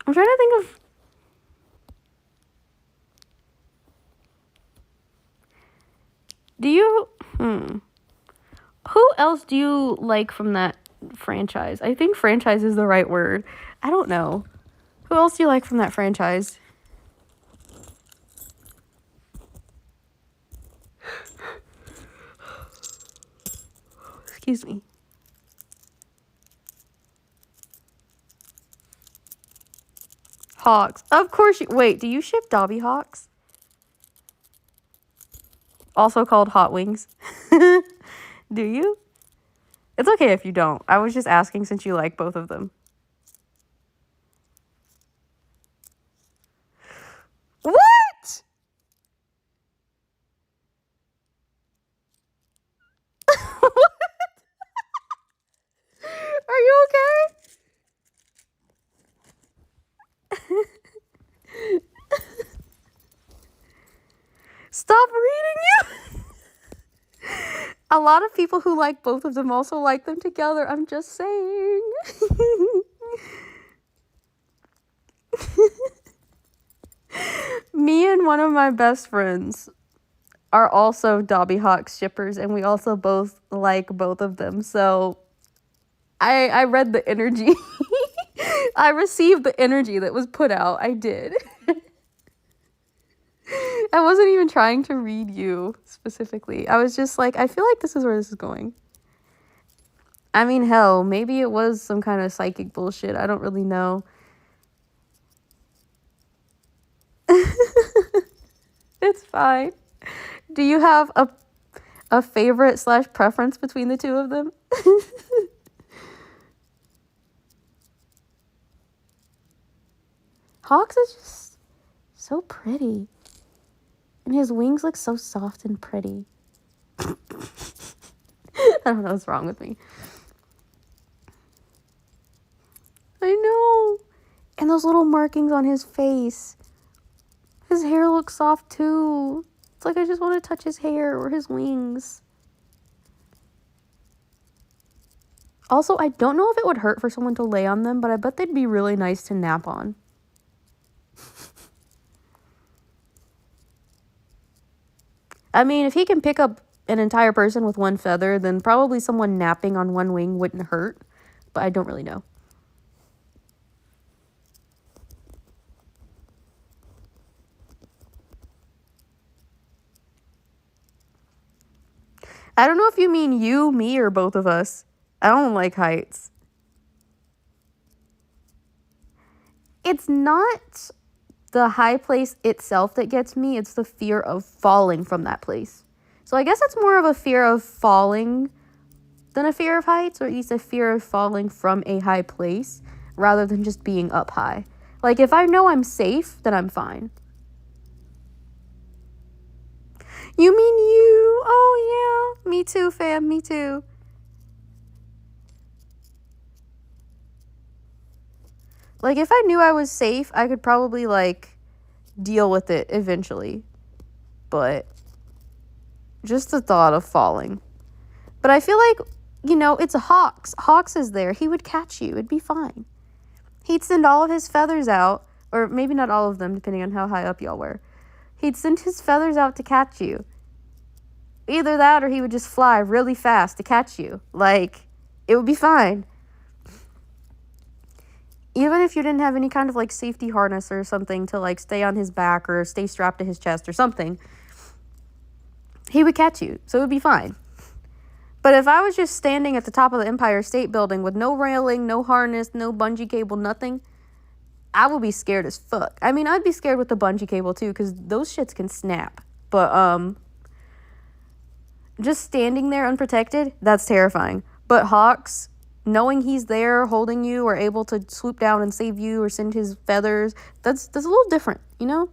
I'm trying to think of... Do you... Who else do you like from that franchise? I think franchise is the right word. I don't know. Who else do you like from that franchise? Excuse me. Hawks. Of course you... Wait, do you ship Dobby Hawks? Also called hot wings. Do you? It's okay if you don't. I was just asking since you like both of them. What? Are you okay? Stop reading you. A lot of people who like both of them also like them together. I'm just saying. Me and one of my best friends are also Dobby Hawks shippers, and we also both like both of them. So I read the energy. I received the energy that was put out. I did. I wasn't even trying to read you specifically. I was just like, I feel like this is where this is going. I mean, hell, maybe it was some kind of psychic bullshit. I don't really know. It's fine. Do you have a favorite / preference between the two of them? Hawks is just so pretty. And his wings look so soft and pretty. I don't know what's wrong with me. I know. And those little markings on his face. His hair looks soft too. It's like I just want to touch his hair or his wings. Also, I don't know if it would hurt for someone to lay on them, but I bet they'd be really nice to nap on. I mean, if he can pick up an entire person with one feather, then probably someone napping on one wing wouldn't hurt. But I don't really know. I don't know if you mean you, me, or both of us. I don't like heights. It's not the high place itself that gets me. It's the fear of falling from that place. So I guess it's more of a fear of falling than a fear of heights, or at least a fear of falling from a high place rather than just being up high. Like, if I know I'm safe, then I'm fine. You mean you? Oh, yeah. Me too, fam. Me too. Like, if I knew I was safe, I could probably, like, deal with it eventually. But just the thought of falling. But I feel like, you know, it's Hawks. Hawks is there. He would catch you. It'd be fine. He'd send all of his feathers out, or maybe not all of them, depending on how high up y'all were. He'd send his feathers out to catch you. Either that or he would just fly really fast to catch you. Like, it would be fine. Even if you didn't have any kind of, like, safety harness or something to, like, stay on his back or stay strapped to his chest or something, he would catch you. So it would be fine. But if I was just standing at the top of the Empire State Building with no railing, no harness, no bungee cable, nothing, I would be scared as fuck. I mean, I'd be scared with the bungee cable too, because those shits can snap. But, just standing there unprotected, that's terrifying. But Hawks, knowing he's there holding you or able to swoop down and save you or send his feathers, that's a little different, you know?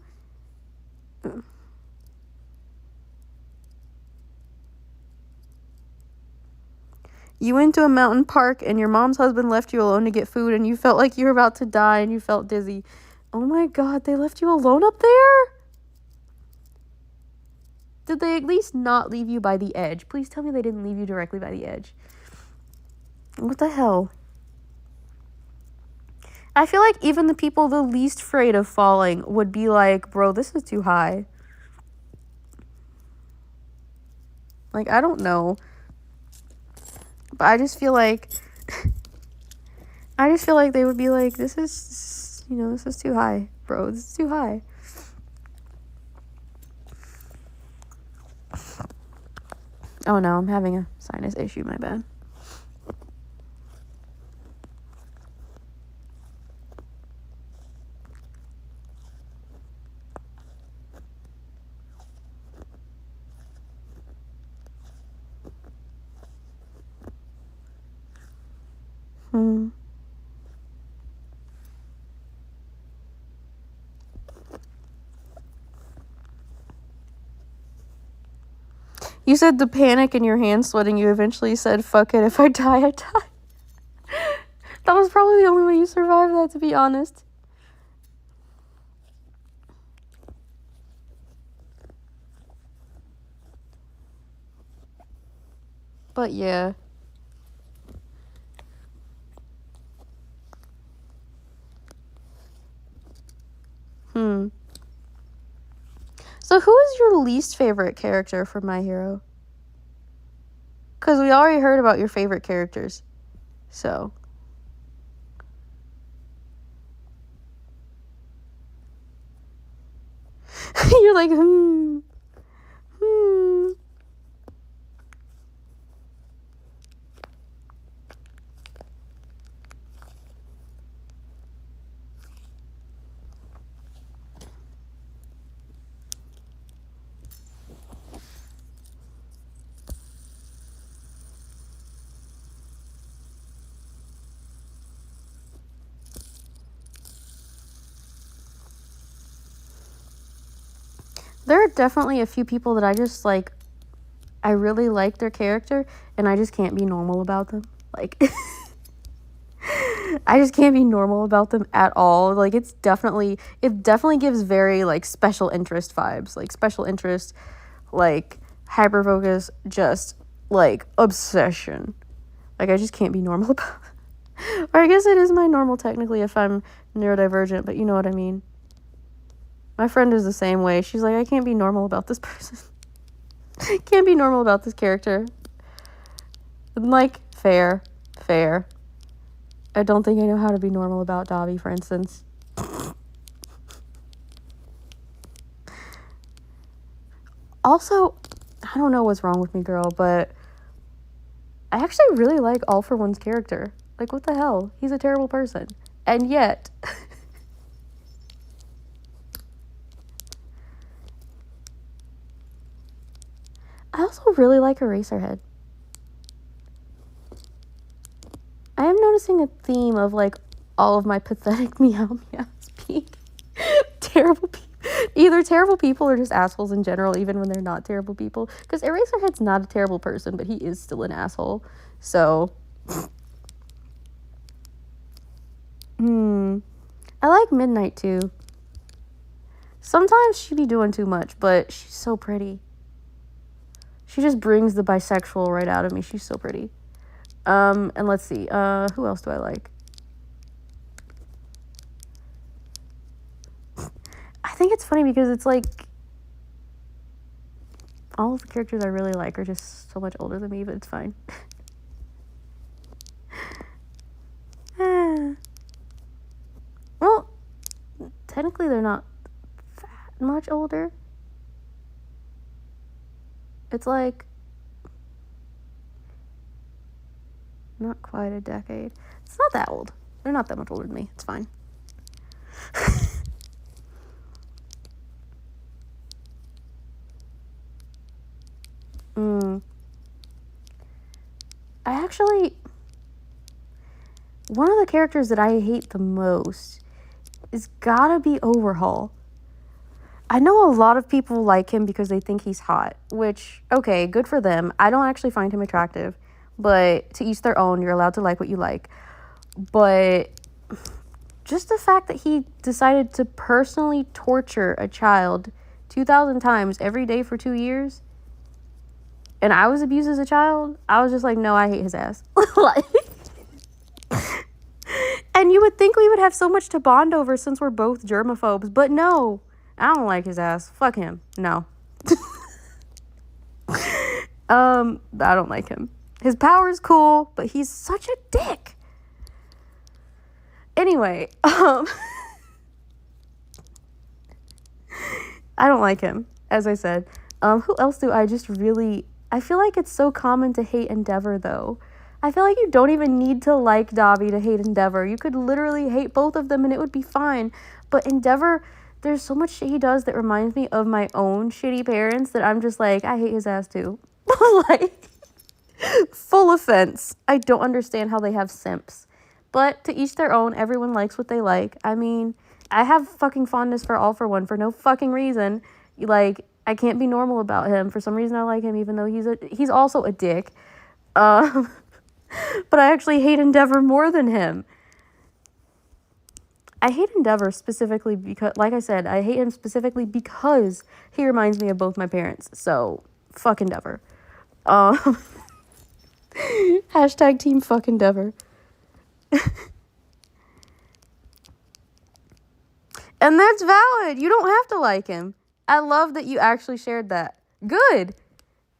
You went to a mountain park and your mom's husband left you alone to get food and you felt like you were about to die and you felt dizzy. Oh my God, they left you alone up there? Did they at least not leave you by the edge? Please tell me they didn't leave you directly by the edge. What the hell? I feel like even the people the least afraid of falling would be like, bro, this is too high. Like, I don't know. But I just feel like they would be like, this is too high, bro. This is too high. Oh no, I'm having a sinus issue, my bad. Hmm. You said the panic in your hand sweating. You eventually said, fuck it, if I die, I die. That was probably the only way you survived that, to be honest. But yeah. So who is your least favorite character from My Hero? Because we already heard about your favorite characters. So. You're like, There are definitely a few people that I just, like, I really like their character, and I just can't be normal about them. Like, I just can't be normal about them at all. Like, it definitely gives very, like, special interest vibes. Like, special interest, like, hyper focus, just, like, obsession. Like, I just can't be normal about it. Or I guess it is my normal, technically, if I'm neurodivergent, but you know what I mean. My friend is the same way. She's like, I can't be normal about this person. Can't be normal about this character. I'm like, fair. I don't think I know how to be normal about Dobby, for instance. Also, I don't know what's wrong with me, girl, but I actually really like All For One's character. Like, what the hell? He's a terrible person. And yet... I also really like Eraserhead. I am noticing a theme of, like, all of my pathetic meows being terrible people. Either terrible people or just assholes in general, even when they're not terrible people. Because Eraserhead's not a terrible person, but he is still an asshole. So... I like Midnight, too. Sometimes she be doing too much, but she's so pretty. She just brings the bisexual right out of me. She's so pretty. And let's see. Who else do I like? I think it's funny because it's like... all of the characters I really like are just so much older than me, but it's fine. Well, technically they're not that much older. It's like... not quite a decade. It's not that old. They're not that much older than me. It's fine. I actually... one of the characters that I hate the most is gotta be Overhaul. I know a lot of people like him because they think he's hot, which, okay, good for them. I don't actually find him attractive, but to each their own. You're allowed to like what you like. But just the fact that he decided to personally torture a child 2,000 times every day for 2 years, and I was abused as a child, I was just like, no, I hate his ass. Like, and you would think we would have so much to bond over since we're both germaphobes, but no, I don't like his ass. Fuck him. No. I don't like him. His power is cool, but he's such a dick. Anyway, I don't like him, as I said. Who else do I just really... I feel like it's so common to hate Endeavor, though. I feel like you don't even need to like Dobby to hate Endeavor. You could literally hate both of them and it would be fine. But Endeavor, there's so much shit he does that reminds me of my own shitty parents that I'm just like, I hate his ass too. Like, full offense. I don't understand how they have simps. But to each their own. Everyone likes what they like. I mean, I have fucking fondness for All For One for no fucking reason. Like, I can't be normal about him. For some reason, I like him, even though he's also a dick. But I actually hate Endeavor more than him. I hate Endeavor specifically because, like I said, I hate him specifically because he reminds me of both my parents. So, fuck Endeavor. Hashtag team fuck Endeavor. And that's valid. You don't have to like him. I love that you actually shared that. Good.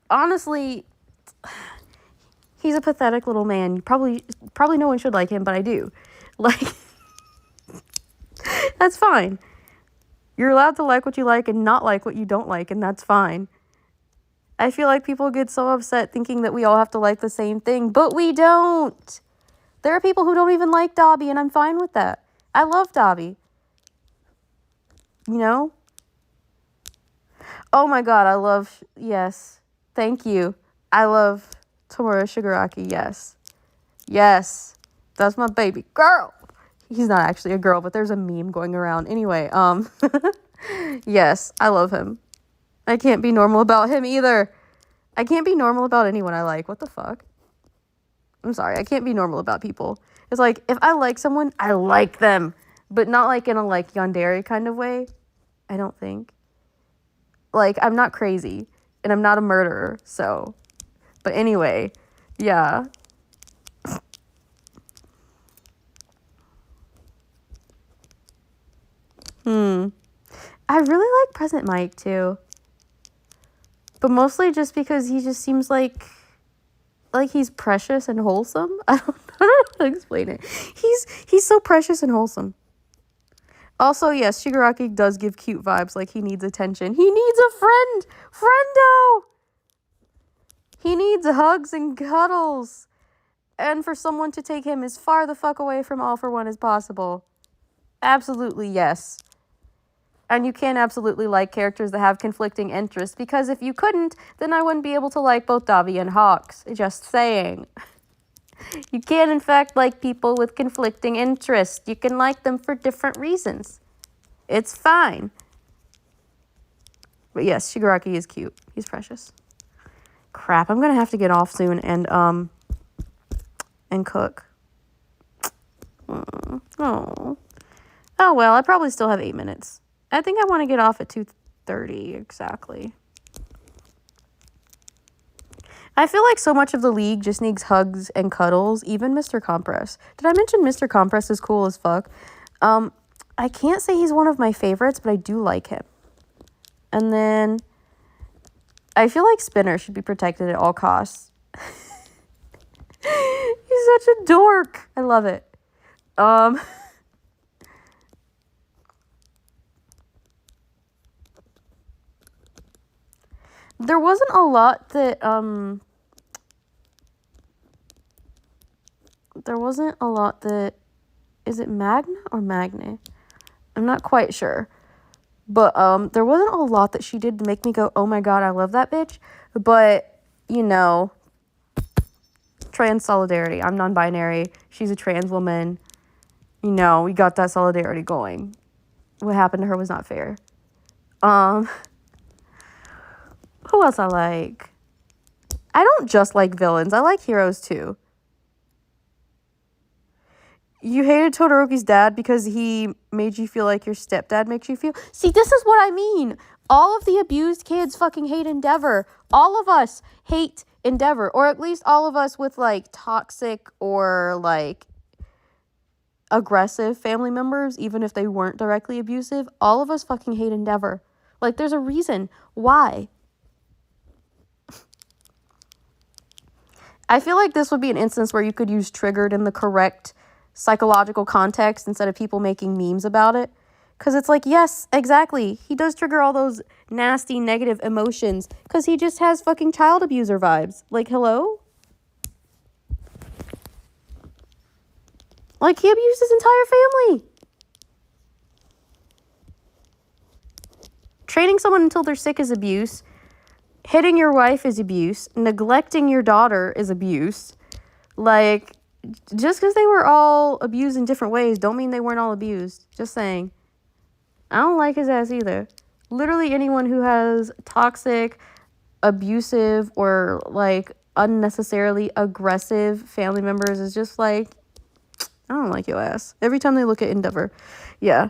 Honestly, he's a pathetic little man. Probably no one should like him, but I do. Like, that's fine. You're allowed to like what you like and not like what you don't like, and that's fine. I feel like people get so upset thinking that we all have to like the same thing, but we don't. There are people who don't even like Dobby, and I'm fine with that. I love Dobby. You know? Oh my god, I love... Yes. Thank you. I love Tomura Shigaraki, yes. Yes. That's my baby girl. He's not actually a girl, but there's a meme going around. Anyway, yes, I love him. I can't be normal about him either. I can't be normal about anyone I like. What the fuck? I'm sorry, I can't be normal about people. It's like, if I like someone, I like them. But not like in a like yandere kind of way. I don't think. Like, I'm not crazy. And I'm not a murderer, so. But anyway, yeah. I really like Present Mike, too. But mostly just because he just seems like he's precious and wholesome. I don't know how to explain it. He's so precious and wholesome. Also, yes, Shigaraki does give cute vibes, like he needs attention. He needs a friend! Friendo! He needs hugs and cuddles. And for someone to take him as far the fuck away from All For One as possible. Absolutely, yes. And you can absolutely like characters that have conflicting interests, because if you couldn't, then I wouldn't be able to like both Dobby and Hawks. Just saying. You can, in fact, like people with conflicting interests. You can like them for different reasons. It's fine. But yes, Shigaraki is cute. He's precious. Crap, I'm gonna have to get off soon and cook. Oh well, I probably still have 8 minutes. I think I want to get off at 2:30 exactly. I feel like so much of the league just needs hugs and cuddles, even Mr. Compress. Did I mention Mr. Compress is cool as fuck? I can't say he's one of my favorites, but I do like him. And then I feel like Spinner should be protected at all costs. He's such a dork. I love it. There wasn't a lot that, is it Magna or Magne? I'm not quite sure. But, there wasn't a lot that she did to make me go, oh my god, I love that bitch. But, you know, trans solidarity. I'm non-binary. She's a trans woman. You know, we got that solidarity going. What happened to her was not fair. Who else I like? I don't just like villains. I like heroes, too. You hated Todoroki's dad because he made you feel like your stepdad makes you feel... See, this is what I mean. All of the abused kids fucking hate Endeavor. All of us hate Endeavor. Or at least all of us with, like, toxic or, like, aggressive family members, even if they weren't directly abusive. All of us fucking hate Endeavor. Like, there's a reason. Why? I feel like this would be an instance where you could use triggered in the correct psychological context instead of people making memes about it. Because it's like, yes, exactly. He does trigger all those nasty, negative emotions because he just has fucking child abuser vibes. Like, hello? Like, he abused his entire family. Training someone until they're sick is abuse. Hitting your wife is abuse. Neglecting your daughter is abuse. Like, Just because they were all abused in different ways don't mean they weren't all abused. Just saying. I don't like his ass either. Literally anyone who has toxic, abusive, or like unnecessarily aggressive family members is just like, I don't like your ass. Every time they look at Endeavor. Yeah.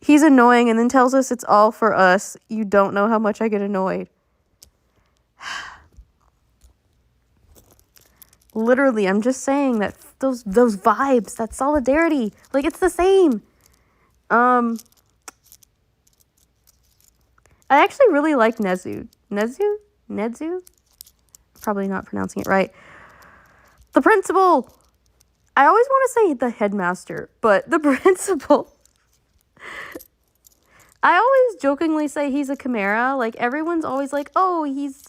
He's annoying and then tells us it's all for us. You don't know how much I get annoyed. Literally, I'm just saying that those vibes, that solidarity, like it's the same. I actually really like Nezu. Nezu? Probably not pronouncing it right. The principal. I always want to say the headmaster, but the principal. I always jokingly say he's a chimera. Like, everyone's always like, oh, he's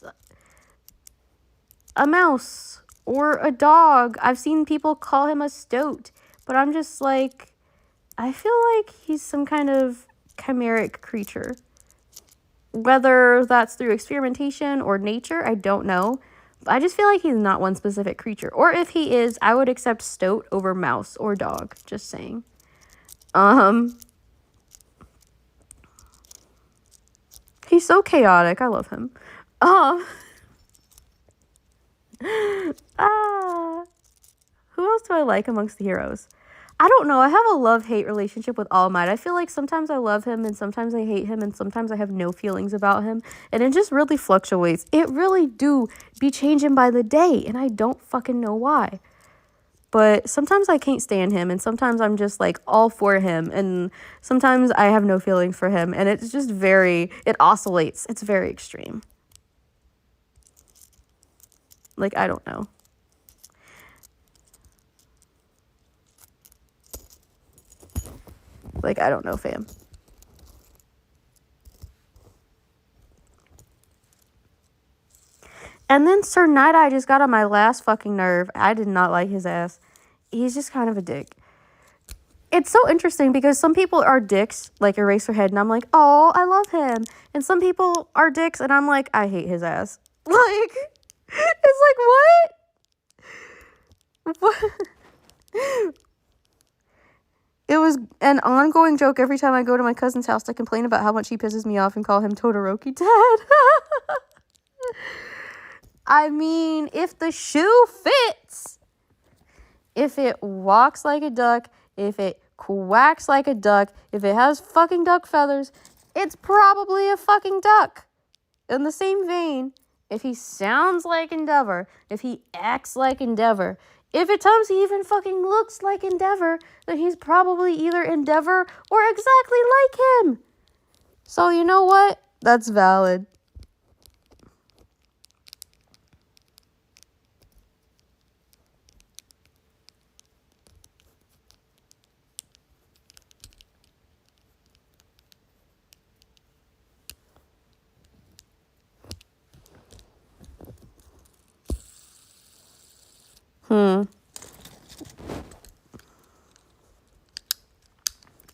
a mouse or a dog. I've seen people call him a stoat, but I'm just like, I feel like he's some kind of chimeric creature. Whether that's through experimentation or nature, I don't know. I just feel like he's not one specific creature. Or if he is, I would accept stoat over mouse or dog. Just saying. He's so chaotic. I love him. Who else do I like amongst the heroes? I don't know. I have a love-hate relationship with All Might. I feel like sometimes I love him and sometimes I hate him and sometimes I have no feelings about him. And it just really fluctuates. It really do be changing by the day and I don't fucking know why. But sometimes I can't stand him and sometimes I'm just like all for him and sometimes I have no feelings for him and it's just it oscillates. It's very extreme. Like, I don't know. Like, I don't know, fam. And then Sir Night-Eye just got on my last fucking nerve. I did not like his ass. He's just kind of a dick. It's so interesting because some people are dicks, like Eraserhead, and I'm like, oh, I love him. And some people are dicks, and I'm like, I hate his ass. Like, it's like, what? What? It was an ongoing joke every time I go to my cousin's house to complain about how much he pisses me off and call him Todoroki Dad. I mean, if the shoe fits, if it walks like a duck, if it quacks like a duck, if it has fucking duck feathers, it's probably a fucking duck. In the same vein, if he sounds like Endeavor, if he acts like Endeavor, if at times he even fucking looks like Endeavor, then he's probably either Endeavor or exactly like him. So you know what? That's valid. I'm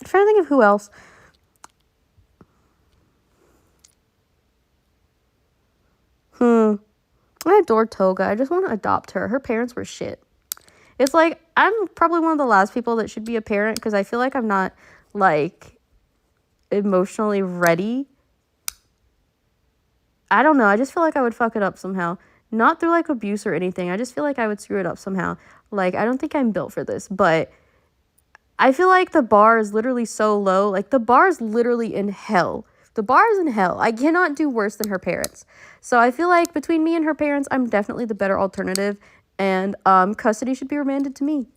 trying to think of who else. I adore Toga. I just want to adopt her. Her parents were shit. It's like, I'm probably one of the last people that should be a parent because I feel like I'm not, like, emotionally ready. I don't know. I just feel like I would fuck it up somehow. Not through, like, abuse or anything. I just feel like I would screw it up somehow. Like, I don't think I'm built for this. But I feel like the bar is literally so low. Like, the bar is literally in hell. The bar is in hell. I cannot do worse than her parents. So I feel like between me and her parents, I'm definitely the better alternative. And custody should be remanded to me.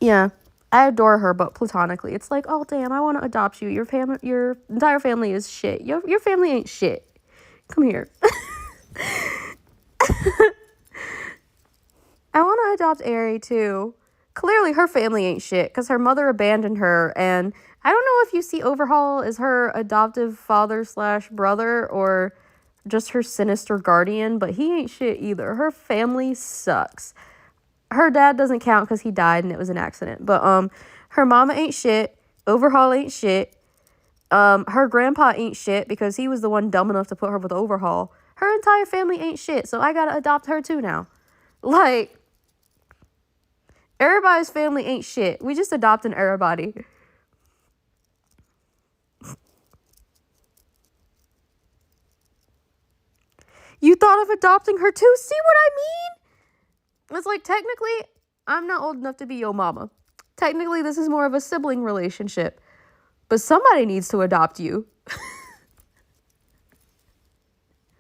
Yeah. I adore her, but platonically. It's like, oh, damn, I want to adopt you. Your entire family is shit. Your family ain't shit. Come here. I want to adopt Aerie, too. Clearly, her family ain't shit, because her mother abandoned her, and I don't know if you see Overhaul as her adoptive father/brother, or just her sinister guardian, but he ain't shit either. Her family sucks. Her dad doesn't count because he died and it was an accident. But her mama ain't shit. Overhaul ain't shit. Her grandpa ain't shit because he was the one dumb enough to put her with Overhaul. Her entire family ain't shit, so I gotta adopt her too now. Like, everybody's family ain't shit. We just adopting everybody. You thought of adopting her too? See what I mean? It's like, technically, I'm not old enough to be your mama. Technically, this is more of a sibling relationship. But somebody needs to adopt you.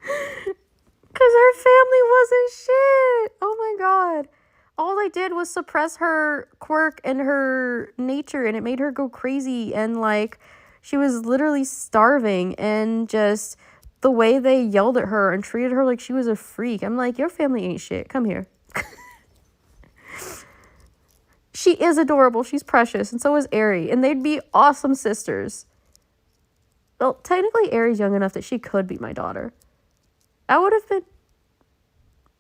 Because her family wasn't shit. Oh my God. All they did was suppress her quirk and her nature, and it made her go crazy. And like, she was literally starving, and just the way they yelled at her and treated her like she was a freak. I'm like, your family ain't shit. Come here. She is adorable. She's precious. And so is Aerie. And they'd be awesome sisters. Well, technically, Aerie's young enough that she could be my daughter. I would have been...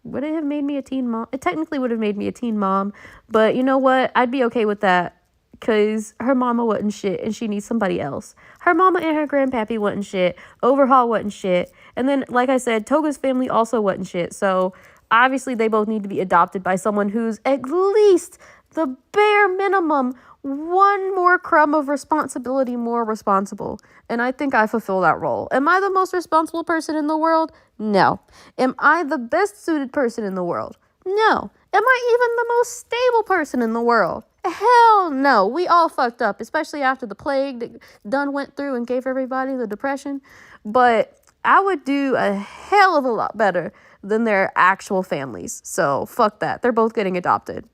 Would it have made me a teen mom? It technically would have made me a teen mom. But you know what? I'd be okay with that. Because her mama wasn't shit and she needs somebody else. Her mama and her grandpappy wasn't shit. Overhaul wasn't shit. And then, like I said, Toga's family also wasn't shit. So, obviously, they both need to be adopted by someone who's at least... the bare minimum, one more crumb of responsibility more responsible. And I think I fulfill that role. Am I the most responsible person in the world? No. Am I the best suited person in the world? No. Am I even the most stable person in the world? Hell no. We all fucked up, especially after the plague that done went through and gave everybody the depression. But I would do a hell of a lot better than their actual families. So fuck that. They're both getting adopted.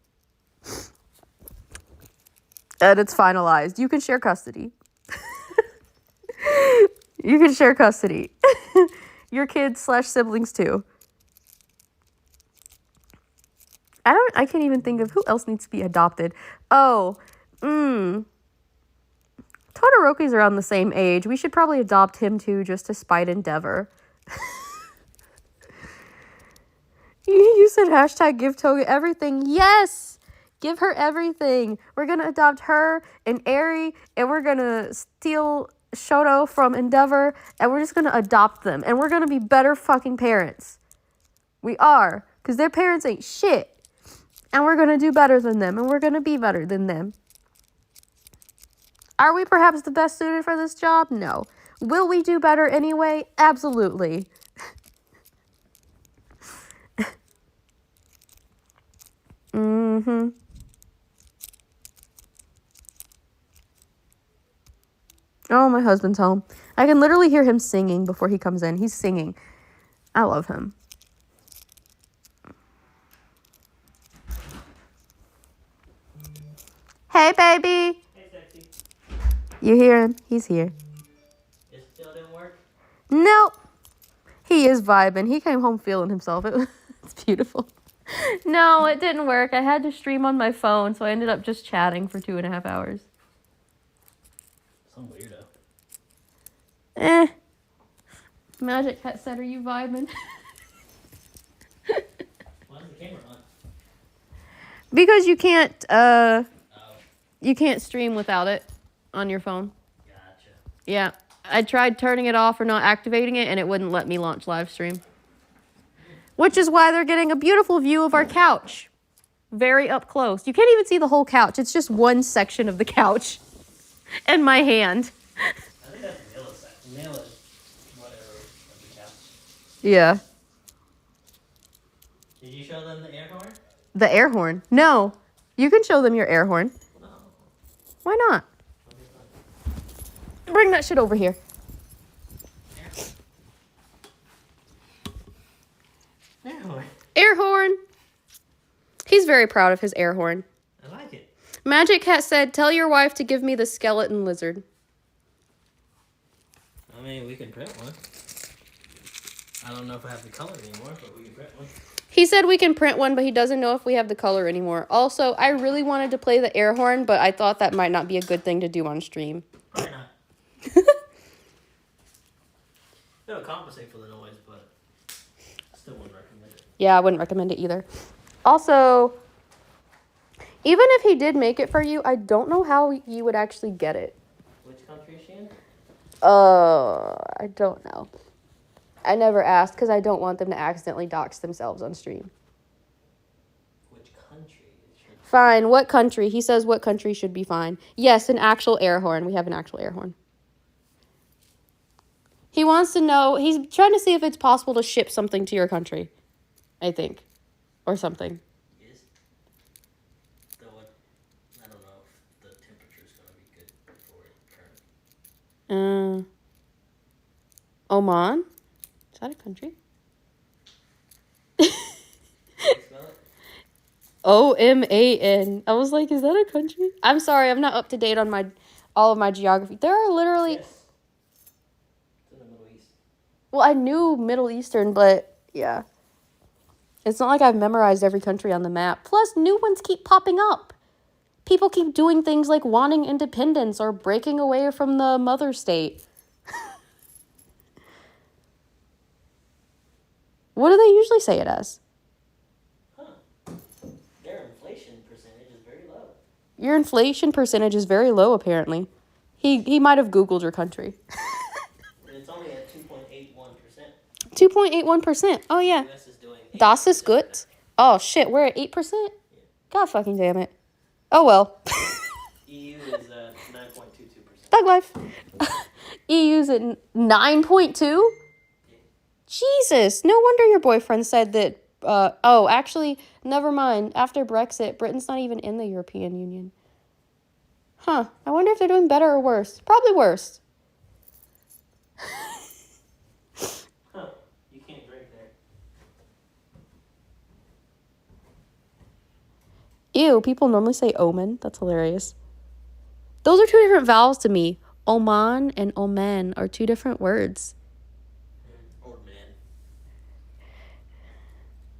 And it's finalized. You can share custody. You can share custody. Your kids / siblings too. I can't even think of who else needs to be adopted. Oh, Todoroki's around the same age. We should probably adopt him too, just to spite Endeavor. You said hashtag give Toga everything. Yes! Give her everything. We're going to adopt her and Aerie, and we're going to steal Shoto from Endeavor, and we're just going to adopt them. And we're going to be better fucking parents. We are. Because their parents ain't shit. And we're going to do better than them, and we're going to be better than them. Are we perhaps the best suited for this job? No. Will we do better anyway? Absolutely. Mm-hmm. Oh, my husband's home. I can literally hear him singing before he comes in. He's singing. I love him. Hey, baby. Hey, sexy. You hear him? He's here. It still didn't work? Nope. He is vibing. He came home feeling himself. It's beautiful. No, it didn't work. I had to stream on my phone, so I ended up just chatting for 2.5 hours. Some weirdo. Magic Cat said, are you vibing? Why is the camera on? Because you can't stream without it on your phone. Gotcha. Yeah. I tried turning it off or not activating it, and it wouldn't let me launch live stream. Which is why they're getting a beautiful view of our couch. Very up close. You can't even see the whole couch. It's just one section of the couch. And my hand. I think that's Mila's side. Mila's whatever of the couch. Yeah. Did you show them the air horn? The air horn? No. You can show them your air horn. No. Why not? Bring that shit over here. Air horn. Air horn. He's very proud of his air horn. I like it. Magic Cat said, tell your wife to give me the skeleton lizard. I mean, we can print one. I don't know if I have the color anymore, but we can print one. He said we can print one, but he doesn't know if we have the color anymore. Also, I really wanted to play the air horn, but I thought that might not be a good thing to do on stream. Probably not. It'll compensate for the noise, but I still wouldn't recommend it. Yeah, I wouldn't recommend it either. Also, even if he did make it for you, I don't know how you would actually get it. Which country is she in? I don't know. I never asked because I don't want them to accidentally dox themselves on stream. Which country should... Fine. What country? He says what country should be fine. Yes, an actual air horn. We have an actual air horn. He wants to know, he's trying to see if it's possible to ship something to your country, I think. Or something. Yes. Though I don't know if the temperature is going to be good for it currently. Oman? Is that a country? Can you smell it? Oman. I was like, is that a country? I'm sorry, I'm not up to date on all of my geography. There are literally... Yes. It's in the Middle East. Well, I knew Middle Eastern, but yeah. It's not like I've memorized every country on the map. Plus, new ones keep popping up. People keep doing things like wanting independence or breaking away from the mother state. What do they usually say it as? Their inflation percentage is very low. Your inflation percentage is very low, apparently. He might have Googled your country. It's only at 2.81%. 2.81%. Oh, yeah. The US is doing Das ist gut. better. Oh, shit. We're at 8%? Yeah. God fucking damn it. Oh, well. EU is 9.22%. Thug life. EU's at 9.2? Jesus. No wonder your boyfriend said that... actually, never mind. After Brexit, Britain's not even in the European Union. Huh. I wonder if they're doing better or worse. Probably worse. Huh. You can't drink there. Ew, people normally say Oman. That's hilarious. Those are two different vowels to me. Oman and Oman are two different words. Old man.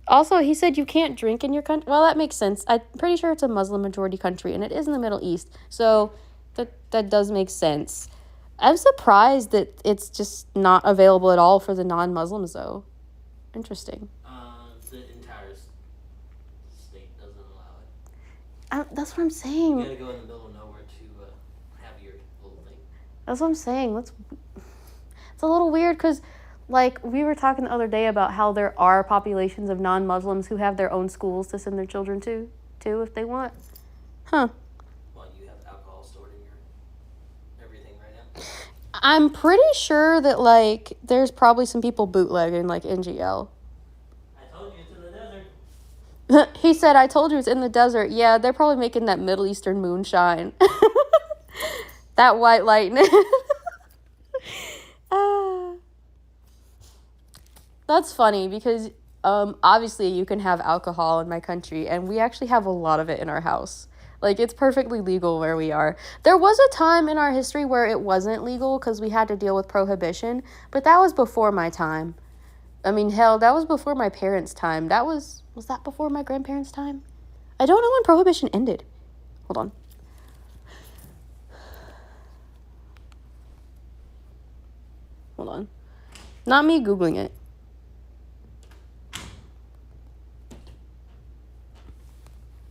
Also, he said you can't drink in your country. Well, that makes sense. I'm pretty sure it's a Muslim majority country, and it is in the Middle East. So that does make sense. I'm surprised that it's just not available at all for the non-Muslims, though. Interesting. The entire state doesn't allow it. That's what I'm saying. You gotta go in the middle of nowhere to have your little thing. That's what I'm saying. It's a little weird because, like, we were talking the other day about how there are populations of non-Muslims who have their own schools to send their children to, too, if they want. Huh. Well, you have alcohol stored in your everything right now. I'm pretty sure that, like, there's probably some people bootlegging, like, NGL. I told you it's in the desert. He said, I told you it's in the desert. Yeah, they're probably making that Middle Eastern moonshine. That white lightning. That's funny because obviously you can have alcohol in my country, and we actually have a lot of it in our house. Like, it's perfectly legal where we are. There was a time in our history where it wasn't legal because we had to deal with prohibition, but that was before my time. I mean, hell, that was before my parents' time. Was that before my grandparents' time? I don't know when prohibition ended. Hold on. Hold on. Not me Googling it.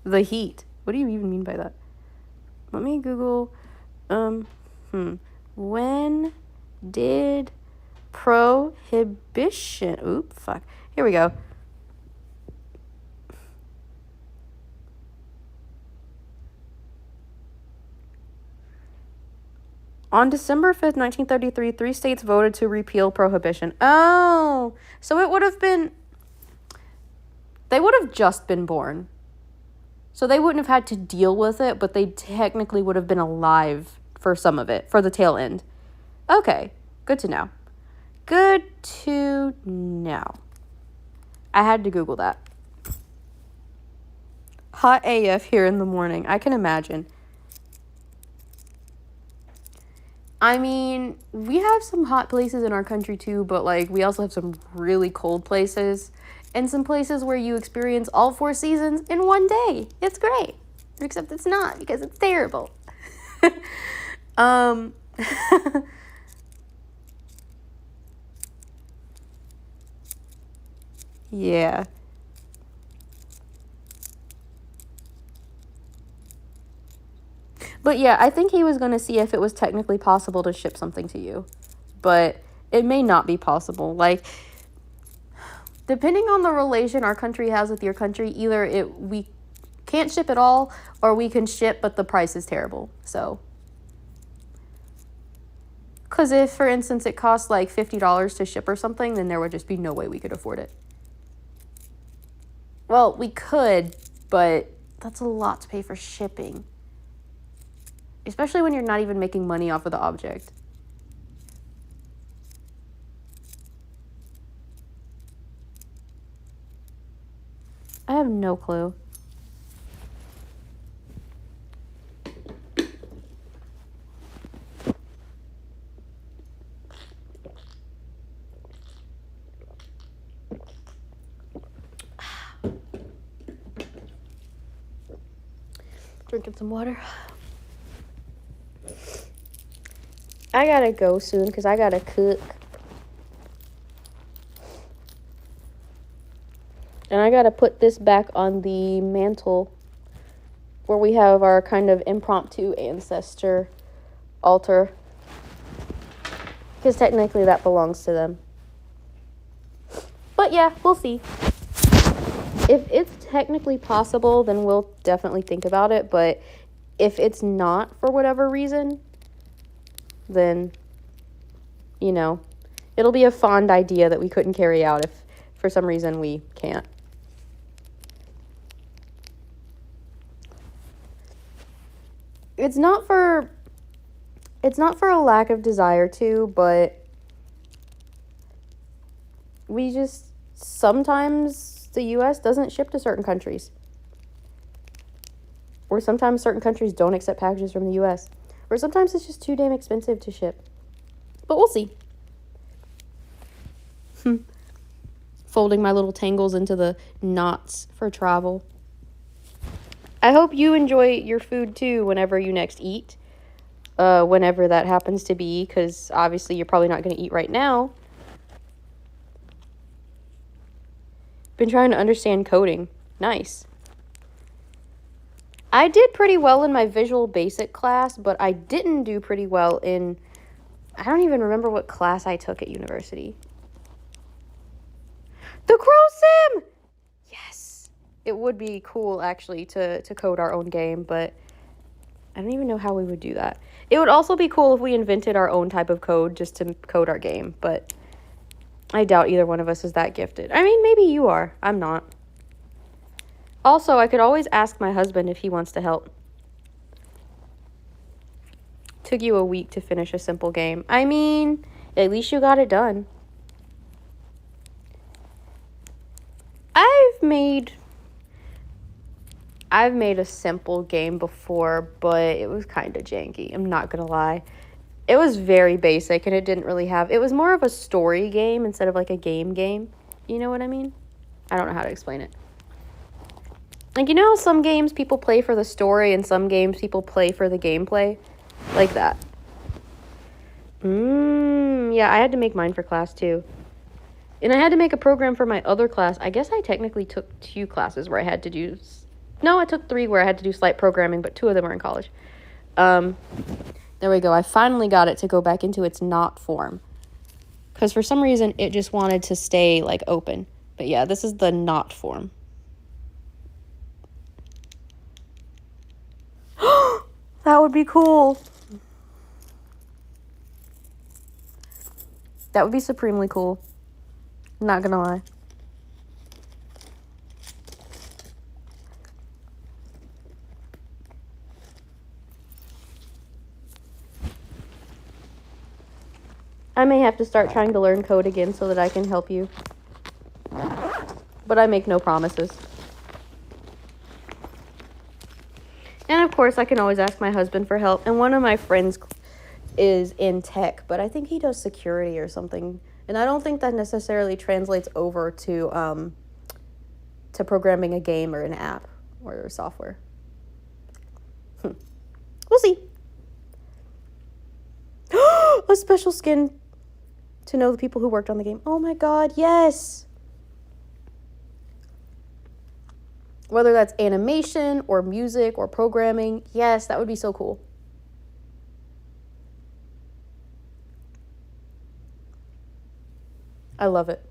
The heat. What do you even mean by that? Let me Google. When did prohibition... Oop, fuck. Here we go. On December 5th, 1933, 3 states voted to repeal prohibition. Oh, so it would have been... They would have just been born. So they wouldn't have had to deal with it, but they technically would have been alive for some of it, for the tail end. Okay, good to know. Good to know. I had to Google that. Hot AF here in the morning. I can imagine. I mean, we have some hot places in our country too, but like we also have some really cold places. And some places where you experience all 4 seasons in one day. It's great. Except it's not, because it's terrible. Yeah. But yeah, I think he was going to see if it was technically possible to ship something to you. But it may not be possible. Like, depending on the relation our country has with your country, either we can't ship at all, or we can ship, but the price is terrible. So, because if, for instance, it costs like $50 to ship or something, then there would just be no way we could afford it. Well, we could, but that's a lot to pay for shipping. Especially when you're not even making money off of the object. I have no clue. Drinking some water. I gotta go soon because I gotta cook. And I gotta put this back on the mantle where we have our kind of impromptu ancestor altar. Because technically that belongs to them. But yeah, we'll see. If it's technically possible, then we'll definitely think about it. But if it's not for whatever reason, then, you know, it'll be a fond idea that we couldn't carry out if for some reason we can't. It's not for a lack of desire to, but we just sometimes the US doesn't ship to certain countries. Or sometimes certain countries don't accept packages from the US. Or sometimes it's just too damn expensive to ship. But we'll see. Folding my little tangles into the knots for travel. I hope you enjoy your food too whenever you next eat. Whenever that happens to be, because obviously you're probably not going to eat right now. Been trying to understand coding. Nice. I did pretty well in my Visual Basic class, but I didn't do pretty well in... I don't even remember what class I took at university. The Crow Sim! Yes! It would be cool, actually, to code our own game, but I don't even know how we would do that. It would also be cool if we invented our own type of code just to code our game, but I doubt either one of us is that gifted. I mean, maybe you are. I'm not. Also, I could always ask my husband if he wants to help. Took you a week to finish a simple game. I mean, at least you got it done. I've made a simple game before, but it was kind of janky. I'm not gonna lie. It was very basic, and it didn't really have... It was more of a story game instead of like a game. You know what I mean? I don't know how to explain it. Like, you know how some games people play for the story and some games people play for the gameplay? Like that. Yeah, I had to make mine for class too. And I had to make a program for my other class. I guess I technically took 2 classes where I had to do... No, I took 3 where I had to do slight programming, but 2 of them were in college. There we go. I finally got it to go back into its not form. Because for some reason, it just wanted to stay, like, open. But yeah, this is the not form. That would be cool. That would be supremely cool. Not gonna lie. I may have to start trying to learn code again so that I can help you. But I make no promises. And of course, I can always ask my husband for help. And one of my friends is in tech, but I think he does security or something. And I don't think that necessarily translates over to programming a game or an app or software. We'll see. A special skin to know the people who worked on the game. Oh my god, yes! Whether that's animation or music or programming, yes, that would be so cool. I love it.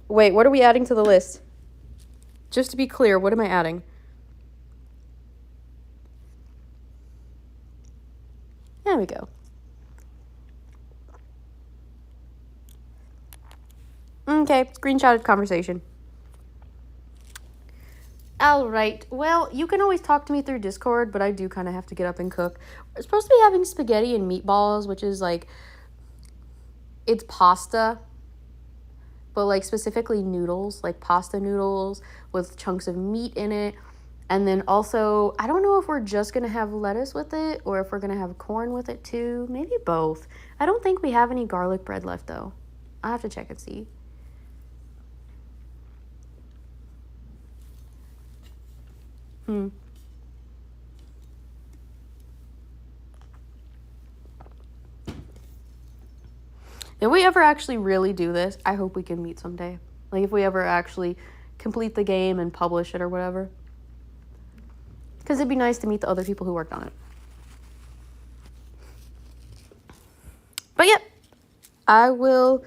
Wait, what are we adding to the list? Just to be clear, what am I adding? There we go. Okay, screenshotted conversation. All right. Well, you can always talk to me through Discord, but I do kind of have to get up and cook. We're supposed to be having spaghetti and meatballs, which is like, it's pasta, but like specifically noodles, like pasta noodles with chunks of meat in it. And then also, I don't know if we're just going to have lettuce with it or if we're going to have corn with it too. Maybe both. I don't think we have any garlic bread left though. I'll have to check and see. If we ever actually really do this, I hope we can meet someday. Like if we ever actually complete the game and publish it or whatever. Because it'd be nice to meet the other people who worked on it. But yep, I will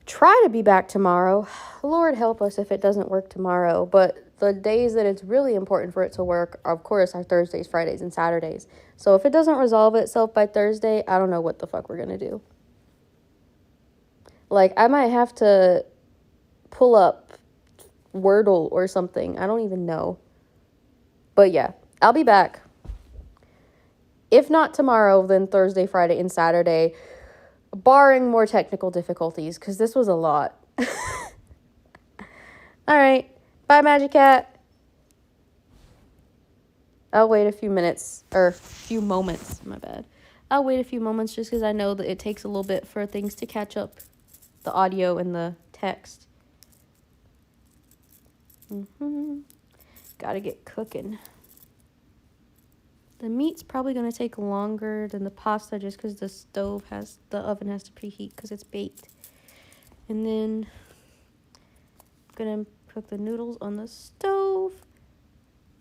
try to be back tomorrow. Lord help us if it doesn't work tomorrow. But the days that it's really important for it to work, of course, are Thursdays, Fridays, and Saturdays. So if it doesn't resolve itself by Thursday, I don't know what the fuck we're going to do. Like, I might have to pull up Wordle or something. I don't even know. But yeah, I'll be back. If not tomorrow, then Thursday, Friday, and Saturday, barring more technical difficulties, because this was a lot. All right. Bye, Magic Cat. I'll wait a few minutes, or few moments, my bad. I'll wait a few moments just because I know that it takes a little bit for things to catch up, the audio and the text. Gotta get cooking. The meat's probably going to take longer than the pasta just because the oven has to preheat because it's baked. And then I'm going to cook the noodles on the stove.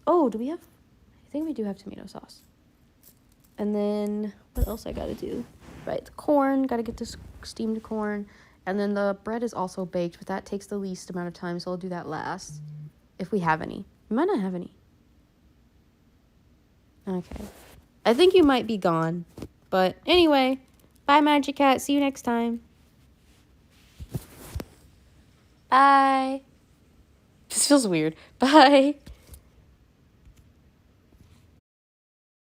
Oh, do we have? I think we do have tomato sauce. And then what else I got to do? Right, the corn. Got to get this steamed corn. And then the bread is also baked, but that takes the least amount of time, so I'll do that last. If we have any. We might not have any. Okay. I think you might be gone. But anyway, bye, Magic Cat. See you next time. Bye. This feels weird. Bye.